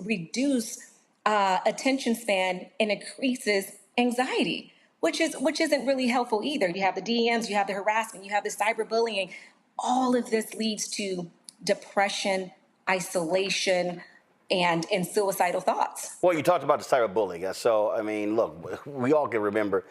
reduce attention span and increases anxiety, which isn't really helpful either. You have the DMs, you have the harassment, you have the cyberbullying. All of this leads to depression, isolation, and suicidal thoughts. Well, you talked about the cyberbullying. So, I mean, look, we all can remember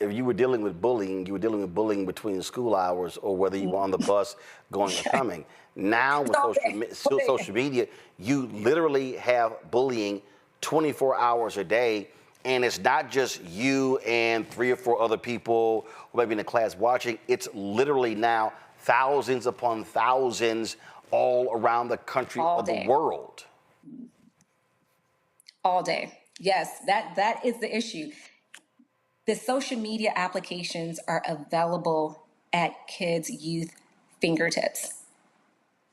if you were dealing with bullying, you were dealing with bullying between school hours or whether you were on the bus going or coming. Now with social media, you literally have bullying 24 hours a day. And it's not just you and 3 or 4 other people who might be in the class watching. It's literally now thousands upon thousands all around the country or the world. All day. Yes, that is the issue. The social media applications are available at kids' youth fingertips.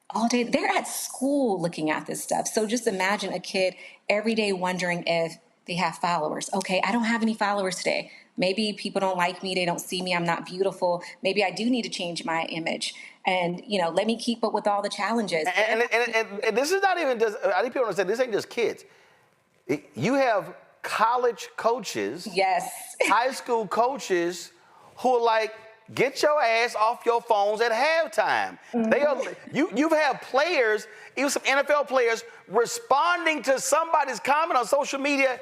All day. They're at school looking at this stuff. So just imagine a kid every day wondering if they have followers. Okay, I don't have any followers today. Maybe people don't like me. They don't see me. I'm not beautiful. Maybe I do need to change my image. And, let me keep up with all the challenges. And this is not even just, I think people understand, this ain't just kids. You have college coaches, yes, high school coaches who are like, get your ass off your phones at halftime. They are, you've had players, even some NFL players, responding to somebody's comment on social media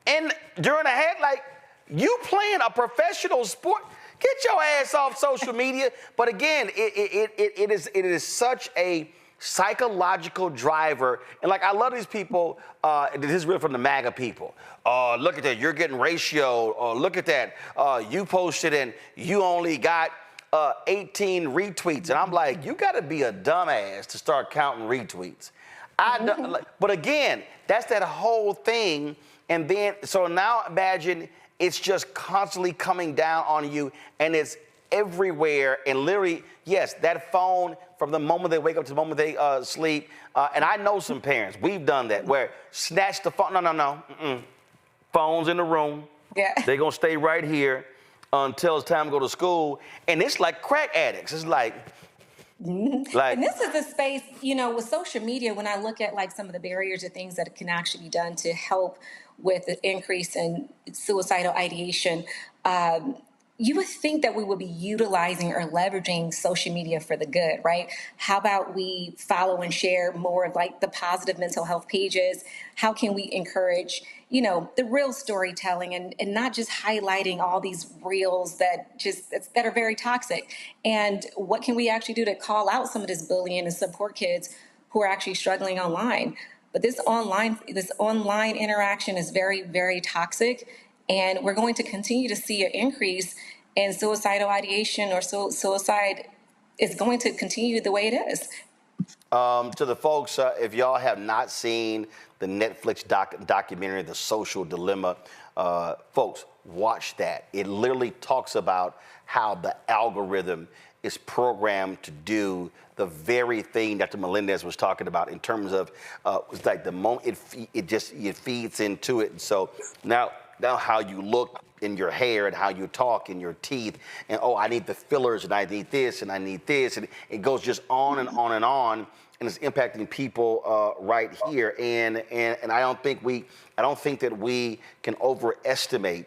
and during a half, like, you playing a professional sport, get your ass off social media. But again, it is such a psychological driver. And like, I love these people, this is real from the MAGA people. Look at that, you're getting ratioed. Look at that, you posted and you only got 18 retweets. And I'm like, you gotta be a dumbass to start counting retweets. But again, that's that whole thing. And then, so now imagine it's just constantly coming down on you and it's everywhere. And literally, yes, that phone from the moment they wake up to the moment they sleep. And I know some parents, we've done that, where snatch the phone, no. Phone's in the room. Yeah. They're gonna stay right here until it's time to go to school. And it's like crack addicts. It's like, and this is the space, with social media, when I look at like some of the barriers or things that can actually be done to help with the increase in suicidal ideation, you would think that we would be utilizing or leveraging social media for the good, right? How about we follow and share more of like the positive mental health pages? How can we encourage, the real storytelling and not just highlighting all these reels that are very toxic? And what can we actually do to call out some of this bullying and support kids who are actually struggling online? But this online interaction is very, very toxic. And we're going to continue to see an increase in suicidal ideation, or suicide is going to continue the way it is. To the folks, if y'all have not seen the Netflix documentary, The Social Dilemma, folks, watch that. It literally talks about how the algorithm is programmed to do the very thing Dr. Melendez was talking about in terms of, it's like the moment it feeds into it. And so now how you look in your hair and how you talk in your teeth, and I need the fillers and I need this and I need this, and it goes just on and on and on, and it's impacting people right here. And I don't think that we can overestimate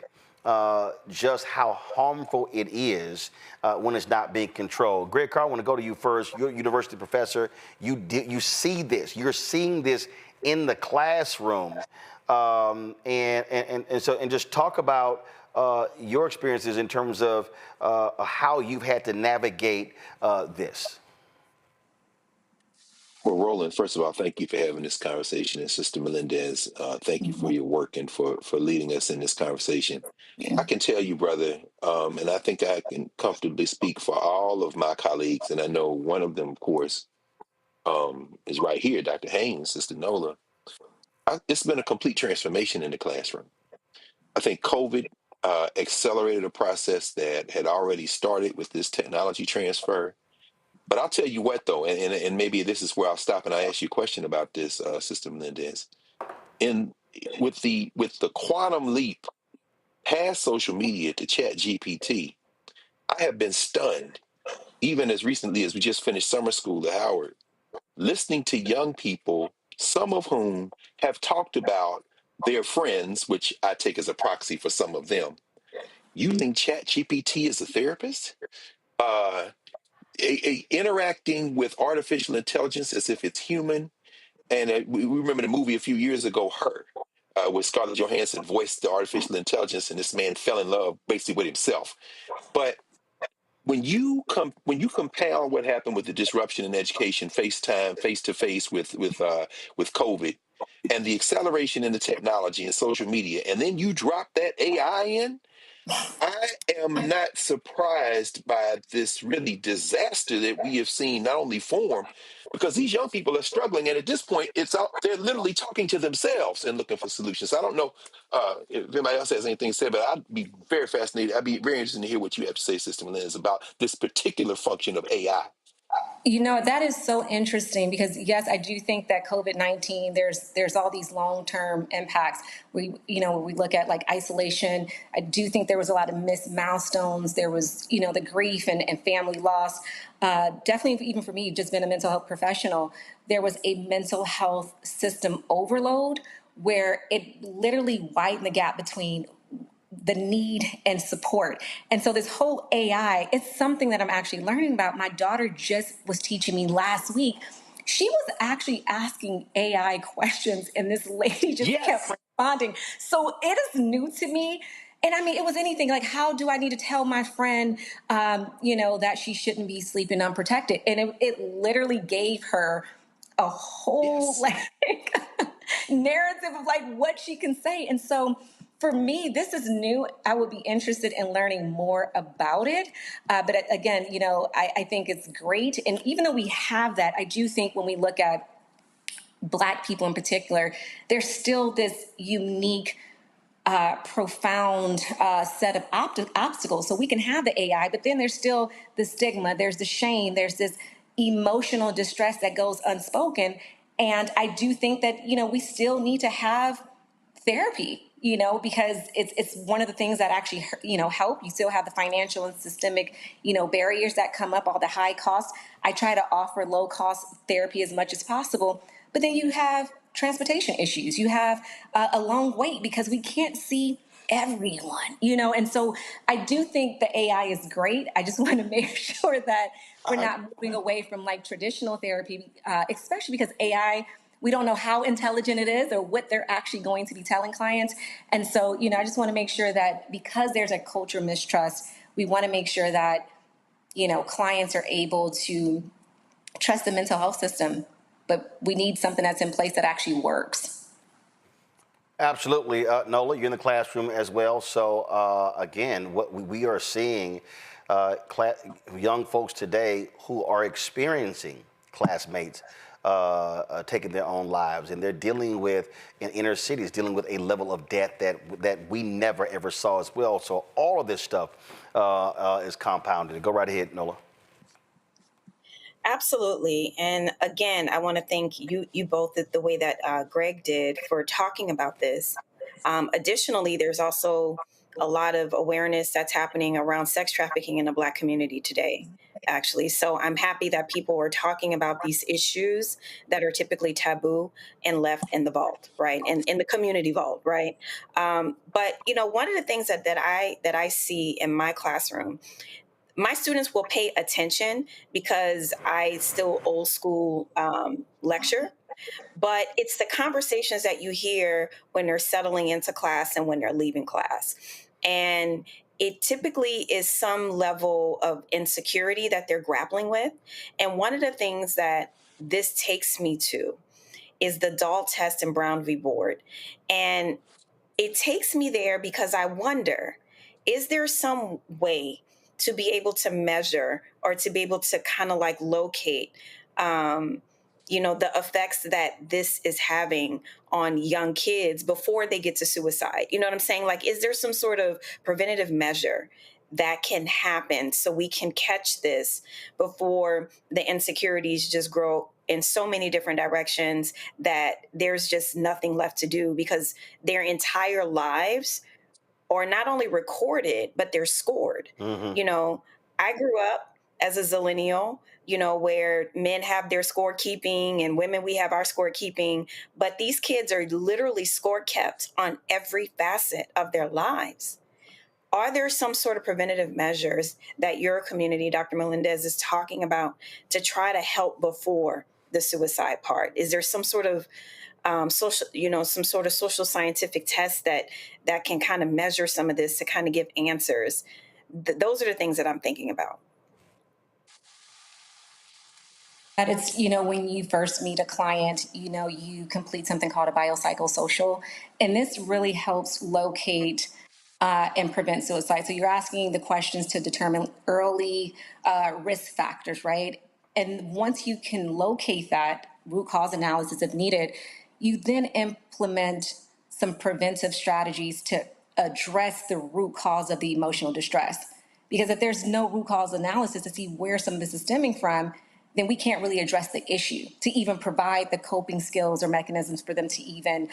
just how harmful it is when it's not being controlled. Greg Carr, I want to go to you first. You're a university professor. You see this. You're seeing this in the classroom. And just talk about your experiences in terms of how you've had to navigate this. Well, Roland, first of all, thank you for having this conversation. And Sister Melendez, thank you for your work and for leading us in this conversation. I can tell you, brother, and I think I can comfortably speak for all of my colleagues, and I know one of them, of course, is right here, Dr. Haynes, Sister Nola. It's been a complete transformation in the classroom. I think COVID accelerated a process that had already started with this technology transfer. But I'll tell you what, though, and maybe this is where I'll stop and I ask you a question about this, Sister Melendez. With the quantum leap past social media to Chat GPT, I have been stunned, even as recently as we just finished summer school at Howard, listening to young people, some of whom have talked about their friends, which I take as a proxy for some of them, using Chat GPT as a therapist, interacting with artificial intelligence as if it's human. And we remember the movie a few years ago, Her, where Scarlett Johansson voiced the artificial intelligence, and this man fell in love basically with himself. But when you compound what happened with the disruption in education, FaceTime, face to face with COVID, and the acceleration in the technology and social media, and then you drop that AI in, I am not surprised by this really disaster that we have seen not only form, because these young people are struggling, and at this point, they're literally talking to themselves and looking for solutions. I don't know if anybody else has anything to say, but I'd be very fascinated. I'd be very interested to hear what you have to say, Sister Melendez, about this particular function of AI. That is so interesting because yes, I do think that COVID-19, there's all these long-term impacts. When we look at like isolation, I do think there was a lot of missed milestones. There was, the grief and family loss. Definitely, even for me, just been a mental health professional, there was a mental health system overload where it literally widened the gap between the need and support. And so this whole AI, it's something that I'm actually learning about. My daughter just was teaching me last week. She was actually asking AI questions and this lady just kept responding. So it is new to me. And I mean, it was anything like, how do I need to tell my friend, that she shouldn't be sleeping unprotected? And it literally gave her a whole narrative of like what she can say. And so for me, this is new. I would be interested in learning more about it. But again, I think it's great. And even though we have that, I do think when we look at Black people in particular, there's still this unique, profound set of obstacles. So we can have the AI, but then there's still the stigma, there's the shame, there's this emotional distress that goes unspoken. And I do think that, we still need to have therapy, because it's one of the things that actually, help. You still have the financial and systemic, barriers that come up, all the high costs. I try to offer low cost therapy as much as possible, but then you have transportation issues. You have a long wait because we can't see everyone, and so I do think the AI is great. I just want to make sure that we're not moving away from like traditional therapy, especially because AI, we don't know how intelligent it is or what they're actually going to be telling clients. And so, I just want to make sure that because there's a culture of mistrust, we want to make sure that, clients are able to trust the mental health system, but we need something that's in place that actually works. Absolutely. Nola, you're in the classroom as well. So again, what we are seeing young folks today who are experiencing classmates taking their own lives, and they're dealing with, in inner cities, dealing with a level of debt that we never ever saw as well. So all of this stuff is compounded. Go right ahead, Nola. Absolutely. And again, I want to thank you both the way that Greg did for talking about this. Additionally, there's also a lot of awareness that's happening around sex trafficking in the Black community today, actually. So I'm happy that people are talking about these issues that are typically taboo and left in the vault, right? And in the community vault, right? But, one of the things that I see in my classroom, my students will pay attention because I still old school lecture, but it's the conversations that you hear when they're settling into class and when they're leaving class. And it typically is some level of insecurity that they're grappling with. And one of the things that this takes me to is the Dahl test and Brown v. Board. And it takes me there because I wonder, is there some way to be able to measure or to be able to kind of like locate, the effects that this is having on young kids before they get to suicide? You know what I'm saying? Like, is there some sort of preventative measure that can happen so we can catch this before the insecurities just grow in so many different directions that there's just nothing left to do because their entire lives are not only recorded, but they're scored. Mm-hmm. I grew up as a zillennial, where men have their score keeping and women, we have our score keeping, but these kids are literally score kept on every facet of their lives. Are there some sort of preventative measures that your community, Dr. Melendez, is talking about to try to help before the suicide part? Is there some sort of social, some sort of social scientific test that can kind of measure some of this to kind of give answers. Those are the things that I'm thinking about. But it's, when you first meet a client, you complete something called a biopsychosocial, and this really helps locate and prevent suicide. So you're asking the questions to determine early risk factors, right? And once you can locate that root cause analysis if needed, you then implement some preventive strategies to address the root cause of the emotional distress. Because if there's no root cause analysis to see where some of this is stemming from, then we can't really address the issue to even provide the coping skills or mechanisms for them to even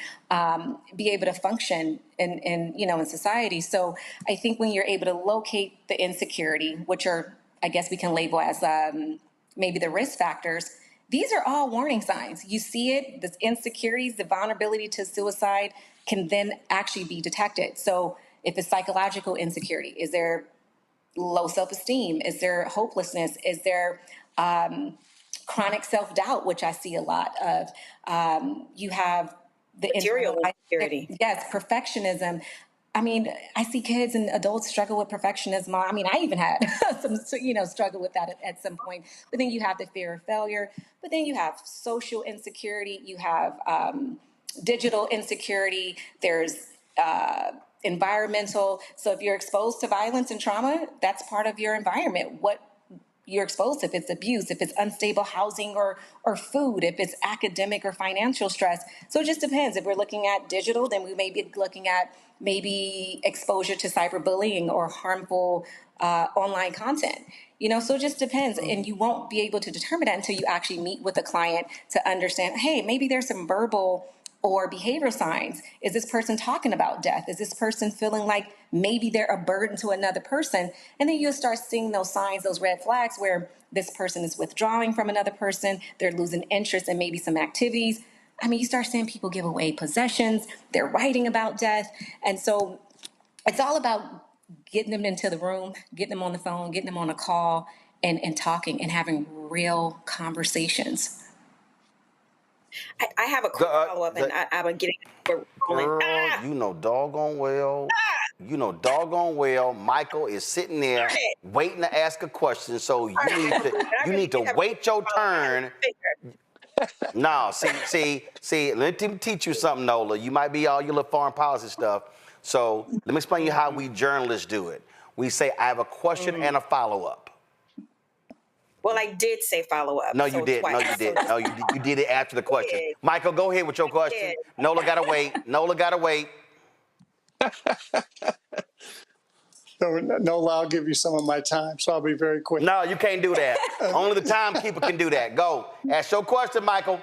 be able to function in society. So I think when you're able to locate the insecurity, which are, I guess we can label as maybe the risk factors, these are all warning signs. You see it, the insecurities, the vulnerability to suicide can then actually be detected. So if it's psychological insecurity, is there low self-esteem? Is there hopelessness? Is there chronic self-doubt, which I see a lot of? You have the material insecurity. Yes, perfectionism. I mean, I see kids and adults struggle with perfectionism. I mean, I even had some, struggle with that at some point. But then you have the fear of failure. But then you have social insecurity. You have digital insecurity. There's environmental. So if you're exposed to violence and trauma, that's part of your environment. What you're exposed to, if it's abuse, if it's unstable housing or food, if it's academic or financial stress. So it just depends. If we're looking at digital, then we may be looking at maybe exposure to cyberbullying or harmful online content. So it just depends. And you won't be able to determine that until you actually meet with a client to understand, hey, maybe there's some verbal or behavioral signs. Is this person talking about death? Is this person feeling like maybe they're a burden to another person? And then you'll start seeing those signs, those red flags where this person is withdrawing from another person, they're losing interest in maybe some activities. I mean, you start seeing people give away possessions, they're writing about death. And so it's all about getting them into the room, getting them on the phone, getting them on a call, and talking and having real conversations. I have a quick follow-up, and I'm getting Girl, doggone well, Michael is sitting there waiting to ask a question. So you need to wait your turn. No, see, let me teach you something, Nola. You might be all your little foreign policy stuff. So let me explain you how we journalists do it. We say, I have a question and a follow-up. Well, I did say follow-up. No, you didn't. No, you didn't. No, you did it after the question. Michael, go ahead with your question. Nola gotta wait. So, Nola, I'll give you some of my time, so I'll be very quick. No, you can't do that. Only the timekeeper can do that. Go. Ask your question, Michael.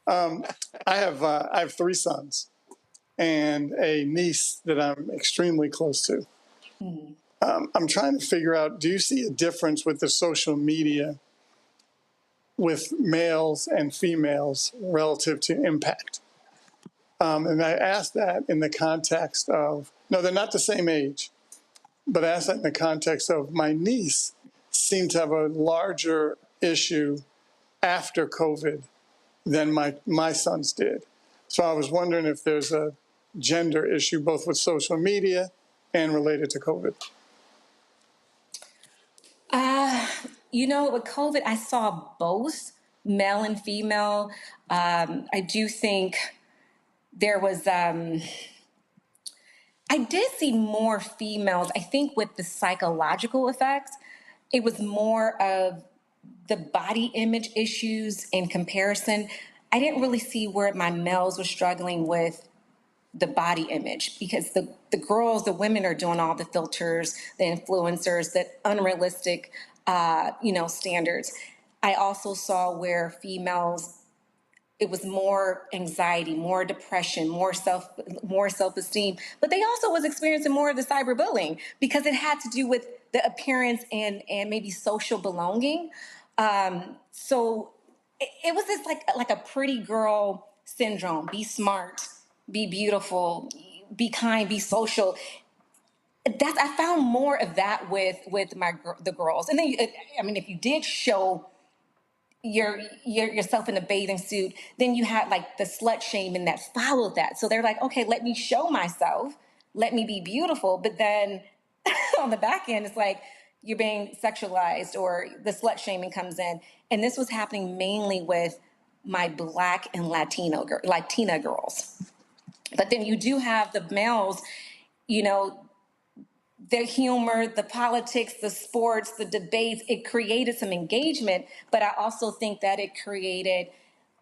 I have 3 sons and a niece that I'm extremely close to. I'm trying to figure out, do you see a difference with the social media with males and females relative to impact? And I asked that in the context of, no, they're not the same age, but I asked that in the context of my niece seemed to have a larger issue after COVID than my sons did. So I was wondering if there's a gender issue both with social media and related to COVID. With COVID, I saw both male and female. I do think there was, I did see more females. I think with the psychological effects, it was more of the body image issues in comparison. I didn't really see where my males were struggling with the body image, because the girls, the women are doing all the filters, the influencers, the unrealistic, standards. I also saw where females, it was more anxiety, more depression, more self-esteem, but they also was experiencing more of the cyberbullying because it had to do with the appearance and maybe social belonging. So it was this like a pretty girl syndrome. Be smart, be beautiful, be kind, be social. I found more of that with the girls. And then, if you did show, yourself in a bathing suit. Then you had like the slut shaming that followed that. So they're like, okay, let me show myself, let me be beautiful. But then on the back end, it's like you're being sexualized, or the slut shaming comes in. And this was happening mainly with my Black and Latina girls. But then you do have the males, you know, the humor, the politics, the sports, the debates. It created some engagement, but I also think that it created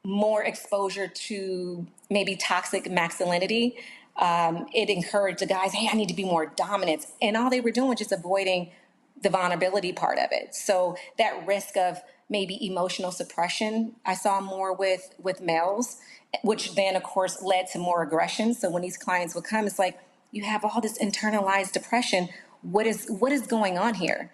more exposure to maybe toxic masculinity. It encouraged the guys, hey, I need to be more dominant. And all they were doing was just avoiding the vulnerability part of it. So that risk of maybe emotional suppression, I saw more with males, which then of course led to more aggression. So when these clients would come, it's like, you have all this internalized depression. What is going on here?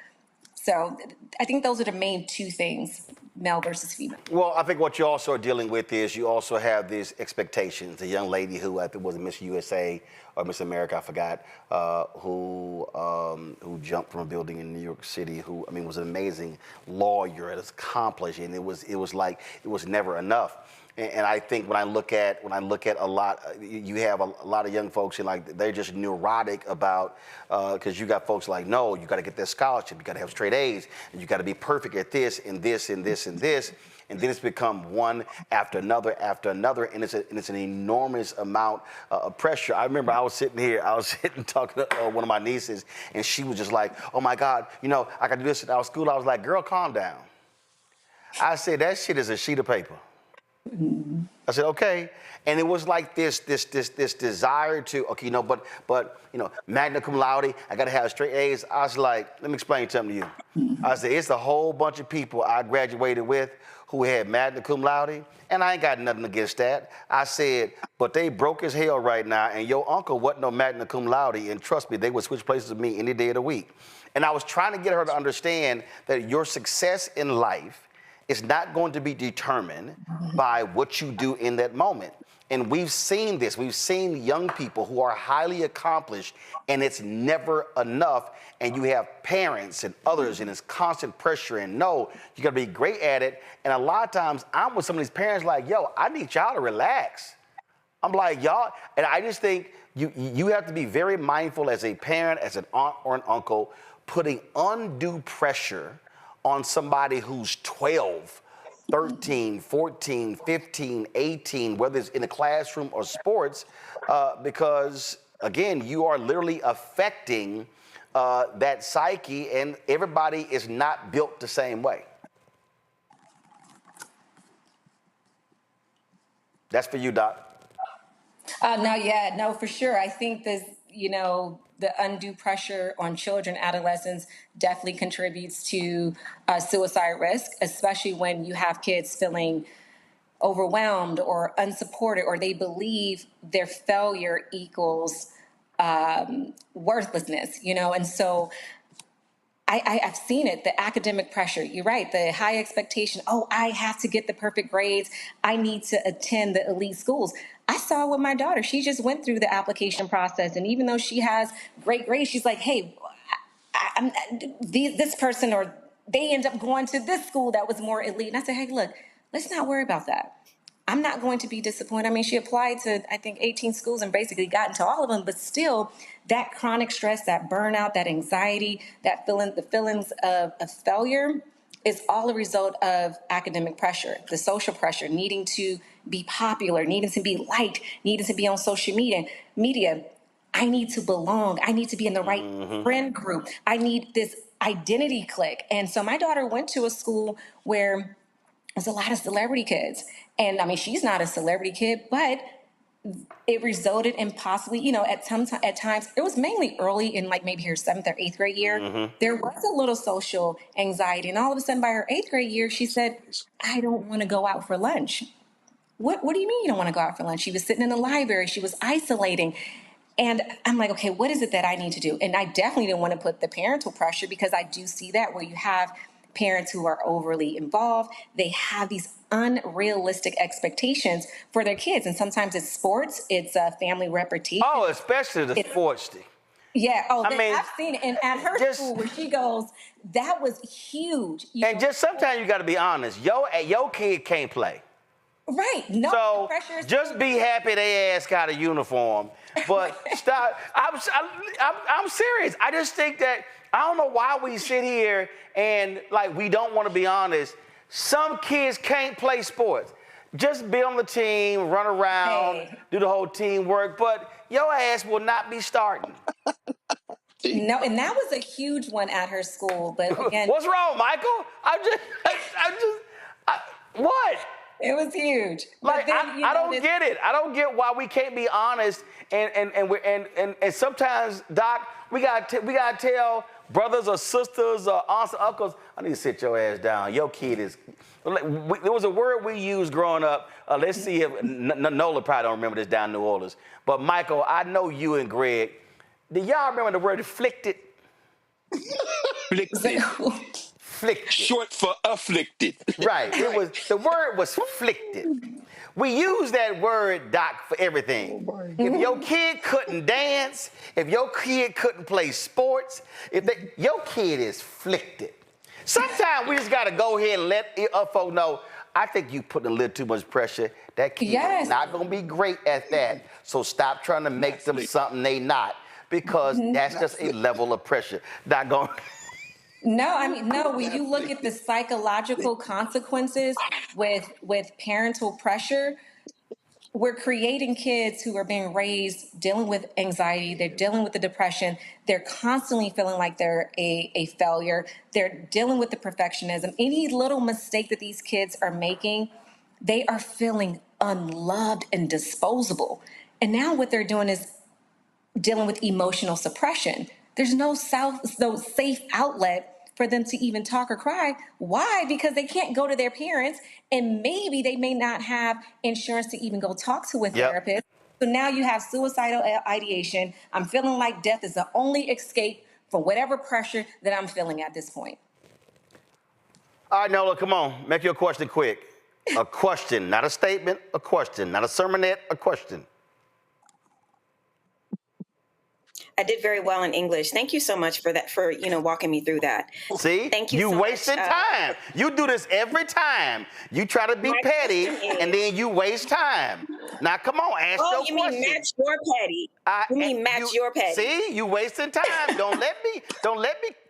So I think those are the main two things, male versus female. Well, I think what you also are dealing with is you also have these expectations. A young lady who I think was Miss USA or Miss America, I forgot, who jumped from a building in New York City, who, I mean, was an amazing lawyer and accomplished, and it was like it was never enough. And I think when I look at a lot, you have a lot of young folks, and like they're just neurotic about, because you got folks like, no, you got to get this scholarship, you got to have straight A's, and you got to be perfect at this and this and this and this, and then it's become one after another, and it's an enormous amount of pressure. I remember I was sitting talking to one of my nieces, and she was just like, oh my God, you know, I got to do this at our school. I was like, girl, calm down. I said, that shit is a sheet of paper. I said, okay. And it was like this desire to, okay, you know, but you know, magna cum laude, I gotta have straight A's. I was like, let me explain something to you. I said, it's a whole bunch of people I graduated with who had magna cum laude, and I ain't got nothing against that. I said, but they broke as hell right now, and your uncle wasn't no magna cum laude, and trust me, they would switch places with me any day of the week. And I was trying to get her to understand that your success in life is not going to be determined by what you do in that moment. And we've seen this. We've seen young people who are highly accomplished, and it's never enough. And you have parents and others, and it's constant pressure. And no, you got to be great at it. And a lot of times, I'm with some of these parents like, yo, I need y'all to relax. I'm like, y'all, and I just think you have to be very mindful as a parent, as an aunt or an uncle, putting undue pressure on somebody who's 12, 13, 14, 15, 18, whether it's in a classroom or sports, because, again, you are literally affecting that psyche, and everybody is not built the same way. That's for you, Doc. No, for sure. I think this, you know, the undue pressure on children, adolescents definitely contributes to suicide risk, especially when you have kids feeling overwhelmed or unsupported, or they believe their failure equals worthlessness, you know? And so I've seen it, the academic pressure. You're right, the high expectation. Oh, I have to get the perfect grades. I need to attend the elite schools. I saw with my daughter, she just went through the application process. And even though she has great grades, she's like, hey, this person, or they end up going to this school that was more elite. And I said, hey, look, let's not worry about that. I'm not going to be disappointed. I mean, she applied to, I think, 18 schools and basically got into all of them, but still that chronic stress, that burnout, that anxiety, that the feelings of failure is all a result of academic pressure, the social pressure, needing to be popular, needing to be liked, needing to be on social media. I need to belong. I need to be in the right friend group. I need this identity click. And so my daughter went to a school where there's a lot of celebrity kids. And I mean, she's not a celebrity kid, but it resulted in possibly, you know, at times, it was mainly early in like maybe her 7th or 8th grade year, there was a little social anxiety. And all of a sudden by her 8th grade year, she said, I don't want to go out for lunch. What do you mean you don't want to go out for lunch? She was sitting in the library. She was isolating. And I'm like, okay, what is it that I need to do? And I definitely didn't want to put the parental pressure, because I do see that where you have parents who are overly involved. They have these unrealistic expectations for their kids. And sometimes it's sports, it's family reputation. Oh, especially the sports thing. Yeah. Oh, I mean, I've seen it. And at her school where she goes, that was huge. And just sometimes you got to be honest. Your kid can't play. Right. No, so the pressure is just be happy they ass got a uniform. But stop. I'm serious. I just think that I don't know why we sit here and like we don't want to be honest. Some kids can't play sports. Just be on the team, run around, do the whole teamwork. But your ass will not be starting. No, and that was a huge one at her school. But again, what's wrong, Michael? What? It was huge. Like I don't get it. I don't get why we can't be honest. And sometimes, Doc, we gotta tell brothers or sisters or aunts or uncles, I need to sit your ass down. Your kid is. There was a word we used growing up. Let's see if Nola probably don't remember this down in New Orleans. But Michael, I know you and Greg. Do y'all remember the word afflicted? Afflicted. Afflicted. Short for afflicted. Right. The word was afflicted. We use that word, Doc, for everything. If your kid couldn't dance, if your kid couldn't play sports, your kid is afflicted. Sometimes we just got to go ahead and let folks know, I think you putting a little too much pressure. That kid is not going to be great at that. So stop trying to make them something they not, because that's just a level of pressure. Not going. No, I mean, no, when you look at the psychological consequences with parental pressure, we're creating kids who are being raised dealing with anxiety, they're dealing with the depression, they're constantly feeling like they're a failure, they're dealing with the perfectionism. Any little mistake that these kids are making, they are feeling unloved and disposable. And now what they're doing is dealing with emotional suppression. There's no safe outlet for them to even talk or cry. Why? Because they can't go to their parents, and maybe they may not have insurance to even go talk to a therapist. So now you have suicidal ideation. I'm feeling like death is the only escape from whatever pressure that I'm feeling at this point. All right, Nola, come on. Make your question quick. A question, not a statement, a question. Not a sermonette, a question. I did very well in English. Thank you so much for that, for walking me through that. See, thank you. You so wasted much. time. You do this every time. You try to be petty, and then you waste time. Now, come on, ask your question. Oh, you mean match your petty? You mean match your petty? See, you wasting time. Don't let me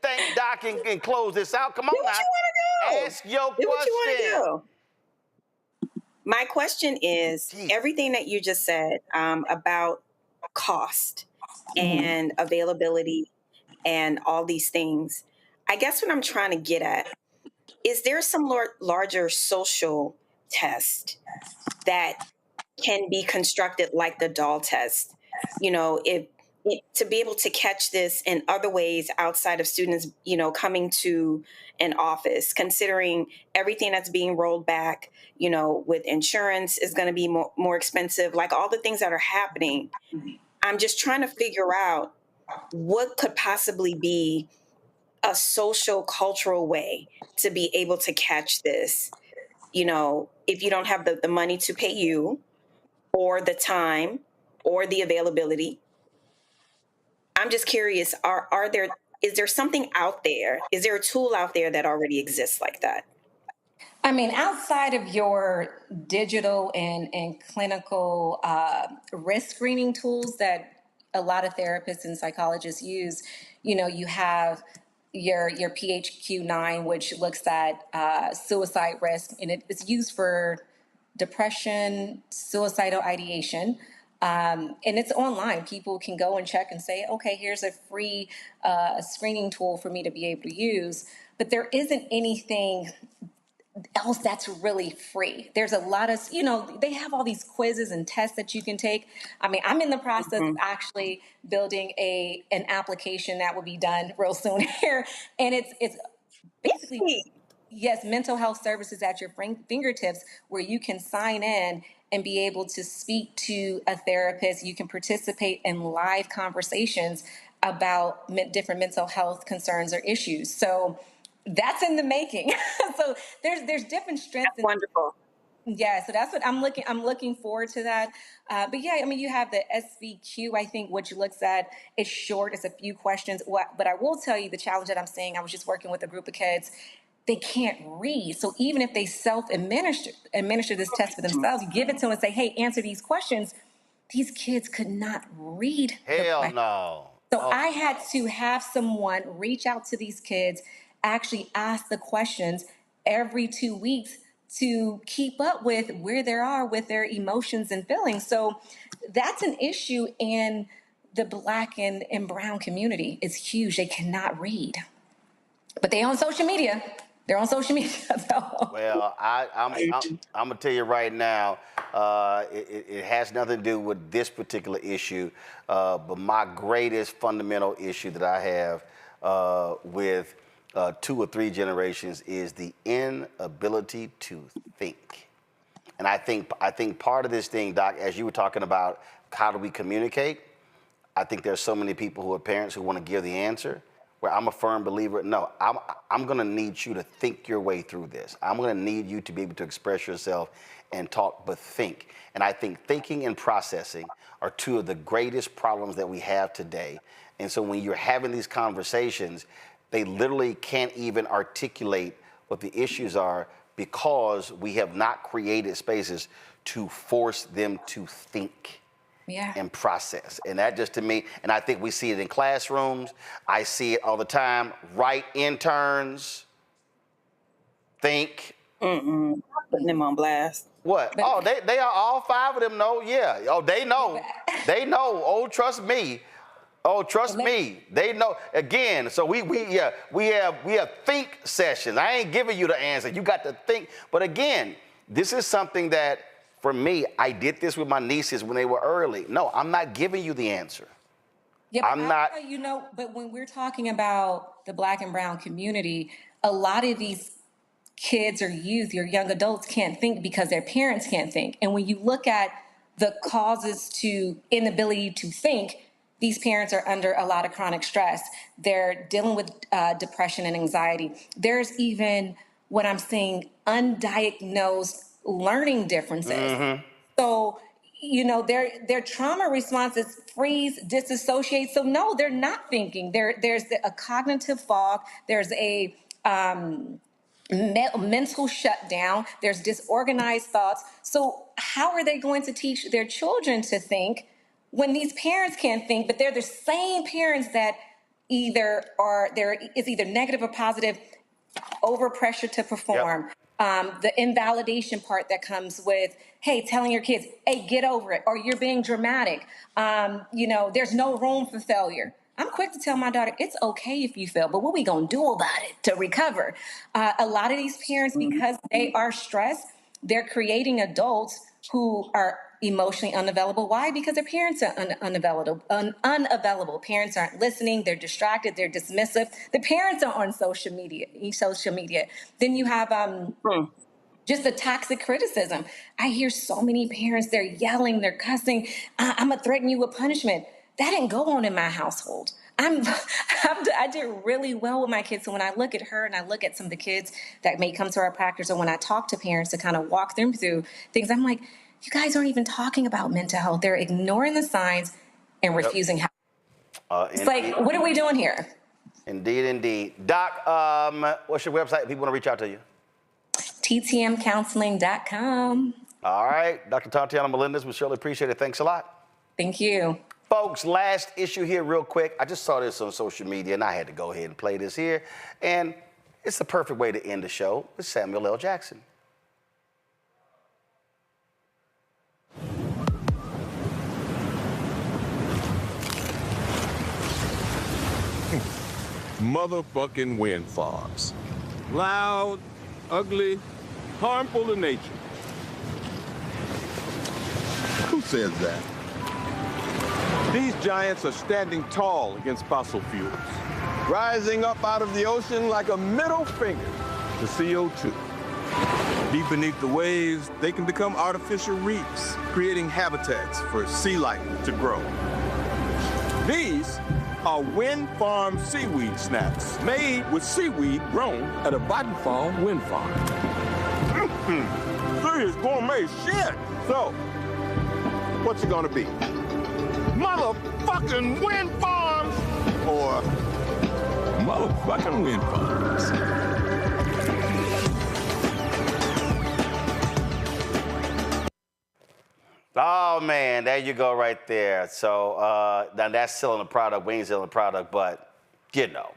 thank Doc and close this out. Come on do now. What you want to do. Ask your do question. What you want to do. My question is everything that you just said about cost and availability and all these things. I guess what I'm trying to get at is there some larger social test that can be constructed like the doll test? If to be able to catch this in other ways outside of students, coming to an office, considering everything that's being rolled back, with insurance is going to be more expensive, like all the things that are happening. I'm just trying to figure out what could possibly be a social, cultural way to be able to catch this. If you don't have the money to pay you, or the time, or the availability. I'm just curious, is there something out there? Is there a tool out there that already exists like that? I mean, outside of your digital and clinical risk screening tools that a lot of therapists and psychologists use, you have your PHQ-9, which looks at suicide risk, and it's used for depression, suicidal ideation. And it's online. People can go and check and say, okay, here's a free screening tool for me to be able to use. But there isn't anything else that's really free. There's a lot of, they have all these quizzes and tests that you can take. I mean, I'm in the process of actually building an application that will be done real soon here. And it's basically, yes, mental health services at your fingertips, where you can sign in and be able to speak to a therapist. You can participate in live conversations about different mental health concerns or issues. So that's in the making. So there's different strengths. That's wonderful. Yeah, so that's what I'm looking forward to that. But yeah, I mean, you have the SVQ, I think, which looks at, it's short, it's a few questions. But I will tell you the challenge that I'm seeing, I was just working with a group of kids, they can't read. So even if they administer this test for themselves, you give it to them and say, hey, answer these questions, these kids could not read. Hell no. So I had to have someone reach out to these kids, actually ask the questions every 2 weeks to keep up with where they are with their emotions and feelings. So that's an issue in the Black and brown community. It's huge. They cannot read. But they're on social media. They're on social media. So. Well, I'm gonna tell you right now, it has nothing to do with this particular issue, but my greatest fundamental issue that I have with 2 or 3 generations is the inability to think. And I think part of this thing, Doc, as you were talking about, how do we communicate? I think there's so many people who are parents who want to give the answer, where I'm a firm believer, no, I'm gonna need you to think your way through this. I'm gonna need you to be able to express yourself and talk, but think. And I think thinking and processing are 2 of the greatest problems that we have today. And so when you're having these conversations, they literally can't even articulate what the issues are because we have not created spaces to force them to think. Yeah. And process. And that just to me, and I think we see it in classrooms. I see it all the time. Right interns think. Putting them on blast. What? Oh, they are all 5 of them know. Yeah. Oh, they know. They know. Oh, trust me. Oh, trust me. They know. Again, so we have think sessions. I ain't giving you the answer. You got to think. But again, this is something that, for me, I did this with my nieces when they were early. No, I'm not giving you the answer. Yeah, I'm not. But when we're talking about the Black and brown community, a lot of these kids or youth or young adults can't think because their parents can't think. And when you look at the causes to inability to think, these parents are under a lot of chronic stress. They're dealing with depression and anxiety. There's even what I'm seeing, undiagnosed learning differences. Mm-hmm. So, their trauma responses freeze, disassociate. So no, they're not thinking. There's a cognitive fog. There's a mental shutdown. There's disorganized thoughts. So how are they going to teach their children to think when these parents can't think, but they're the same parents that is either negative or positive, overpressure to perform. Yep. The invalidation part that comes with, hey, telling your kids, hey, get over it, or you're being dramatic. There's no room for failure. I'm quick to tell my daughter, it's okay if you fail, but what we gonna do about it to recover? A lot of these parents, because they are stressed, they're creating adults who are emotionally unavailable. Why? Because their parents are unavailable. Parents aren't listening. They're distracted. They're dismissive. The parents are on social media. Then you have just the toxic criticism. I hear so many parents, they're yelling, they're cussing. I'm going to threaten you with punishment. That didn't go on in my household. I did really well with my kids. So when I look at her and I look at some of the kids that may come to our practice, or when I talk to parents to kind of walk them through things, I'm like, you guys aren't even talking about mental health. They're ignoring the signs and refusing help. It's like, what are we doing here? Indeed. Doc, what's your website if people want to reach out to you? ttmcounseling.com. All right. Dr. Tatiana Melendez, we surely appreciate it. Thanks a lot. Thank you. Folks, last issue here real quick. I just saw this on social media, and I had to go ahead and play this here. And it's the perfect way to end the show with Samuel L. Jackson. Motherfucking wind farms. Loud, ugly, harmful to nature. Who says that? These giants are standing tall against fossil fuels, rising up out of the ocean like a middle finger to CO2. Deep beneath the waves, they can become artificial reefs, creating habitats for sea life to grow. These are wind farm seaweed snaps made with seaweed grown at a Vattenfall wind farm. serious gourmet shit. So, what's it gonna be? Motherfucking wind farms or motherfucking wind farms? Oh, man, there you go right there. So now that's selling the product. We ain't selling the product, but, you know,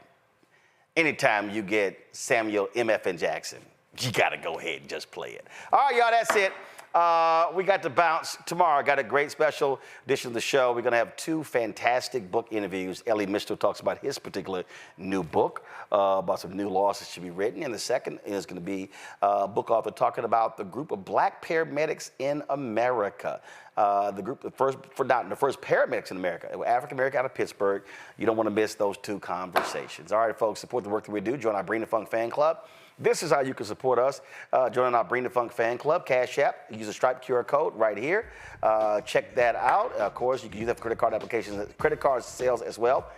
anytime you get Samuel M.F. Jackson, you got to go ahead and just play it. All right, y'all, that's it. We got to bounce tomorrow. Got a great special edition of the show. We're going to have 2 fantastic book interviews. Ellie Mitchell talks about his particular new book, about some new laws that should be written. And the second is going to be a book author talking about the group of black paramedics in America. The first paramedics in America, African American out of Pittsburgh. You don't want to miss those 2 conversations. All right, folks, support the work that we do. Join our Bring the Funk fan club. This is how you can support us. Join our Bring the Funk fan club, Cash App. Use a Stripe QR code right here. Check that out. Of course, you can use that for credit card applications, credit card sales as well.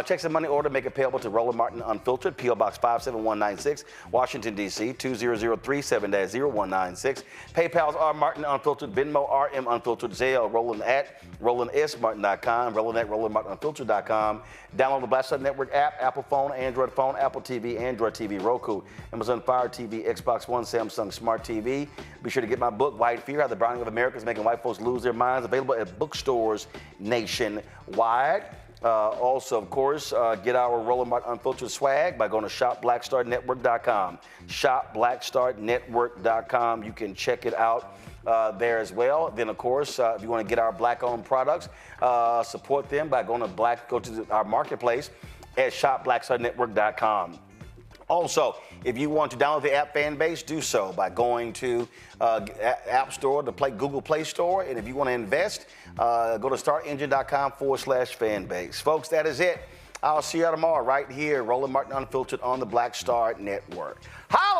Check some money order, make it payable to Roland Martin Unfiltered, P.O. Box 57196, Washington, D.C., 20037-0196. PayPal's R. Martin Unfiltered, Venmo RM Unfiltered, Zelle, Roland at RolandSMartin.com, Roland at RolandMartinUnfiltered.com. Download the Black Star Network app, Apple phone, Android phone, Apple TV, Android TV, Roku, Amazon Fire TV, Xbox One, Samsung Smart TV. Be sure to get my book, White Fear, How the Browning of America is Making White Folks Lose Their Minds, available at bookstores nationwide. Also, of course, get our Roland Martin Unfiltered swag by going to shopblackstarnetwork.com. Shopblackstarnetwork.com. You can check it out there as well. Then, of course, if you want to get our black-owned products, support them by going to our marketplace at shopblackstarnetwork.com. Also, if you want to download the app Fanbase, do so by going to App Store, the Google Play Store. And if you want to invest, go to startengine.com/Fanbase. Folks, that is it. I'll see you tomorrow right here, Roland Martin Unfiltered on the Black Star Network. Holla!